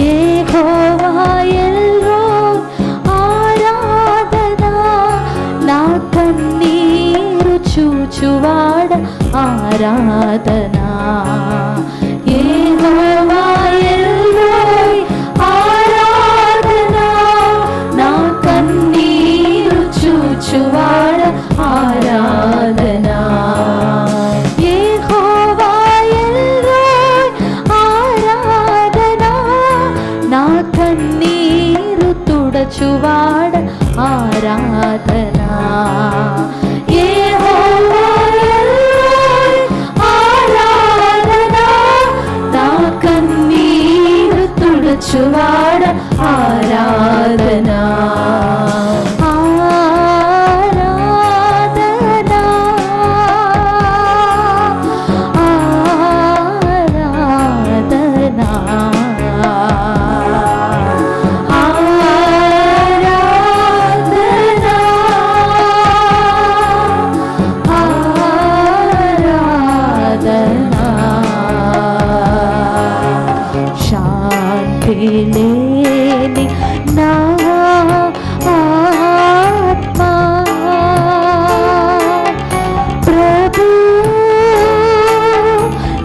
యెహోవా ఎల్రోయ్ ఆరాధన నా తుడచువాడ ఆరాధనా యెహోవా ఎల్రోయ్ ఆరాధనా నా కన్నీరు చూచువాడ ఆరాధనా యెహోవా ఎల్రోయ్ ఆరాధనా నా కన్నీరు తుడచువాడ ఆరాధనా యెహోవా ఎల్రోయ్ ఆరాధనా నా కన్నీరు తుడచువాడ ఆరాధనా ఆరాధనా ఆరాధనా ఆరాధనా ఆరాధనా శాంతి లేని నా ఆత్మా ప్రభు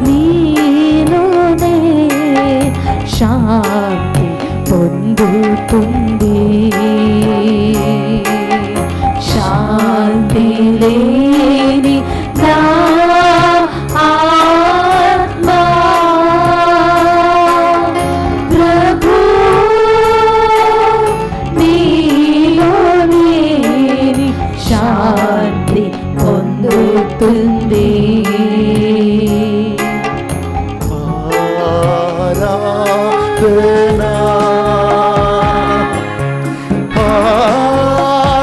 నీలోనే శాంతి పొందుతుంది శాంతి లేని నా ఆత్మా ప్రభు నీలోనే శాంతి పొందుతుంది ఆరాధనా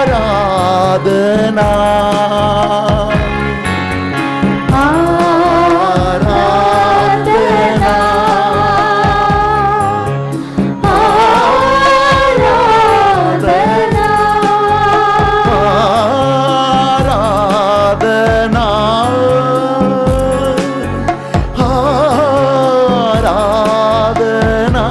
ఆరాధనా ఆరాధనా ఆరాధనా ఆరాధనా ఆరాధనా ఆరాధనా ఆరాధనా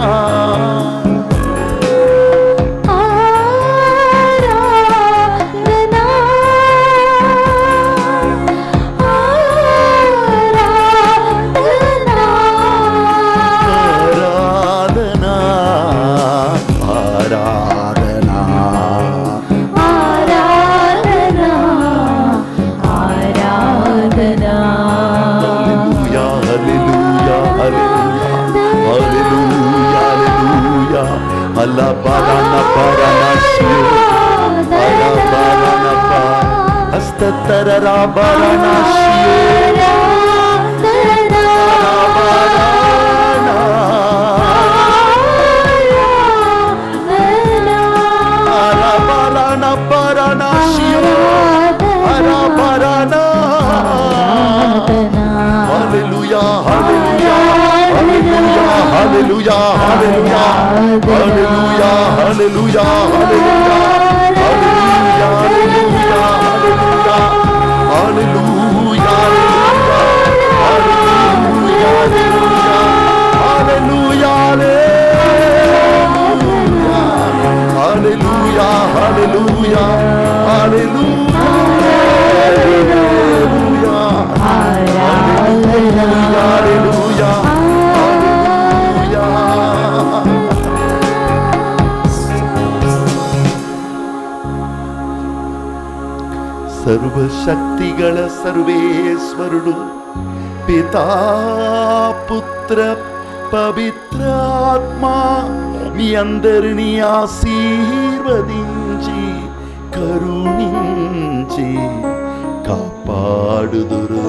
ఆరాధనా ఆరాధనా ఆరాధనా ఆరాధనా హల్లెలూయా హల్లెలూయా హల్లెలూయా హల్లెలూయా అల్లాబారానా బారానాషి అల్లాబారానా బా అస్తతరరా బారానాషి అల్లాబారానా బారానాషి అల్లాబారానా హల్లెలూయా hallelujah hallelujah hallelujah hallelujah hallelujah hallelujah hallelujah hallelujah hallelujah hallelujah hallelujah hallelujah hallelujah hallelujah హల్లెలూయా సర్వశక్తిగల సర్వేశ్వరుడు పితా పుత్ర పవిత్రాత్మ మీ అందరినీ ఆశీర్వదించి కరుణించి కాపాడుదురు